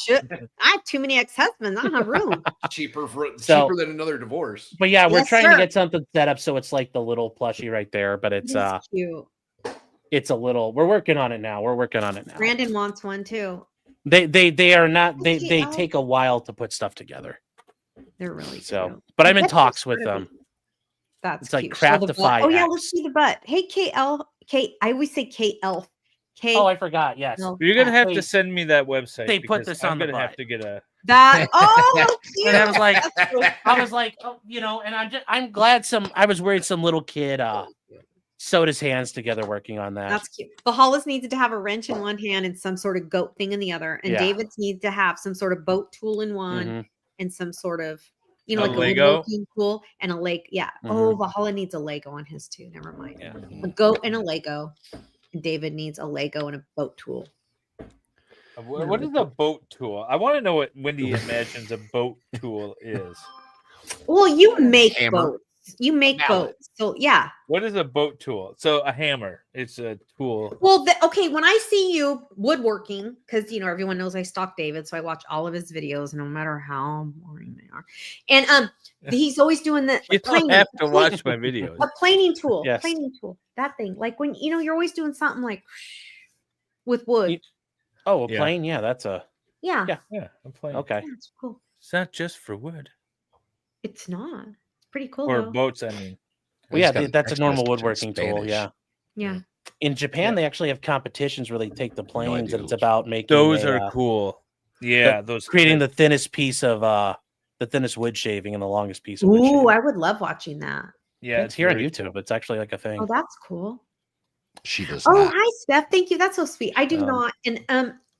have too many ex-husbands. I don't have room. cheaper So- cheaper than another divorce. But yeah, we're Yes, trying to sir. get something set up so it's like the little plushie right there, but it's It's cute. it's a little. We're working on it now. Brandon wants one too. They are not. They Okay, I'll- take a while to put stuff together. They're really So, cute. but I I'm in bet talks that's with part of them. That's It's like cute. Show the butt. Craftify Oh yeah, X. let's see the butt. Hey, Kate. I always say KL. Oh, I forgot. Yes, You're gonna have They- to send me that website. they put because this I'm on the gonna have butt. to get a. That. Oh, how cute. And I was like, That's cool. oh, and I'm glad I was worried some little kid sewed his hands together working on that. That's cute. The Hollis needs to have a wrench in one hand and some sort of goat thing in the other, and Yeah. David's needs to have some sort of boat tool in one Mhm. and some sort of A like a Lego? woodworking tool and a leg. Yeah. Mhm. Oh, Valhalla needs a Lego on his too. Never mind. Yeah. A goat and a Lego. And David needs a Lego and a boat tool. What is a boat tool? I want to know what Wendy imagines a boat tool is. Well, you make Hammer. boats. You make Mallet. boats. So yeah. What is a boat tool? So a hammer. It's a tool. Well, okay, when I see you woodworking, because everyone knows I stalk David, so I watch all of his videos, no matter how boring they are. And he's always doing the You don't have to watch my videos. a planing tool. Yes. Planing tool. That thing. Like when you're always doing something like with wood. Oh, a Yeah. plane. Yeah, that's a. Yeah. Yeah, I'm playing. Okay. That's cool. It's not just for wood It's not. It's pretty cool or though. boats. I mean, Well, yeah, It's got that's a text normal message in woodworking tool. Spanish. Yeah. Yeah. In Japan, they actually have competitions where they take the planes, idea and it's which about making those a, are cool. Yeah, those creating the thinnest piece of the thinnest wood shaving and the longest piece of wood Ooh, shaving. I would love watching that. Yeah, it's here on very YouTube. It's actually like a thing. Oh, that's cool. She does Oh, not. hi, Steph. Thank you. That's so sweet. I do Um, not. And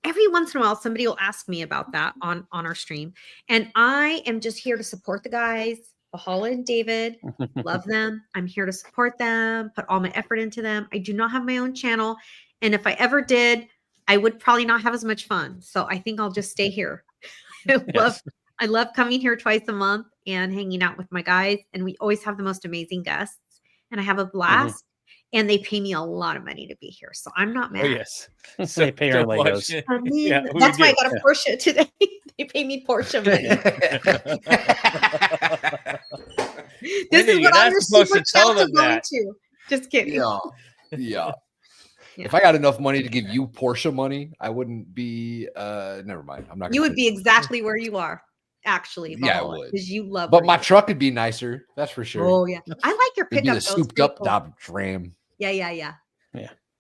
every once in a while, somebody will ask me about that on our stream. And I am just here to support the guys, Valhalla and David. Love them. I'm here to support them, put all my effort into them. I do not have my own channel. And if I ever did, I would probably not have as much fun. So I think I'll just stay here. I love coming here twice a month and hanging out with my guys. And we always have the most amazing guests. And I have a blast. And they pay me a lot of money to be here. So I'm not mad. Oh yes, They pay her in don't watch Legos. it. I mean, Yeah, we that's why I get- got a Porsche today. They pay me Porsche money. This Wendy, is you're what all not your supposed super to tell chats are them going that. to. Just kidding. Yeah. Yeah. Yeah. If I got enough money to give you Porsche money, I wouldn't be never mind. I'm not You gonna would be exactly where you are, actually. Yeah, I would. Because you love But where my you are. truck would be nicer, that's for sure. Oh, yeah. I like your It'd be pickup. the though. It's souped pretty up cool. Dodge Ram. Yeah.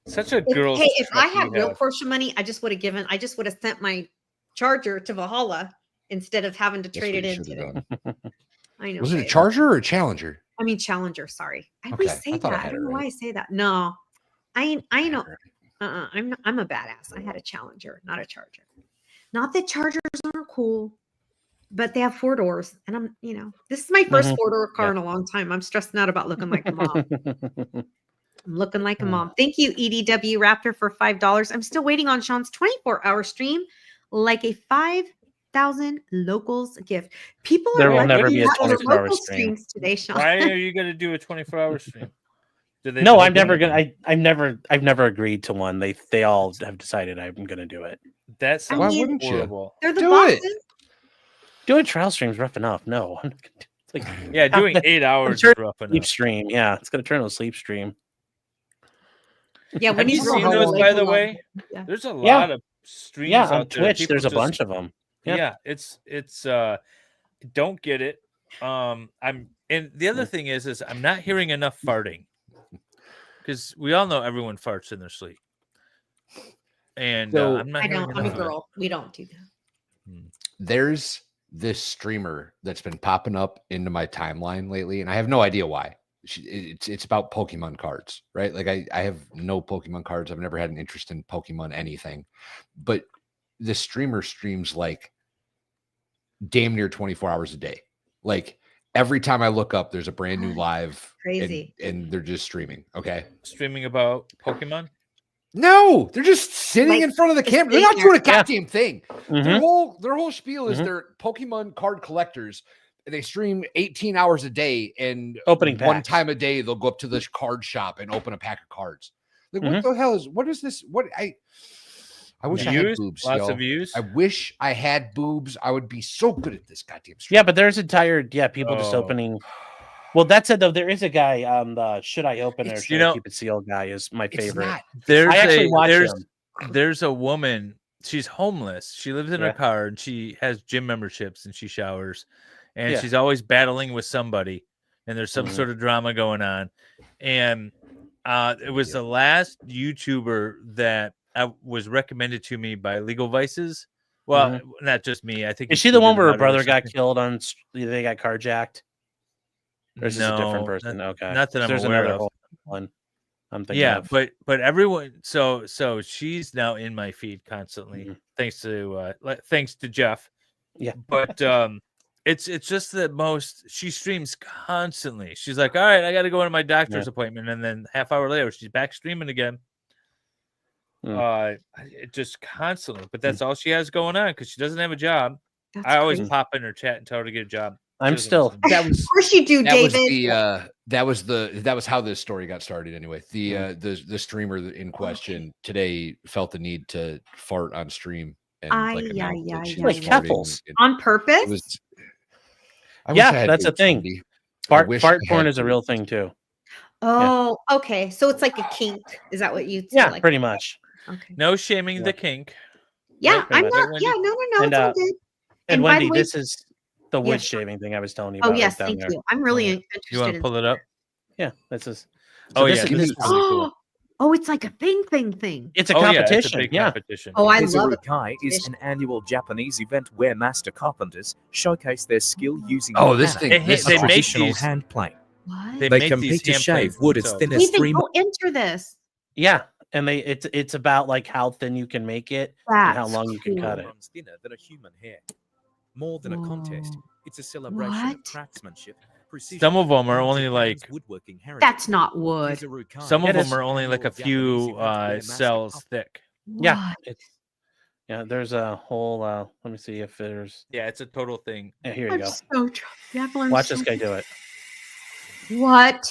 Such a If, girl. hey, if I had real Porsche money, I just would have sent my Charger to Valhalla instead of having to That's trade what it you in should today. have done. I know. Was it a babe. Charger or a Challenger? I mean, Challenger. Sorry, I always Okay, say I thought I that. I had don't it know why right. I say that. No, I know. I'm a badass. I had a Challenger, not a Charger. Not that Chargers aren't cool, but they have 4 doors, and this is my 1st 4-door car in a long time. I'm stressing out about looking like a mom. I'm looking like a mom. Thank you, EDW Raptor, for $5. I'm still waiting on Sean's 24-hour stream, like a 5,000 locals gift. People There are will never be a lucky 24-hour local stream. streams today, Sean. Why are you going to do a 24-hour stream? Do they No, know I'm never that? gonna. I've never agreed to one. They all have decided I'm gonna do it. That I sounds mean, wouldn't you? horrible. They're the Do bosses. it. Doing trial streams rough enough. No, I'm not gonna do it's like Yeah, doing 8 hours is turn rough sleep enough. stream. Yeah, it's gonna turn to a sleep stream. Yeah, when Have you you seen know how those, they by the belong. way? Yeah. There's a Yeah. lot of streams Yeah, out on there. Twitch, People there's a just- bunch of them. Yep. Yeah, it's don't get it. And the other thing is I'm not hearing enough farting. Because we all know everyone farts in their sleep. And So- I'm not I hearing don't. I'm a enough of it. girl. We don't do that. There's this streamer that's been popping up into my timeline lately, and I have no idea why. It's about Pokemon cards, right? Like I have no Pokemon cards. I've never had an interest in Pokemon anything, but the streamer streams like damn near 24 hours a day. Like every time I look up, there's a brand new live, Crazy. and they're just streaming. Okay, Streaming about Pokemon? No, they're just sitting Like, in front of the just camera. They're sitting not doing a there. Yeah. goddamn thing. Their whole spiel is they're Pokemon card collectors. They stream 18 hours a day, and Opening one packs. time a day they'll go up to the card shop and open a pack of cards. Like, what is this? What I wish I had Views? boobs. Lots yo. of views? I wish I had boobs. I would be so good at this goddamn stream. Yeah, but there's entire people just opening. Well, that said though, there is a guy on the "Should I Open It or Should I Keep It Sealed" guy is my favorite. There's I actually watch him. There's a woman. She's homeless. She lives in her Yeah. car and she has gym memberships and she showers, and Yeah. she's always battling with somebody, and there's some Mhm. sort of drama going on, and it was the last YouTuber that was recommended to me by Legal Vices. Well, not just me. I think Is he she the one tweeted where her about it or brother got something. killed on? They got carjacked. Or is this a different No, person? not- Okay, not that I'm there's aware another of. whole one. I'm thinking Yeah, of. but everyone. So she's now in my feed constantly, Mm-hmm. thanks to Jeff. Yeah, but it's just the most. She streams constantly. She's like, all right, I got to go to my doctor's appointment, and then half hour later, she's back streaming again. It just constantly, but that's all she has going on because she doesn't have a job. That's I always crazy. pop in her chat and tell her to get a job. I'm She doesn't still. listen. That was Of course you do, that David. was that was how this story got started anyway. The streamer in question today felt the need to fart on stream and announce that she was Like farting. Keffels. On purpose? It was, I wish I Yeah, had that's a boobs, thing. Wendy. I Fart wish I had porn is a boobs. real thing too. Oh, okay. So it's like a kink. Is that what you? Yeah, like? pretty much. Okay. No shaming the kink. Yeah, pretty I'm much. not. Wendy? Yeah, no, And, it's all good. And by Wendy, the way, this is the wood Yes. shaving thing I was telling you Oh about. yes, right down thank there. you. I'm really interested. You want to pull it up? Yeah, this is. Oh, this yeah, is- this this is really cool. Oh, it's like a thing. It's a Oh, yeah, competition. it's a big competition. Oh, I love it. Izurukai is an annual Japanese event where master carpenters showcase their skill using Oh, this katana, thing- this a is awesome. traditional these- hand plane. What? They They make compete these to hand shave planes wood as themselves. thin as Wait, they 3 go enter this. Yeah, and it's about like how thin you can make it and how That's long you can cut it. times thinner than a human hair. More than a contest, it's a celebration What? of craftsmanship. Precision, Some of them are and only Japan's like woodworking heritage. That's not wood. Izurukai some of It them is- are only like a few cells thick. Yeah, What? it's there's a whole. Let me see if there's. Yeah, it's a total thing. Yeah, here you I'm go. so Devil, I'm Watch so- this guy do it. What?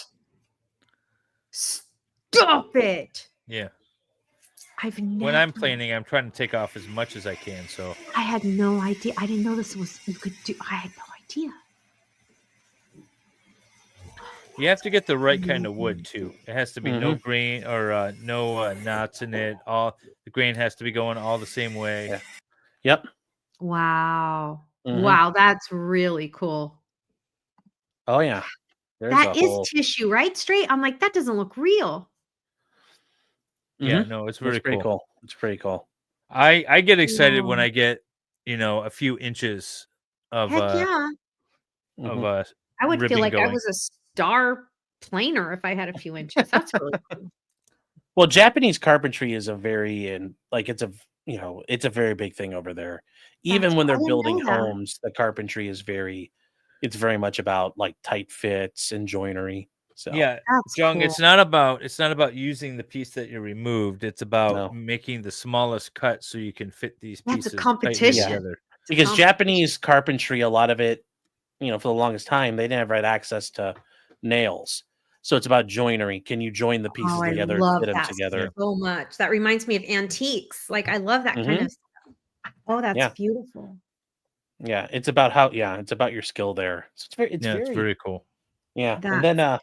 Stop it! Yeah. I've never. When I'm planing, I'm trying to take off as much as I can. So I had no idea. I didn't know this was you could do. I had no idea. you have to get the right kind of wood too. It has to be no Mhm. grain or no knots in it. All the grain has to be going all the same way. Yeah. Yep. Wow. Mhm. Wow, that's really cool. Oh yeah. There's That a is whole. tissue, right? Straight. I'm like, that doesn't look real. Yeah, Mhm. no, it's It's very pretty cool. cool. It's pretty cool. I get excited when Wow. I get a few inches of Heck yeah. Mhm. I would feel ribbing like I going. was a star planer if I had a few inches. That's really cool. Well, Japanese carpentry is a very it's a very big thing over there. Even That's when I they're didn't building know that. homes, the carpentry is it's very much about like tight fits and joinery. So Yeah, That's Jung, cool. it's not about using the piece that you removed. It's about No. making the smallest cut so you can fit these That's a pieces tightly competition. together. because Oh. Japanese carpentry, a lot of it, for the longest time, they didn't have access to nails. So it's about joinery. Can you join the pieces Oh, I together and love fit them that together? so much. That reminds me of antiques. Like I love that kind Mhm. of stuff. Oh, that's Yeah. beautiful. Yeah, it's about it's about your skill there. So it's Yeah, very it's very cool. yeah. That's And then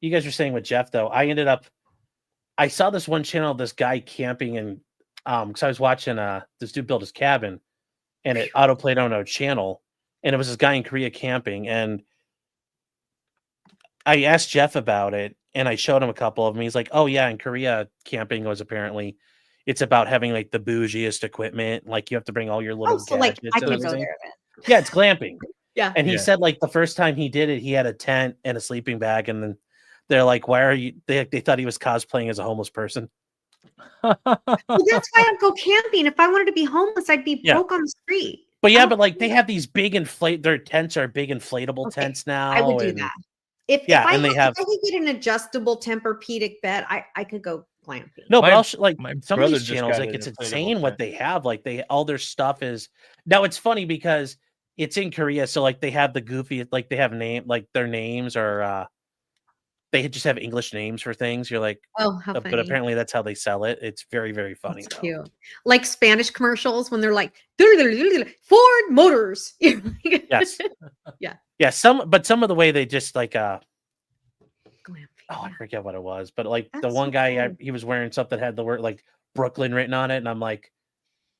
you guys were saying with Jeff though, I saw this one channel of this guy camping and because I was watching this dude build his cabin and it autoplayed on a channel and it was this guy in Korea camping and I asked Jeff about it and I showed him a couple of them. He's like, oh yeah, in Korea camping was apparently it's about having like the bougiest equipment. Like you have to bring all your little Oh, so like gadgets I and could go everything. there then. Yeah, it's glamping. Yeah. And he Yeah. said like the first time he did it, he had a tent and a sleeping bag, and then they're like, "Why are you?" They thought he was cosplaying as a homeless person. Well, that's why I'd go camping. If I wanted to be homeless, I'd be Yeah. broke on the street. But I yeah, don't but like they have these big their tents are big inflatable Okay, tents now. I would do and- that. If Yeah, I and they if have- I could get an adjustable Tempur-Pedic bed, I could go glamping. No, but My- also like my some of brother these just channels, got like an it's inflatable insane what tent. they have. Like all their stuff is now. It's funny because it's in Korea, so like they have the goofy, like they have like their names are they just have English names for things. You're like, Oh, how but funny. apparently that's how they sell it. It's very, very funny That's though. cute. Like Spanish commercials when they're like Ford Motors. Yes. Yeah. Yeah. Some of the way they just like I forget what it was, but like the That's one so guy, cool. he was wearing something that had the word like Brooklyn written on it, and I'm like,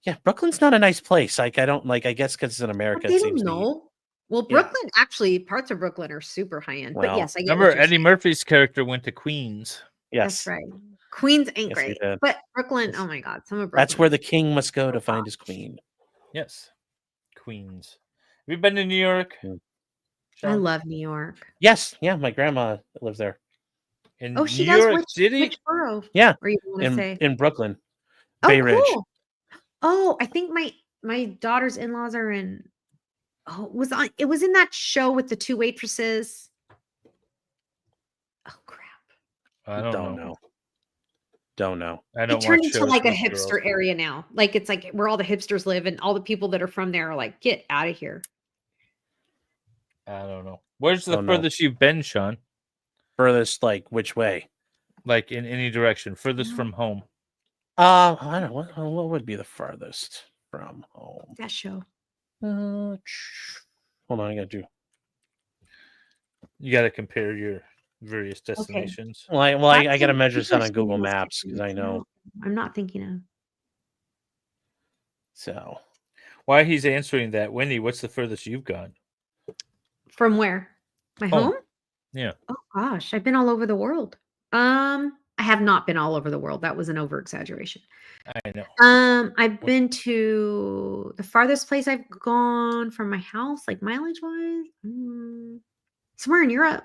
yeah, Brooklyn's not a nice place. Like I don't like. I guess because it's in America, They it don't seems to be. know. Well, Yeah. Brooklyn, actually, parts of Brooklyn are super high end. But Well, yes, I get Remember what you're Eddie saying. Murphy's character went to Queens. That's right. Queens ain't Yes, he great, did. but Brooklyn. Oh my God, some of Brooklyn. That's where the king must go to find his queen. Yes, Queens. Have you been to New York? I love New York. Yes, yeah, my grandma lives there. In Oh, she New does. York City? Which borough? Yeah, Or you want to say? in Brooklyn, Oh, Bay Ridge. cool. Oh, I think my daughter's in-laws are in. Oh, it was in that show with the two waitresses. I don't know. Don't know. I It don't turned watch into shows like a with hipster girls. area now. Like it's like where all the hipsters live, and all the people that are from there are like, get out of here. I don't know. Where's the Don't know. furthest you've been, Sean? Furthest, like which way? Like in any direction. Furthest from home. I don't know. What would be the farthest from home? That show. Hold on, I gotta do. You got to compare your various destinations. Well, I gotta measure this People are on Google saying those Maps because I things. know. I'm not thinking of. So, While he's answering that, Wendy, what's the furthest you've gone? From where? My home? Yeah. Oh gosh, I've been all over the world. I have not been all over the world. That was an over exaggeration. I know. I've been to the farthest place I've gone from my house, like mileage wise, somewhere in Europe.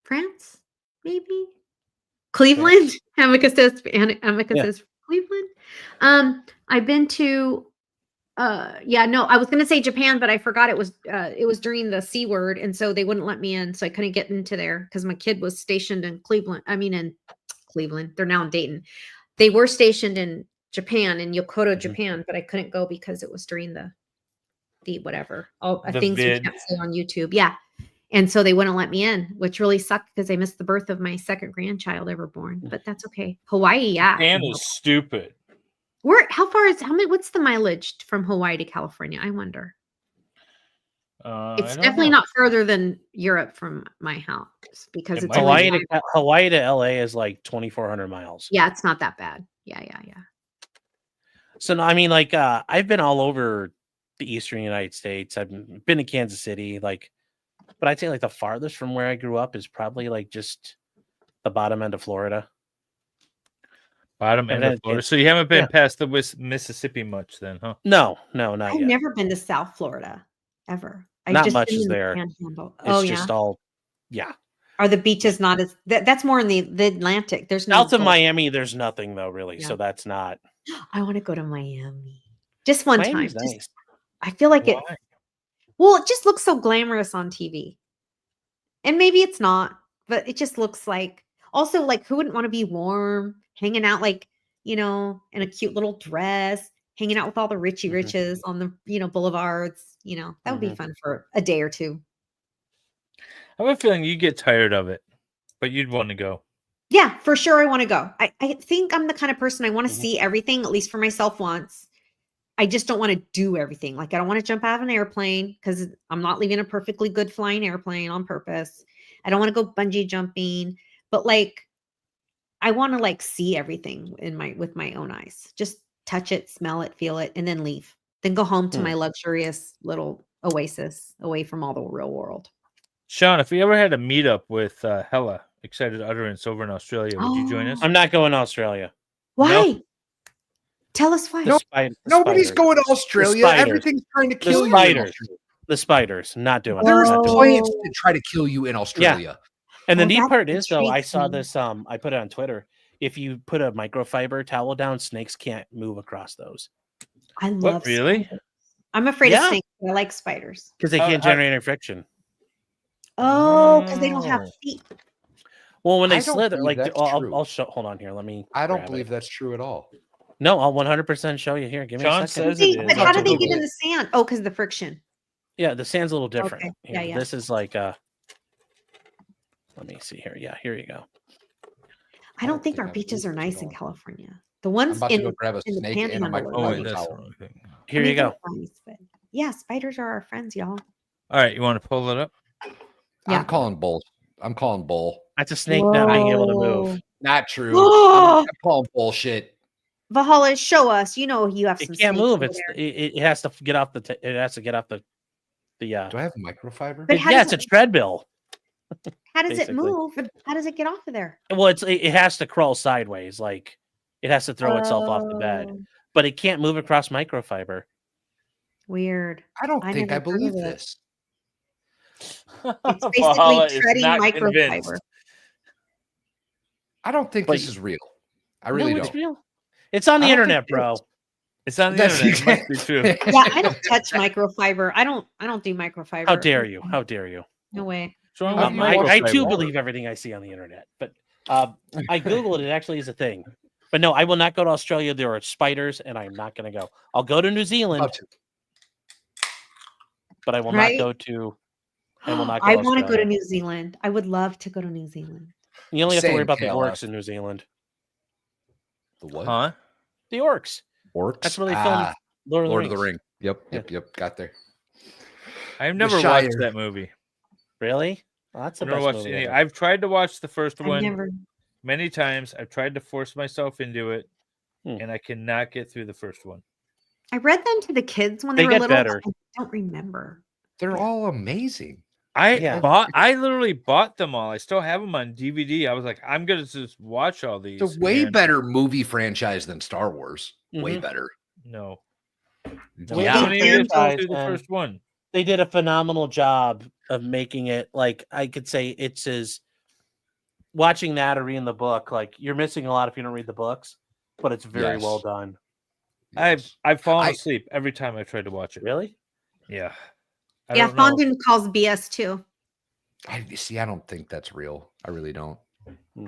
France, maybe. Cleveland. Amicus says Cleveland. I've been to I was gonna say Japan, but I forgot it was during the C word, and so they wouldn't let me in, so I couldn't get into there because my kid was stationed in Cleveland. I mean in Cleveland. They're now in Dayton. They were stationed in Japan, in Yokoto, Japan, but I couldn't go because it was during the whatever. All The things vid. you can't say on YouTube. Yeah. And so they wouldn't let me in, which really sucked because I missed the birth of my second grandchild ever born. But that's okay. Hawaii, yeah. Japan is stupid. What's the mileage from Hawaii to California? I wonder. It's definitely not further than Europe from my house because it's Hawaii to LA is like 2,400 miles. Yeah, it's not that bad. Yeah. So no, I mean, like I've been all over the eastern United States. I've been to Kansas City, but I'd say like the farthest from where I grew up is probably like just the bottom end of Florida. Bottom end of Florida. So you haven't been past the Mississippi much then, huh? No, not I've yet. never been to South Florida ever. Not much is there. It's just all, Are the beaches not as that's more in the Atlantic? There's no south of Miami. There's nothing though, really. Yeah. So that's not. I want to go to Miami just one Miami's time. nice. I feel like it. Well, it just looks so glamorous on TV, and maybe it's not, but it just looks like. Also, like who wouldn't want to be warm, hanging out in a cute little dress, hanging out with all the Richie Riches on the boulevards. That would be fun for a day or two. I have a feeling you get tired of it, but you'd want to go. Yeah, for sure. I want to go. I think I'm the kind of person I want to see everything, at least for myself once. I just don't want to do everything. Like I don't want to jump out of an airplane because I'm not leaving a perfectly good flying airplane on purpose. I don't want to go bungee jumping, but I want to see everything with my own eyes. Just touch it, smell it, feel it, and then leave. Then go home to my luxurious little oasis away from all the real world. Sean, if we ever had a meetup with Hella, Excited Utterance over in Australia, would you join us? I'm not going to Australia. Why? No? Tell us why. Nobody's going to Australia. Everything's trying to kill you. The spiders, not doing There's it. plants that try to kill you in Australia. And the Oh, neat that part is, though, I intrigues saw me. this. I put it on Twitter. If you put a microfiber towel down, snakes can't move across those I love really? spiders. I'm afraid of Yeah. snakes. But I like spiders. because they can't generate any friction. Oh, because they don't have feet. Well, when they I don't slither, believe like that's I'll true. show. Hold on here. Let me. I don't grab believe it. that's true at all. No, I'll 100% show you here. Give me John a second. says it is. But how do they Google get in it. the sand? Oh, because the friction. Yeah, the sand's a little different. Okay. Here, Yeah. This is like let me see here. Yeah, here you go. I don't think our beaches are nice in California. The ones about to go grab a in the snake and a Panhandle are microwave lovely. towel. Here I mean, you go. they're nice, but yeah, spiders are our friends, y'all. All right, you want to pull it up? Yeah. I'm calling bull. I'm calling bull. That's a snake not being able to move. Not true. I'm calling bullshit. Valhalla, show us. You know you have some. It can't snakes move. over It's there. it has to get off the. It has to get off the. Do I have microfiber? But how Yeah, does it's a treadmill. How does it basically. move? How does it get off of there? Well, it has to crawl sideways, like it has to throw itself off the bed, Oh. but it can't move across microfiber. Weird. I don't think I never heard believe of it. this. It's Valhalla basically is treading not microfiber. convinced. I don't think this is real. I really No, don't. it's real. It's on the I don't internet, think it bro. is. It's on the That's internet. It must be true. Yeah, I don't touch microfiber. I don't do microfiber. How dare you? How dare you? No way. What's wrong with I microfiber? too believe everything I see on the internet, but I googled it. It actually is a thing. But no, I will not go to Australia. There are spiders, and I'm not going to go. I'll go to New Zealand, but I will Right? not go to. I will not. Go I to want to go to Australia. New Zealand. I would love to go to New Zealand. You only have to worry Same, about the KLF. orcs in New Zealand. The what? Huh? The orcs. Orcs? That's where they filmed Lord of the Rings. Yep. Got there. I've never Shire. watched that movie. Really? Well, that's the I've never best watched movie any. ever. I've tried to watch the first I've one never. many times. I've tried to force myself into it, Hmm. and I cannot get through the first one. I read them to the kids when they, They were get little. better. But I don't remember. They're all amazing. I literally bought them all. I still have them on DVD. I was like, I'm gonna just watch all these. It's a way and- better movie franchise than Star Wars. Way Mhm. better. No. Way I better couldn't even get franchise, through the and first one. They did a phenomenal job of making it like I could say it's as watching that or reading the book. Like you're missing a lot if you don't read the books, but it's very well done. I've fallen asleep every time I've tried to watch it. Really? Yeah. I Yeah, don't know. Fondant calls BS too. I don't think that's real. I really don't. Hmm.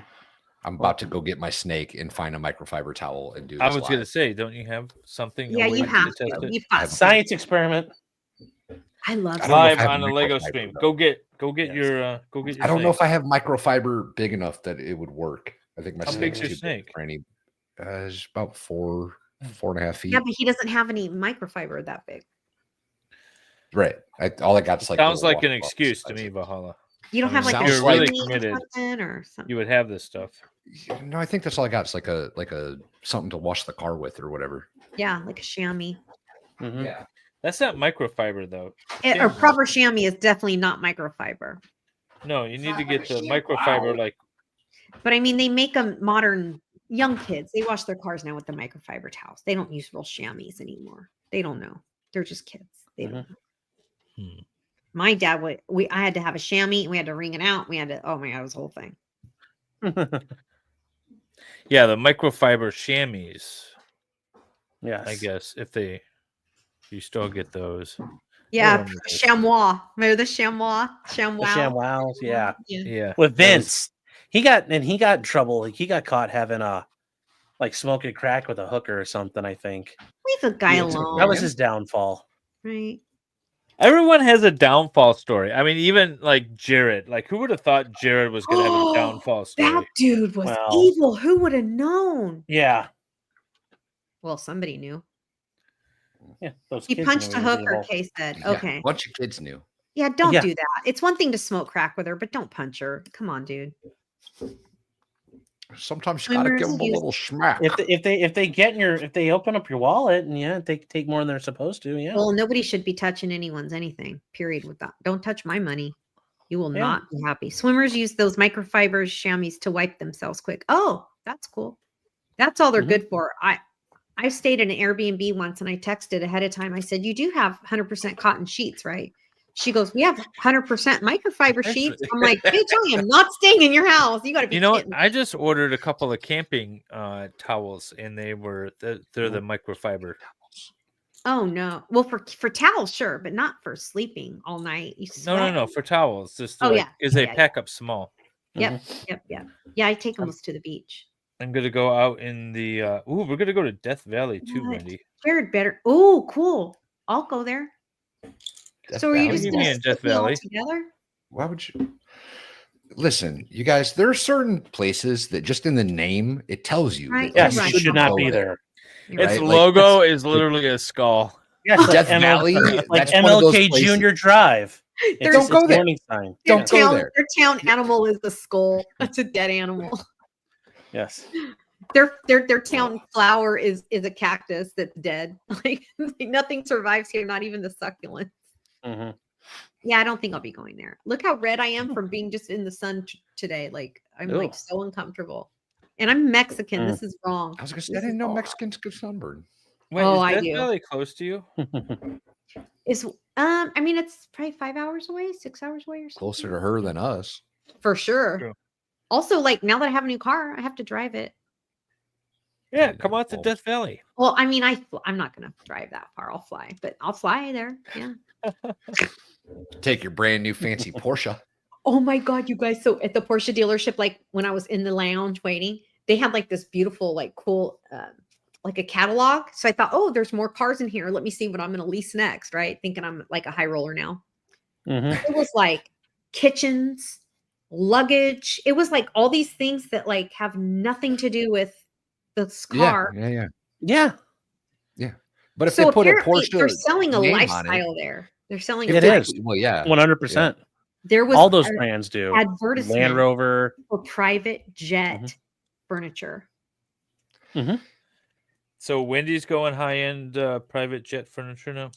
I'm about to go get my snake and find a microfiber towel and do this. I was live. gonna say, don't you have something? a Yeah, way you have test to. it? You've got Science experiment. I love I don't know if Live I have on a Lego microfiber, stream. though. Go get your I don't know if I have microfiber big enough that it would work. I think my How big's snake's your too snake? big for any. It's about 4.5 feet. Yeah, but he doesn't have any microfiber that big. Right. All I got is like Sounds little like an water bubbles. excuse to me, Valhalla. You don't I have mean, like a you're really sling or committed. something or something. You would have this stuff. No, I think that's all I got. It's like a something to wash the car with or whatever. Yeah, like a chamois. Yeah. That's not microfiber though. Or proper chamois is definitely not microfiber. No, you need to get the microfiber like But I mean, they make them modern young kids. They wash their cars now with the microfiber towels. They don't use real chamois anymore. They don't know. They're just kids. They don't know. My dad would. I had to have a chamois. And we had to wring it out. We had to. Oh my god, it was a whole thing. yeah, the microfiber chamois. Yes. I guess if you still get those. Yeah, chamois. Remember the chamois? Chamois. The ShamWows, yeah. Yeah. With Vince, he got in trouble. Like he got caught having like smoking crack with a hooker or something. I think Leave a guy alone. that was his downfall. Right. Everyone has a downfall story. I mean, even like Jared. Like, who would have thought Jared was going to have a downfall story? That dude was evil. Who would have known? Yeah. Well, somebody knew. Yeah. Those He kids punched a knew he was hooker, evil. Kay said. Yeah, Okay. a bunch of kids knew. Yeah, don't Yeah. do that. It's one thing to smoke crack with her, but don't punch her. Come on, dude. Sometimes you gotta give them a little smack. If they open up your wallet and they take more than they're supposed to. Yeah. Well, nobody should be touching anyone's anything. Period. With that, don't touch my money. You will Yeah. not be happy. Swimmers use those microfiber chamois to wipe themselves quick. Oh, that's cool. That's all they're good for. I stayed in an Airbnb once and I texted ahead of time. I said, "You do have 100% cotton sheets, right?" She goes, "We have 100% microfiber sheets." I'm like, "Bitch, I am not staying in your house. You got to be." You know what? kidding. I just ordered a couple of camping towels, and they're the microfiber. Oh no. Well, for towels, sure, but not for sleeping all night. You No, sweat. for towels. Just Oh, like, yeah. because they Yeah, pack up small. Yep, yep. Yeah, I take them to the beach. I'm gonna go out in the. We're gonna go to Death Valley too, What? Wendy. Jared better. Oh, cool. I'll go there. Death So are you Valley? just Meet gonna me in stick Death me all Valley. together? Why would you? Listen, you guys, there are certain places that just in the name it tells you Right, that you're you right. should shouldn't not go be there. there. Its Right? logo Like, is literally a skull. Yes, like Death Valley, like that's one of those MLK places. Junior Drive. Don't go It's a there. warning sign. Their Don't go town, there. their town animal is the skull. That's a dead animal. Yes. Their town flower is a cactus that's dead. Like nothing survives here, not even the succulents. Mm-hmm. Yeah, I don't think I'll be going there. Look how red I am from being just in the sun today. Like I'm like Ew. so uncomfortable. And I'm Mexican. Mm. This is wrong. I was gonna say, I This didn't is know all wrong. Mexicans could sunburn. Wait, Oh, is I Death do. Valley close to you? It's I mean it's probably 5 hours away, 6 hours away or something. Closer to her than us. For sure. True. Also, like now that I have a new car, I have to drive it. Yeah, come out to Death Valley. Well, I mean, I'm not gonna drive that far. I'll fly, but I'll fly there. Yeah. Take your brand new fancy Porsche. Oh my god, you guys! So at the Porsche dealership, like when I was in the lounge waiting, they had like this beautiful, like cool, like a catalog. So I thought, oh, there's more cars in here. Let me see what I'm gonna lease next, right? Thinking I'm like a high roller now. Mm-hmm. It was like kitchens, luggage. It was like all these things that like have nothing to do with this car. Yeah. But if So they put a apparently Porsche, they're selling a name on lifestyle there. They're selling It a is. Well, yeah. 100%. There was all those a brands do. advertisement Land Rover. for private jet furniture. Mm-hmm. So Wendy's going high end private jet furniture now.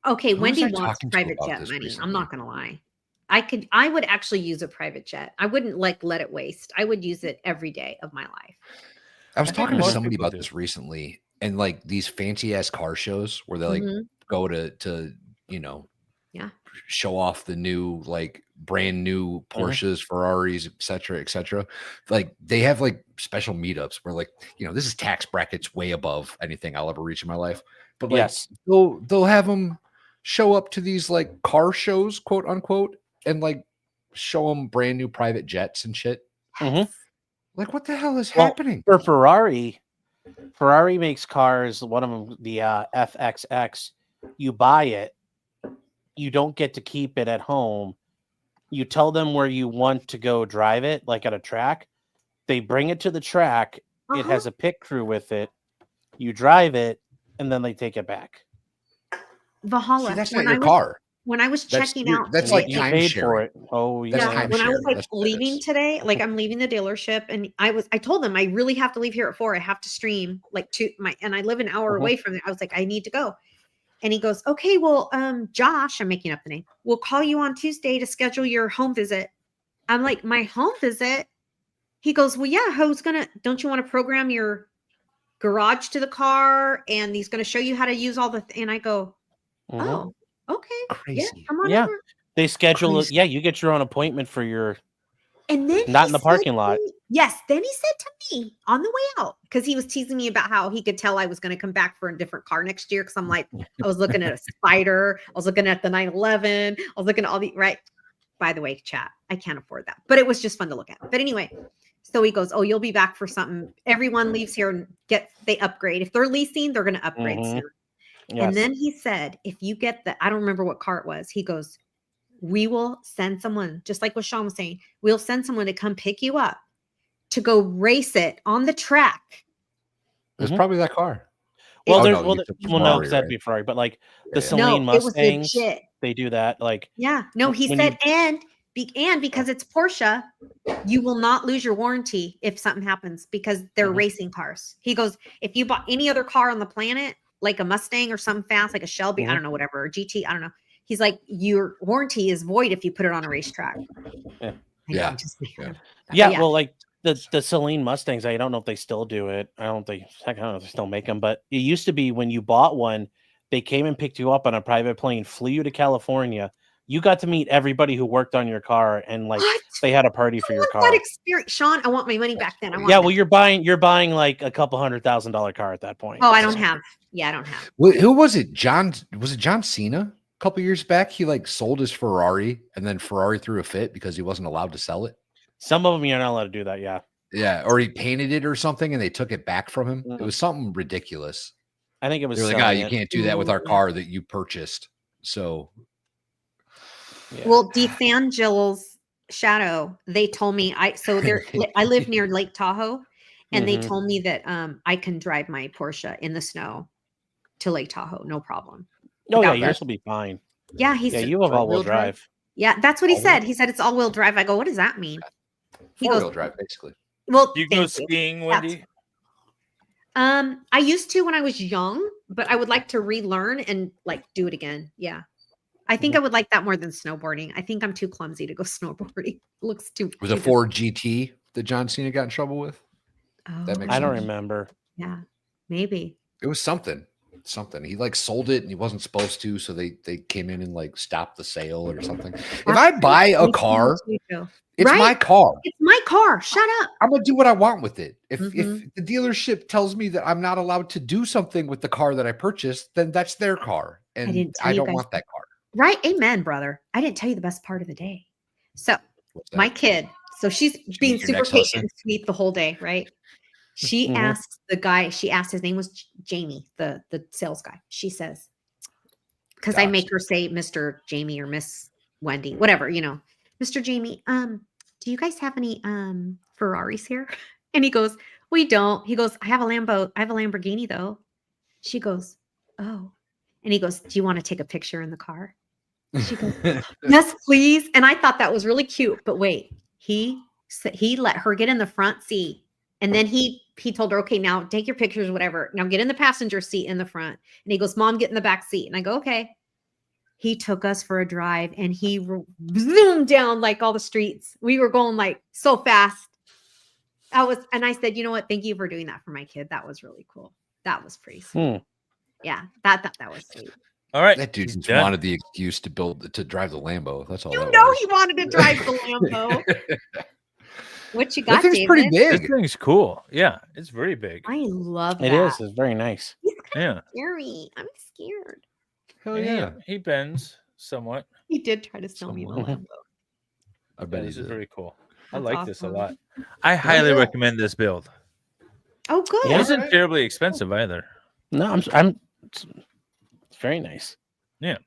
Okay, Who was Wendy I wants talking to private about jet this money. recently? I'm not gonna lie. I would actually use a private jet. I wouldn't like let it waste. I would use it every day of my life. I was I think talking to most somebody people about do. this recently, and like these fancy ass car shows where they like Mhm. go to you know Yeah. show off the new like brand new Porsches, Ferraris, etc., etc. Like they have like special meetups where like this is tax brackets way above anything I'll ever reach in my life. But like Yes. they'll have them show up to these like car shows, quote unquote, and like show them brand new private jets and shit. Mm-hmm. Like what the hell is Well, happening? for Ferrari makes cars, one of them, the FXX. You buy it, you don't get to keep it at home. You tell them where you want to go drive it, like at a track. They bring it to the track. It has a pit crew with it. You drive it, and then they take it back. Valhalla. See, that's when not your I was- car. When I was That's checking your- out, that's today- like You time paid sharing. for it. Oh, That's yeah. time when I was sharing. like That's what that leaving is. today, like I'm leaving the dealership, and I told them I really have to leave here at 4. I have to stream and I live an hour away from there. I was like, I need to go. And he goes, okay, well, Josh, I'm making up the name. We'll call you on Tuesday to schedule your home visit. I'm like, my home visit? He goes, well, yeah, don't you want to program your garage to the car? And he's going to show you how to use all and I go, oh, okay. Yeah, come on Yeah. over. They schedule it. Crazy. Yeah, you get your own appointment for your. And then Not he in the said parking to lot. me- Yes. Then he said to me on the way out, because he was teasing me about how he could tell I was going to come back for a different car next year. Because I'm like, I was looking at a Spider, I was looking at the 911, I was looking at all the right. By the way, chat, I can't afford that, but it was just fun to look at. But anyway, so he goes, "Oh, you'll be back for something." Everyone leaves here and they upgrade. If they're leasing, they're going to upgrade Mhm. soon. Yes. And then he said, if you get I don't remember what car it was. He goes, we will send someone, just like what Sean was saying, we'll send someone to come pick you up to go race it on the track. It's probably that car. Well, Oh, there's no, well, you took no, Ferrari, because that'd right? be Ferrari, but like the Yeah. Celine No, it was Mustangs, legit. they do that. Like, Yeah. No, he when said, and because it's Porsche, you will not lose your warranty if something happens because they're racing cars. He goes, if you bought any other car on the planet, like a Mustang or something fast, like a Shelby, I don't know, whatever, or GT, I don't know. He's like, your warranty is void if you put it on a racetrack. Yeah. Yeah. yeah, yeah. well, like the Celine Mustangs, I don't know if they still do it. I don't know if they still make them, but it used to be when you bought one, they came and picked you up on a private plane, flew you to California. You got to meet everybody who worked on your car, and like they had a party for your car. That experience, Sean, I want my money back then. I want Yeah, it. well, you're buying like a couple $100,000 car at that point. Oh, I don't have. Yeah, I don't have. Who was it? Was it John Cena? A couple years back, he like sold his Ferrari, and then Ferrari threw a fit because he wasn't allowed to sell it. Some of them you're not allowed to do that. Yeah. Yeah, or he painted it or something, and they took it back from him. Mm. It was something ridiculous. I think it was They're like, selling you it. can't do that with our car that you purchased. So, Well, D'Angelo's Shadow, they told me I live near Lake Tahoe, and they Mhm. told me that I can drive my Porsche in the snow to Lake Tahoe, no problem. Oh yeah, Without yours that. will be fine. Yeah, he Yeah, said you have all-wheel drive. Yeah, that's what he All-wheel? said. He said it's all-wheel drive. I go, what does that mean? He goes, four-wheel drive, basically. well, Do you go thank skiing, That's- Wendy? I used to when I was young, but I would like to relearn and like do it again. Yeah. I think I would like that more than snowboarding. I think I'm too clumsy to go snowboarding. It looks too Was it too Ford GT that John Cena got in trouble with? That makes I don't sense. remember. Yeah, maybe. It was something. He like sold it and he wasn't supposed to, so they came in and like stopped the sale or something. If I buy a car, it's Right? my car. It's my car. Shut up. I'm gonna do what I want with it. If Mm-hmm. the dealership tells me that I'm not allowed to do something with the car that I purchased, then that's their car, and didn't tell I you don't guys want that car. Right. Amen, brother. I didn't tell you the best part of the day. So my kid, so she's being your super next patient husband? and sweet the whole day, right? She Mhm. asks the guy, his name was Jamie, the sales guy. She says, because I make her say Mr. Jamie or Miss Wendy, whatever, Mr. Jamie, do you guys have any Ferraris here? And he goes, we don't. He goes, I have a Lamborghini though. She goes, oh. And he goes, do you want to take a picture in the car? She goes, yes, please. And I thought that was really cute. But wait, he let her get in the front seat. And then he told her, okay, now take your pictures, whatever. Now get in the passenger seat in the front. And he goes, Mom, get in the back seat. And I go, okay. He took us for a drive and he zoomed down like all the streets. We were going like so fast. And I said, you know what? Thank you for doing that for my kid. That was really cool. That was pretty sweet. Yeah, that was sweet. All right. That dude just done. wanted the excuse to drive the Lambo. That's all. You that know was. he wanted to drive the Lambo. What you got, That thing's David? pretty big. This thing's cool. Yeah, it's very big. I love that. It is. It's very nice. Yeah. Scary. I'm scared. Hell And yeah. He bends somewhat. He did try to sell me the Lambo. I bet This he is did. very cool. I That's like this a awesome. lot. I highly yeah. recommend this build. Oh, good. It isn't terribly expensive either. No, it's very nice. Yeah.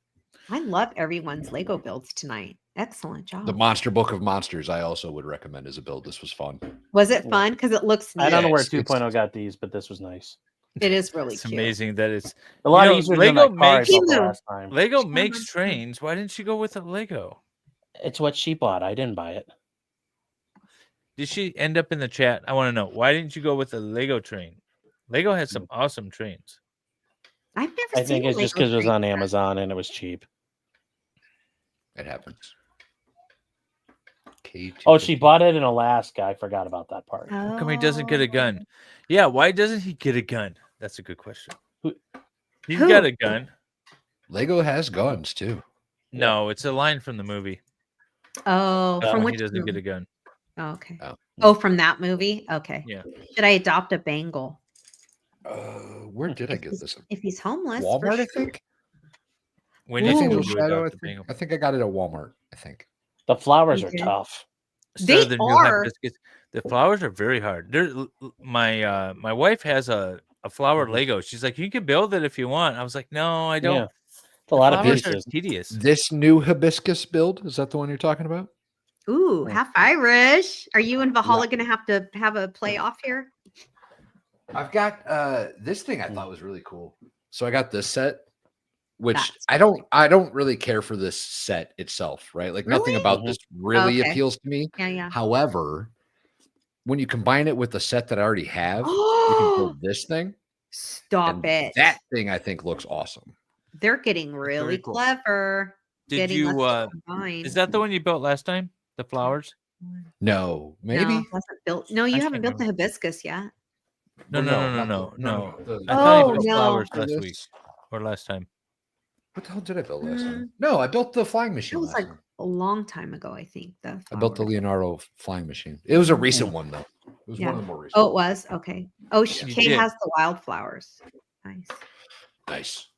I love everyone's Lego builds tonight. Excellent job. The Monster Book of Monsters, I also would recommend as a build. This was fun. Was it fun? Because it looks neat. I don't know where Yes, 2.0 got these, but this was nice. It is really It's cute. amazing that it's A lot You know, easier Lego than that car I makes- built the last time. Lego makes trains. Why didn't you go with a Lego? It's what she bought. I didn't buy it. Did she end up in the chat? I want to know. Why didn't you go with a Lego train? Lego has some awesome trains. I've never I seen think a it's just Lego because it was train. on Amazon and it was cheap. It happens. Oh, she bought it in Alaska. I forgot about that part. How come he doesn't get a gun? Yeah, why doesn't he get a gun? That's a good question. He's Who? got a gun. Lego has guns too. No, it's a line from the movie. Oh, from He which doesn't movie? get a gun. Oh, okay. Oh. Oh, from that movie? Okay. Yeah. Should I adopt a Bengal? Where did I get this? If he's homeless. for Walmart, I sure. think. When did Angel you Shadow, adopt I a think. Bengal? I think I got it at Walmart. I think. The flowers You are did? tough. Instead of They the new are. hibiscus, the flowers are very hard. My wife has a flower Lego. She's like, you can build it if you want. I was like, no, I don't. Yeah. It's a lot of Flowers are pieces. tedious. This new hibiscus build, is that the one you're talking about? Ooh, half Irish. Are you and Valhalla going to have a playoff here? I've got this thing I thought was really cool. So I got this set, which That's I don't really care for this set itself, right? Like nothing Really? about this really Okay. appeals to me. Yeah, yeah. However, when you combine it with the set that I already have, you can build this thing. Stop and it. That thing I think looks awesome. They're getting really cool. clever. Did getting you? us to combine. Is that the one you built last time? The flowers? No, maybe. No, it wasn't built. No, you I haven't can't built the hibiscus yet. No. No. I thought Oh, you built no. flowers last This- week or last time. What the hell did I build last time? No, I built the flying It machine. was last like time. a long time ago, I think. I built the Leonardo flying machine. It was a recent one though. It was one of the more recent. Oh, it was? Okay. Oh, You Kay did. has the wildflowers. Nice. Nice.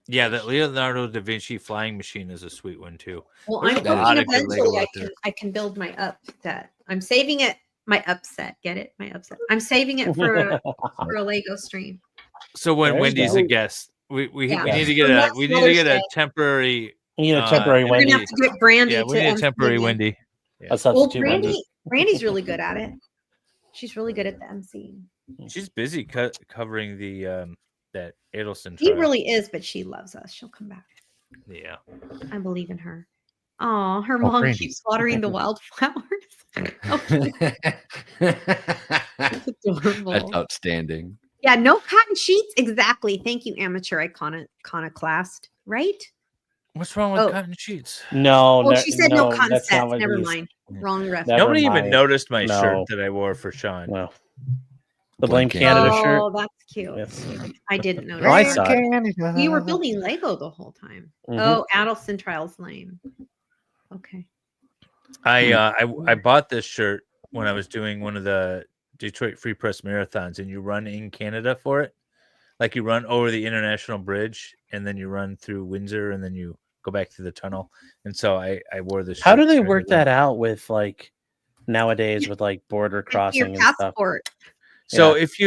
Yeah, that Leonardo da Vinci flying machine is a sweet one too. Well, There's I'm a lot hoping of good Lego eventually out there. I can build my up that I'm saving it. My upset. Get it? My upset. I'm saving it for a Lego stream. So when There you Wendy's go. a guest, we Yeah. need to get So a next we need to Mother's get a Day. temporary. You need a temporary We're Wendy. gonna have to get Brandy Yeah, to we need a MC temporary again. Wendy. A Well, substitute Wendy. Brandy's really good at it. She's really good at the MC. She's busy covering the that Adelson She trial. really is, but she loves us. She'll come back. Yeah. I believe in her. Oh, her Oh, mom Brandy. keeps watering the wildflowers. That's adorable. That's outstanding. Yeah, no cotton sheets. Exactly. Thank you, amateur iconoclast. Right? What's wrong with Oh. cotton sheets? No, Oh, she said no cotton that's not sets. what Never he's- mind. Wrong reference. Never Nobody even mind. noticed my No. shirt that I wore for Sean. No. The Blame Blame Canada Oh, shirt. that's cute. Yes. I didn't notice. Oh, I saw it. We were building Lego the whole time. Mhm. Oh, Adelson trial's lame. Okay. I bought this shirt when I was doing one of the Detroit Free Press marathons, and you run in Canada for it. Like you run over the International Bridge, and then you run through Windsor, and then you go back through the tunnel. And so I wore this. How shirt do they during the work run. that out with like nowadays with like border crossing Your and stuff? passport. So Yeah. if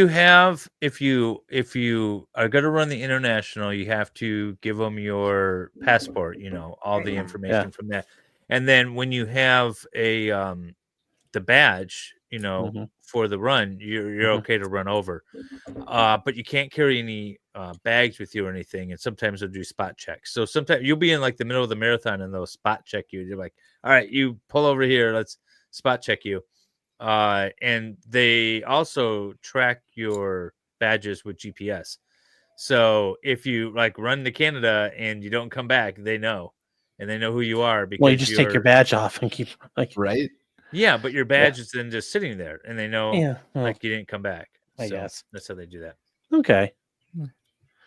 you are going to run the international, you have to give them your passport, all the information Yeah. from that. And then when you have a the badge, Mhm. for the run, you're Mhm. okay to run over. But you can't carry any bags with you or anything. And sometimes they'll do spot checks. So sometimes you'll be in like the middle of the marathon and they'll spot check you. You're like, all right, you pull over here, let's spot check you. And they also track your badges with GPS. So if you like run to Canada and you don't come back, they know, and they know who you are because Well, you just take your you're- badge off and keep like Right? Yeah, but your badge is then just sitting there, and they know Yeah, well, like you didn't come back. I So guess. that's how they do that. Okay.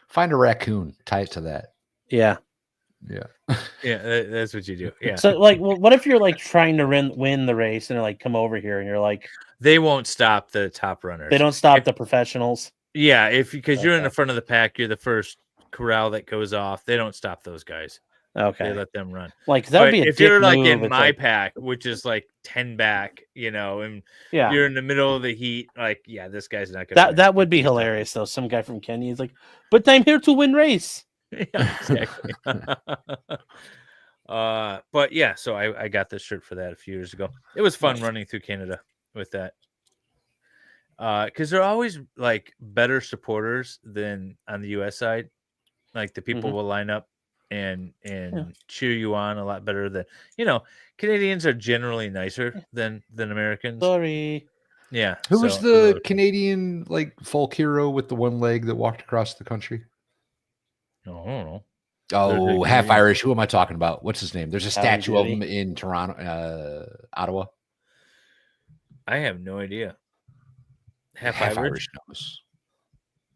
Find a raccoon, tie it to that. Yeah. Yeah. Yeah, that's what you do. Yeah. So like, well, what if you're like trying to win the race and they're like, come over here, and you're like, They won't stop the top runners. they don't stop the professionals. Yeah, because you're in Okay. the front of the pack, you're the first corral that goes off. They don't stop those guys. Okay. They let them run. Like that would But be a if you're dick like move, in it's my like- pack, which is like 10 back, and Yeah. you're in the middle of the heat, like, yeah, this guy's not gonna That would be hilarious though. Some guy from Kenya is like, but I'm here to win race. Yeah, exactly. But yeah, so I got this shirt for that a few years ago. It was fun running through Canada with that. Because they're always like better supporters than on the US side. Like the people Mhm. will line up and cheer you on a lot better than Canadians are generally nicer than Americans. Sorry. Yeah. Who was so- the Canadian like folk hero with the one leg that walked across the country? I don't know. Oh, half Canadian. Irish. Who am I talking about? What's his name? There's a Howdy statue of doody. him in Toronto, Ottawa. I have no idea. Half Irish? knows.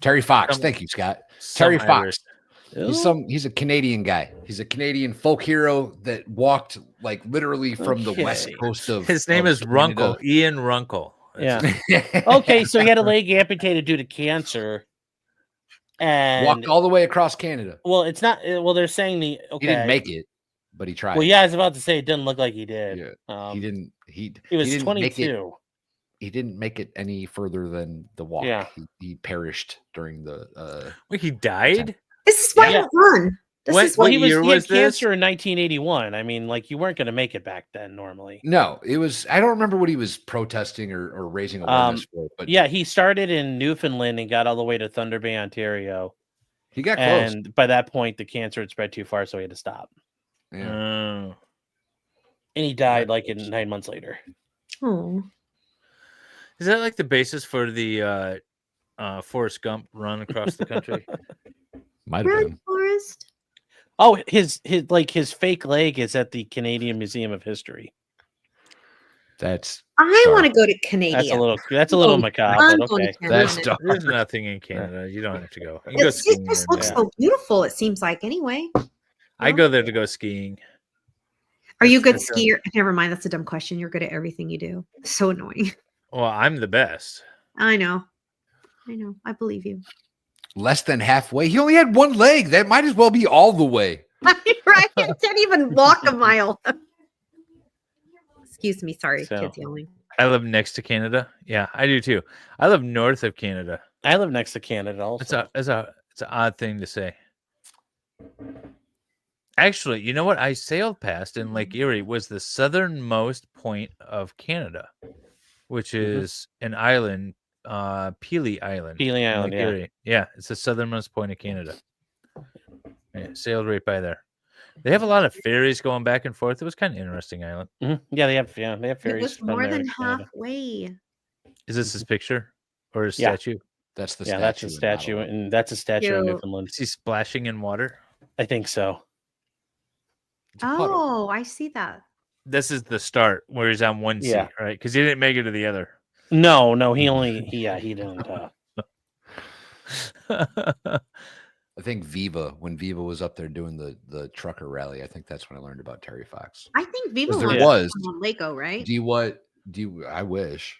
Terry Fox. Some- Thank you, Scott. some Terry Irish. Fox. He's a Canadian guy. He's a Canadian folk hero that walked like literally from the west Okay. coast of. His name of is Runkle. Canada. Ian Runkle. That's Yeah. his- Okay, so he had a leg amputated due to cancer, and Walked all the way across Canada. well, it's not. Well, they're saying the okay. He didn't make it, but he tried. Well, yeah, I was about to say it didn't look like he did. Yeah. He didn't. He was didn't make it- 22. He didn't make it any further than the walk. Yeah. He perished during the. Wait, he died? This is why Yeah. you run. This What- is Well, why he was year he had was this? cancer in 1981. I mean, like you weren't going to make it back then normally. No, it was. I don't remember what he was protesting or raising awareness for, but Yeah, he started in Newfoundland and got all the way to Thunder Bay, Ontario. he got close. And by that point, the cancer had spread too far, so he had to stop. Yeah. Oh. And he died like 9 months later. Oh. Is that like the basis for the Forrest Gump run across the country? Might have been. Forest. Oh, his fake leg is at the Canadian Museum of History. That's. I want to go to Canada. That's a little macabre, I'm but going okay. to Canada. That's dark. There's nothing in Canada. You don't have to go. You can go It skiing. just in looks there. so beautiful. It seems like anyway. I go there to go skiing. Are you a good That's for skier? Never mind. That's a dumb question. You're good at everything you do. So annoying. Well, I'm the best. I know. I believe you. Less than halfway. He only had one leg. That might as well be all the way. Right? I can't even walk a mile. Excuse me. Sorry, So- kids yelling. I live next to Canada. Yeah, I do too. I live north of Canada. I live next to Canada also. It's an odd thing to say. Actually, you know what I sailed past in Lake Erie was the southernmost point of Canada, which is an island, Pelee Island. Pelee in Island, Lake yeah. Erie. Yeah, it's the southernmost point of Canada. Yeah, sailed right by there. They have a lot of ferries going back and forth. It was kind of interesting island. Yeah, they have It ferries. was from more there than to Canada. halfway. Is this his picture or his Yeah. statue? That's the Yeah, that's a statue, and that's a statue in Cute. Newfoundland. Is he splashing in water? I think so. Oh, I see that. This is the start where he's on one Yeah. seat, right? Because he didn't make it to the other. No, he didn't. I think when Viva was up there doing the trucker rally, I think that's when I learned about Terry Fox. I think Viva Because there wants was. to come on Lego, right? I wish.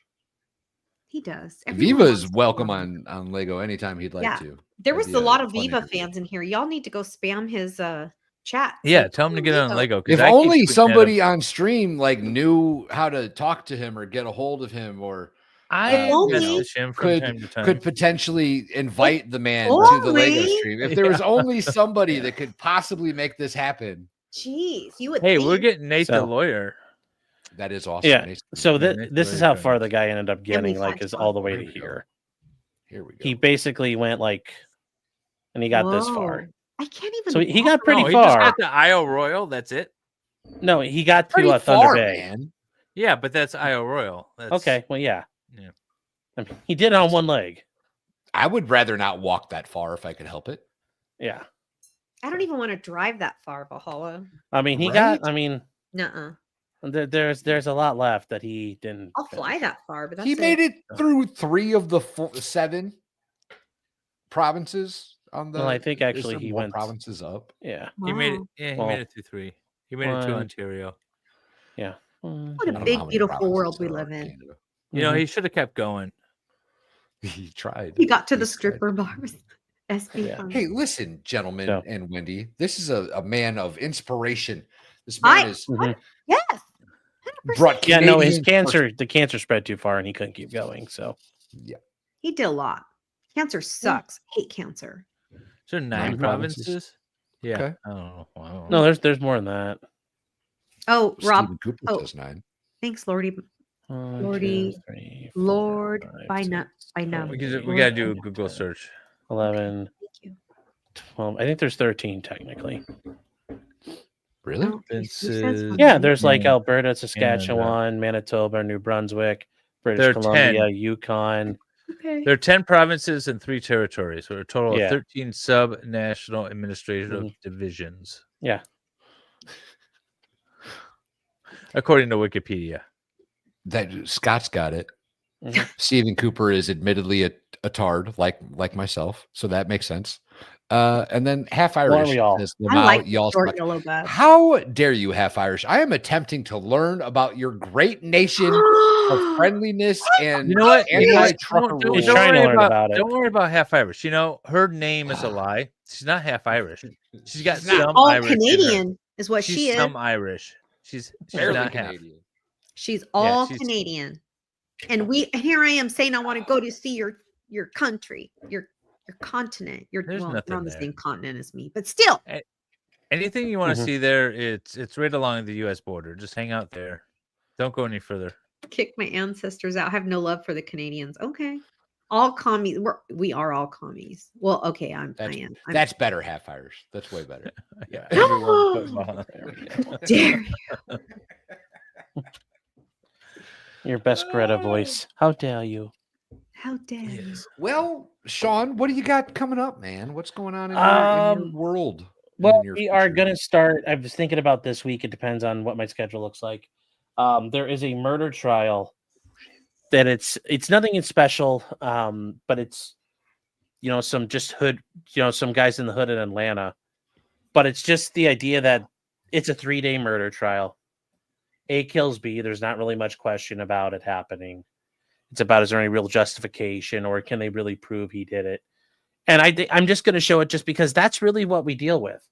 He does. Viva Everyone is wants to welcome come on Lego anytime he'd like to. There That'd was be a lot of fun Viva interview. fans in here. Y'all need to go spam his chat. Yeah, Say, tell him to "Come get on Lego. 'cause If I keep only tweeting at him. somebody on stream knew how to talk to him or get a hold of him, or I message him from time to time. could potentially invite the man to the Lego only- stream. If there was Yeah. only somebody that could possibly make this happen, Jeez, you would. Hey, think. we're getting Nate the So- lawyer. that is awesome. Yeah. Nice. So Nathan this is very how good. far the guy ended up getting. we Like, find is all the way Here to we go. here. Here we go. He basically went like, and he got this far. Whoa. I can't even. So he walk got pretty No, he just far. got to Isle Royal. That's it. No, he got Pretty to Thunder far, Bay. man. Yeah, but that's Isle Royal. That's, Okay, well, yeah. Yeah. I mean, he did it on one leg. I would rather not walk that far if I could help it. Yeah. I don't even want to drive that far, Valhalla. I mean, he Right? got. I mean, Nuh-uh. there's a lot left that he didn't. I'll fly that far, but that's He made it through 3 of the 7 provinces on the. Well, I think is actually there he more went. provinces up. Yeah. He made it. Wow. Yeah, he Well, made it through 3. He made it to one- Ontario. Yeah. What I a don't know how big, many beautiful provinces world we there are live in in. Canada. You know, he should have kept going. He tried. He got to He the tried. stripper bars. SB Yeah. fun. Hey, listen, gentlemen So- and Wendy, this is a man of inspiration. This man is Mhm. Yes. brought Yeah, no, his Canadian the cancer spread too far, and he couldn't keep going. So Yeah. He did a lot. Cancer sucks. Hate cancer. So 9 Nine provinces? provinces. Yeah. Okay. I don't know. no, there's more than that. Oh, Rob. Stephen Cooper Oh, says 9. thanks, Lordy. One, Lordy, two, three, four, Lord, five, by six, nut, by num. We seven, got to do a Google search. 11, Thank you. 12. I think there's 13 technically. Really? No, he says Provinces. one. Yeah, there's like Yeah. Alberta, Saskatchewan, Manitoba, New Brunswick, British There are Columbia, 10. Yukon. Okay. There are 10 provinces and 3 territories, or a total Yeah. of 13 sub-national administrative Mhm. divisions, Yeah. according to Wikipedia. That Scott's got it. Mhm. Stephen Cooper is admittedly a tard, like myself, so that makes sense. And then half Well, Irish we all? says, I "Lamau, like the y'all short suck." yellow bud. How dare you, half Irish? I am attempting to learn about your great nation of friendliness and You know what? anti-trucker Don't He's rule. trying to worry learn about it. Don't worry about half Irish. You know, her name is a lie. She's not half Irish. She's got She's some all Irish in her. Canadian is what She's she is. some Irish. She's Barely not half. Canadian. She's all she's- Canadian. And here I am saying I want to go to see your country, your continent. You're There's well, nothing not on the there. same continent as me, but still. Anything you want to Mhm. see there, it's right along the U.S. border. Just hang out there. Don't go any further. Kick my ancestors out. I have no love for the Canadians. Okay. All commies. We are all commies. Well, okay, I am. I'm That's better, half Irish. That's way better. Yeah, everyone put behind. dare you. Your best Greta voice. How dare you? How dare you? Well, Sean, what do you got coming up, man? What's going on in your world? in the Well, near we are future? going to start. I was thinking about this week. It depends on what my schedule looks like. There is a murder trial that it's nothing special, but it's some just hood, some guys in the hood in Atlanta. But it's just the idea that it's a 3-day murder trial. A kills B. There's not really much question about it happening. It's about, is there any real justification, or can they really prove he did it? And I'm just going to show it just because that's really what we deal with.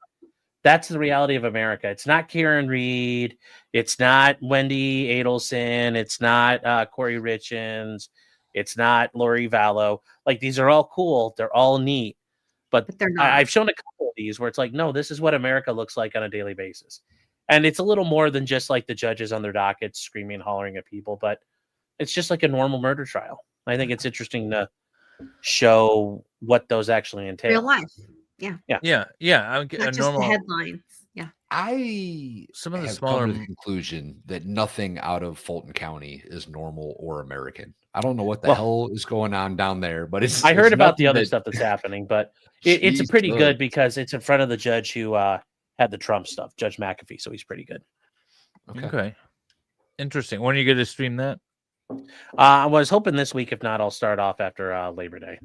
That's the reality of America. It's not Karen Reed. It's not Wendy Adelson. It's not Corey Richens. It's not Lori Vallow. Like, these are all cool. They're all neat. But they're not. I've shown a couple of these where it's like, no, this is what America looks like on a daily basis. And it's a little more than just like the judges on their dockets screaming and hollering at people, but it's just like a normal murder trial. I think it's interesting to show what those actually entail. Real life. Yeah. I'm Not just the headlines. Yeah. Some of the have smaller come to the conclusion that nothing out of Fulton County is normal or American. I don't know what the Well, hell is going on down there, but it's. I heard it's about the nothing other that- stuff that's happening, but it's a pretty Jesus. good because it's in front of the judge who had the Trump stuff, Judge McAfee. So he's pretty good. Okay. Interesting. When are you going to stream that? I was hoping this week. If not, I'll start off after Labor Day.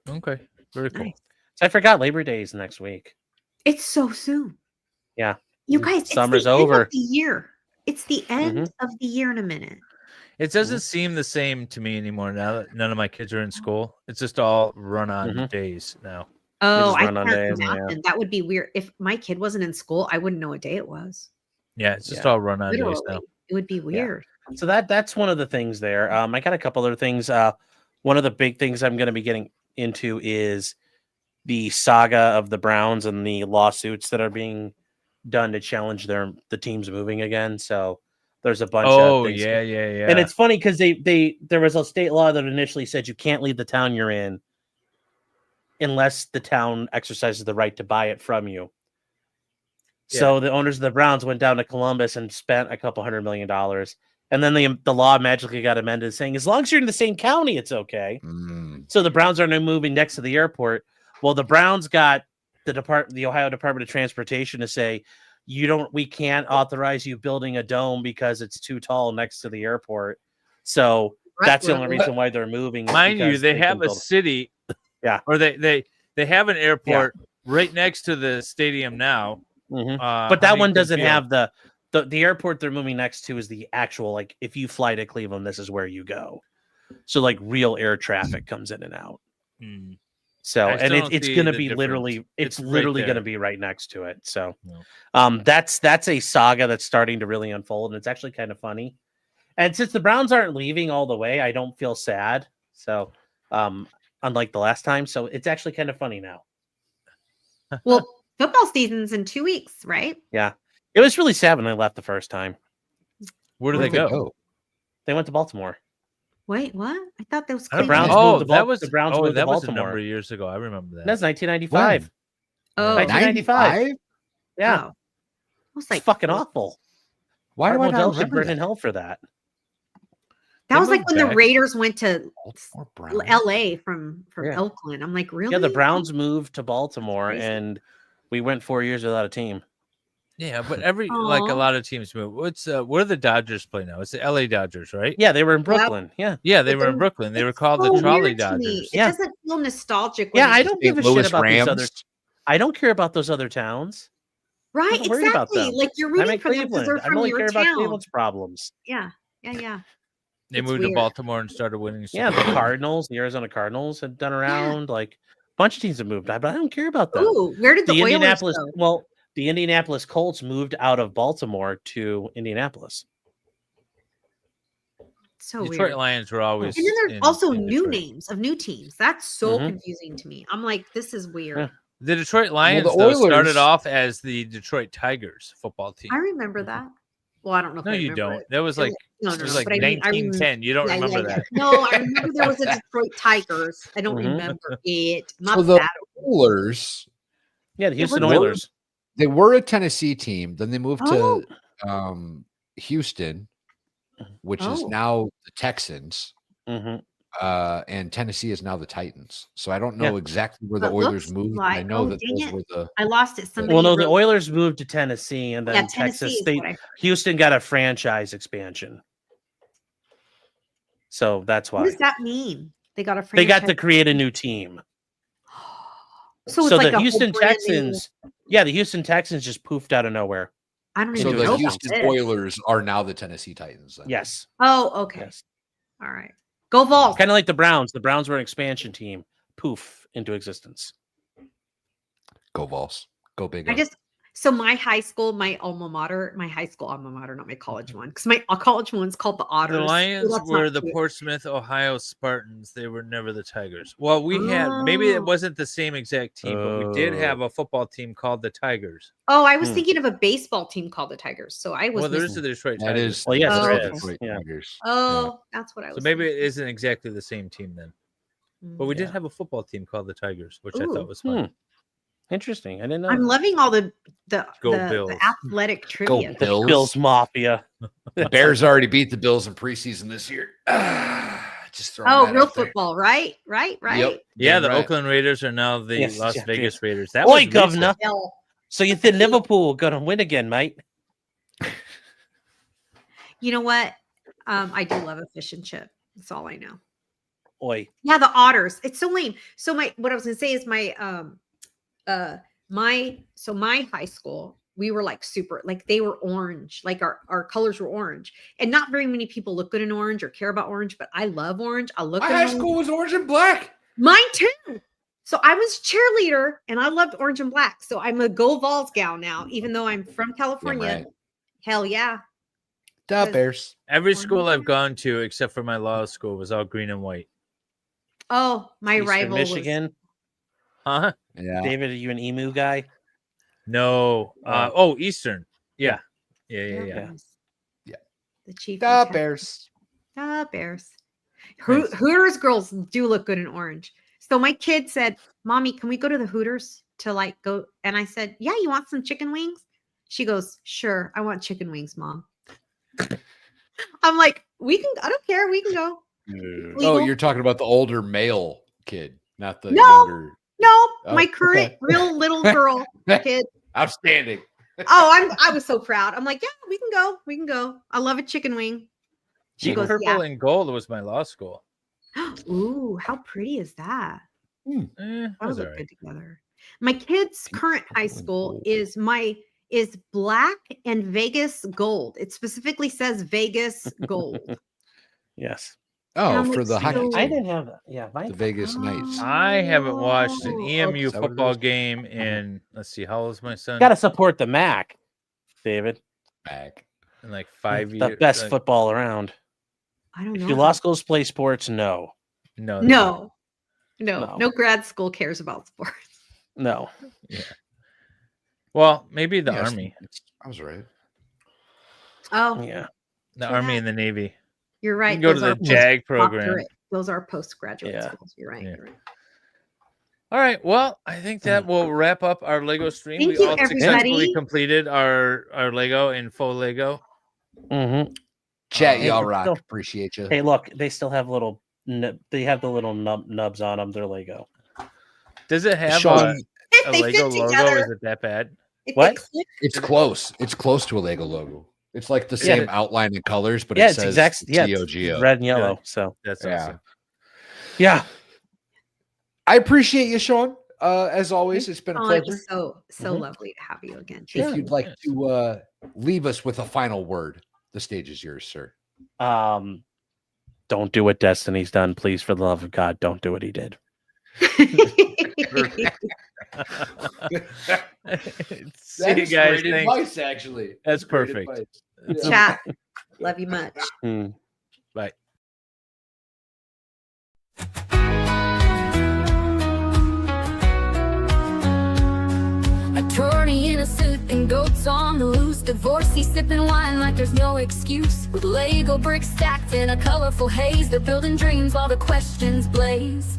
Okay. Very cool. Nice. So I forgot Labor Day is next week. It's so soon. Yeah. You guys, Summer's it's the end over. of the year. It's the end of the year in a minute. It doesn't seem the same to me anymore now that none of my kids are in school. It's just all run on days now. Oh, I run on can't days, yeah. imagine. That would be weird. If my kid wasn't in school, I wouldn't know what day it was. Yeah, it's just all run on days Literally, now. it would be weird. So that's one of the things there. I got a couple other things. One of the big things I'm going to be getting into is the saga of the Browns and the lawsuits that are being done to challenge the teams moving again. So there's a bunch of things. yeah. And it's funny because there was a state law that initially said you can't leave the town you're in unless the town exercises the right to buy it from you. So the owners of the Browns went down to Columbus and spent a couple $100 million. And then the law magically got amended saying, as long as you're in the same county, it's okay. So the Browns are now moving next to the airport. Well, the Browns got the Ohio Department of Transportation to say, we can't authorize you building a dome because it's too tall next to the airport. So that's the only reason why they're moving. Mind you, because they can have a build- city, or they have an airport right next to the stadium now. But that one Huntington doesn't Field. have the airport they're moving next to is the actual, like, if you fly to Cleveland, this is where you go. So like real air traffic comes in and out. So, I and still don't it's see going to the be difference. literally, It's it's right literally going to there. be right next to it. So, that's a saga that's starting to really unfold, and it's actually kind of funny. And since the Browns aren't leaving all the way, I don't feel sad. So, unlike the last time, so it's actually kind of funny now. Well, football season's in 2 weeks, right? Yeah, it was really sad when they left the first time. Where did they go? They went to Baltimore. Wait, what? I thought that was The Browns Cleveland. moved to that was the Browns moved to that was a Baltimore. number of years ago. I remember that. That's 1995. Oh, 1995. Yeah, Oh. I was like, it's fucking awful. Why do I Art not Modell should remember burn that? in hell for that. that They was like moved when the back. Raiders went to Browns. LA from Yeah. Oakland. I'm like, really? Yeah, the Browns moved to Baltimore, and we went 4 years without a team. Yeah, but like a Aw. lot of teams move. Where do the Dodgers play now? It's the LA Dodgers, right? Yeah, they were in Brooklyn. Yeah, Yeah, they were in Brooklyn. They were called so the Trolley weird to me. Dodgers. It doesn't feel nostalgic. When yeah. it's I don't give a St. Louis shit about these Rams. other. I don't care about those other towns. right. I'm not worried about Exactly. them. Like you're I'm rooting in for them because Cleveland. they're I from only your care about town. Cleveland's problems. Yeah. They It's moved to weird. Baltimore and started winning. Yeah, the Super Bowl. Cardinals, the Arizona Cardinals had done around. Like a bunch of teams have moved, but I don't care about them. Ooh, where did the Oilers Indianapolis? go? Well, the Indianapolis Colts moved out of Baltimore to Indianapolis. So Detroit weird. Lions were always. And then there's in- also in new Detroit. names of new teams. That's so Mhm. confusing to me. I'm like, this is weird. Yeah. The Detroit Lions the though, Oilers- started off as the Detroit Tigers football team. I remember that. Well, I don't know if No, I you remember don't. it. That was like No, it was no, like but I mean, I 1910. You don't yeah, remember yeah, yeah. that? No, I remember there was a Detroit Tigers. I don't Mhm. remember it. I'm not So the that Oilers, Yeah, the Houston were- Oilers. they were a Tennessee team. Then they moved Oh. to Houston, which is Oh. now the Texans. hmm And Tennessee is now the Titans. So I don't know Yeah. exactly where the But Oilers looks moved. like- I know oh, that dang those it. were the. I lost it. Somebody Well, no, the wrote- Oilers moved to Tennessee, and then Yeah, Tennessee Texas is State. what I- Houston got a franchise expansion, so that's What why does that mean? They got a they got to franchise- create a new team. So it's So like the a whole Houston brand new- Texans, yeah, the Houston Texans just poofed out of nowhere. I don't So even into know the about Houston this. Oilers are now the Tennessee Titans. Then. Yes, Oh, okay. yes. All right. Go Vols. Kind of like the Browns. The Browns were an expansion team. Poof into existence. Go Vols. Go big. I just So my high school, my high school alma mater, not my college one, because my college one's called the Otters. The so Lions that's were not the cute. Portsmouth, Ohio Spartans. They were never the Tigers. Well, we had maybe it Oh. wasn't the same exact team, but we did have a football team called the Tigers. Oh, I was thinking of a baseball team called the Tigers. So I was. Well, there's missing- the Detroit That Tigers. is. Well, yes, Oh, there okay. is. Detroit Yeah. Tigers. Oh, that's what I was. So maybe it thinking. isn't exactly the same team then. But we did have a football team called the Tigers, which I Ooh. thought was fun. Interesting. I didn't know. I'm loving all the Go Bills. athletic trivia. Bills. Bills Mafia. The Bears already beat the Bills in preseason this year. Just throwing Oh, that real out there. football, right? Yep. Yeah, Damn the right. Oakland Raiders are now the Yes, Las yeah, Vegas yes. Raiders. That Oi, was recent. governor. Hell. So you think Liverpool gonna win again, mate? You know what? I do love a fish and chip. That's all I know. Oi. Yeah, the Otters. It's so lame. So what I was gonna say is my high school, we were like super, like they were orange, like our colors were orange. And not very many people look good in orange or care about orange, but I love orange. I look My good in high orange. school was orange and black. Mine too. So I was cheerleader and I loved orange and black. So I'm a Go Vols gal now, even though I'm from California. right. Hell yeah. Da Bears. Every school I've gone to, except for my law school, was all green and white. Oh, my Eastern rival Michigan. Huh? Yeah. David, are you an emu guy? No. Eastern. Yeah. Yeah. The Chief. Da Bears. The Bears. Hooters girls do look good in orange. So my kid said, "Mommy, can we go to the Hooters to like go?" And I said, "Yeah, you want some chicken wings?" She goes, "Sure, I want chicken wings, Mom." I'm like, "We can. I don't care. We can go." Oh, Legal. you're talking about the older male kid, not the No. younger. No, Oh, my current okay. real little girl kid. Outstanding. I was so proud. I'm like, "Yeah, we can go. We can go. I love a chicken wing." She goes, Purple "Yeah." and gold was my law school. Ooh, how pretty is that? It That was would look all right. good together. My kid's current high school is black and Vegas gold. It specifically says Vegas gold. Yes. Oh, I'm for like, the hockey. so- I didn't have that. Yeah, The mine. Vegas Knights. I haven't watched an Oh, EMU Is that what it football is? game in, let's see, how old is my son? Got to support the MAC, David. Back. In like 5 The years. best like- football around. I don't If know. your law schools play sports, no. No. they don't. No grad school cares about sports. No. Well, maybe the Yes, Army. I was right. Oh, Yeah. The True Army that. and the Navy. you're You right. can go to Those the are JAG program. postdoctorate. Those are postgraduate Yeah. schools. You're right. Yeah. You're right. All right. Well, I think that will wrap up our Lego stream. Thank we you, all successfully everybody. completed our Lego and faux Lego. Mm-hmm. Chat, Hey, y'all it's rock. still- Appreciate you. Hey, look, they still have little. They have the little nubs on them. They're Lego. Does it have Sean, a They Lego fit logo? together. Is it that bad? If What? they click- It's close. It's close to a Lego logo. It's like the Yeah. same outline and colors, but Yeah, it it's says exact. Yeah, it's TOGO. red and yellow. So That's Yeah. awesome. yeah. I appreciate you, Sean. As always, it's been a Oh, it pleasure. was so Mhm. lovely to have you again. If Thank you'd you. like to leave us with a final word, the stage is yours, sir. Don't do what Destiny's done, please. For the love of God, don't do what he did. See you guys. great Thanks. advice, actually. That's great perfect. advice. Yeah. Chat. Love you much. Bye. Attorney in a suit and goats on the loose. Divorcee sipping wine like there's no excuse. With Lego bricks stacked in a colorful haze, they're building dreams while the questions blaze.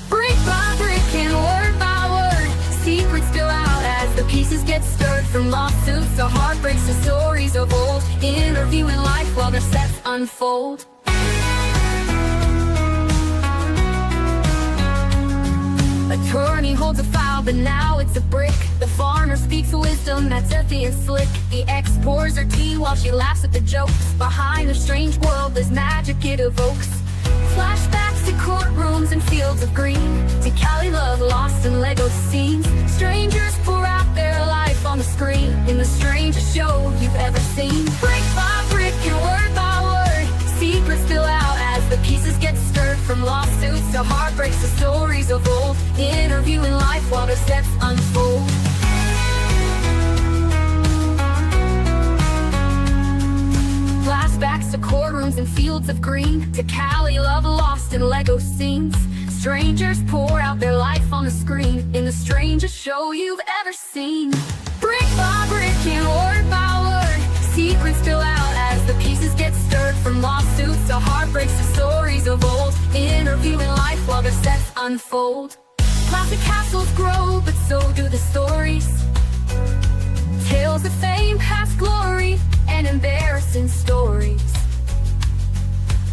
Brick by brick and word by word, secrets spill out as the pieces get stirred. From lawsuits to heartbreaks to stories of old, interviewing life while their sets unfold. Attorney holds a file, but now it's a brick. The farmer speaks wisdom that's earthy and slick. The ex pours her tea while she laughs at the jokes. Behind the strange world, there's magic it evokes. Flashbacks to courtrooms and fields of green, to Cali love lost in Lego scenes. Strangers pour out their life on the screen, in the strangest show you've ever seen. Brick by brick and word by word, secrets spill out as the pieces get stirred. From lawsuits to heartbreaks to stories of old, interviewing life while their steps unfold. rooms and fields of green, to Cali love lost in Lego scenes. Strangers pour out their life on the screen, in the strangest show you've ever seen. Brick by brick and word by word, secrets spill out as the pieces get stirred. From lawsuits to heartbreaks to stories of old, interviewing life while the sets unfold. Classic castles grow, but so do the stories. Tales of fame, past glory, and embarrassing stories.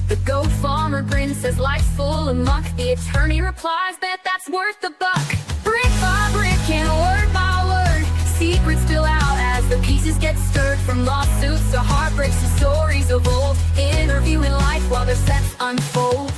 The goat farmer grins, says life's full of muck. The attorney replies, bet that's worth the buck. Brick by brick and word by word, secrets spill out as the pieces get stirred. From lawsuits to heartbreaks to stories of old, interviewing life while their sets unfold.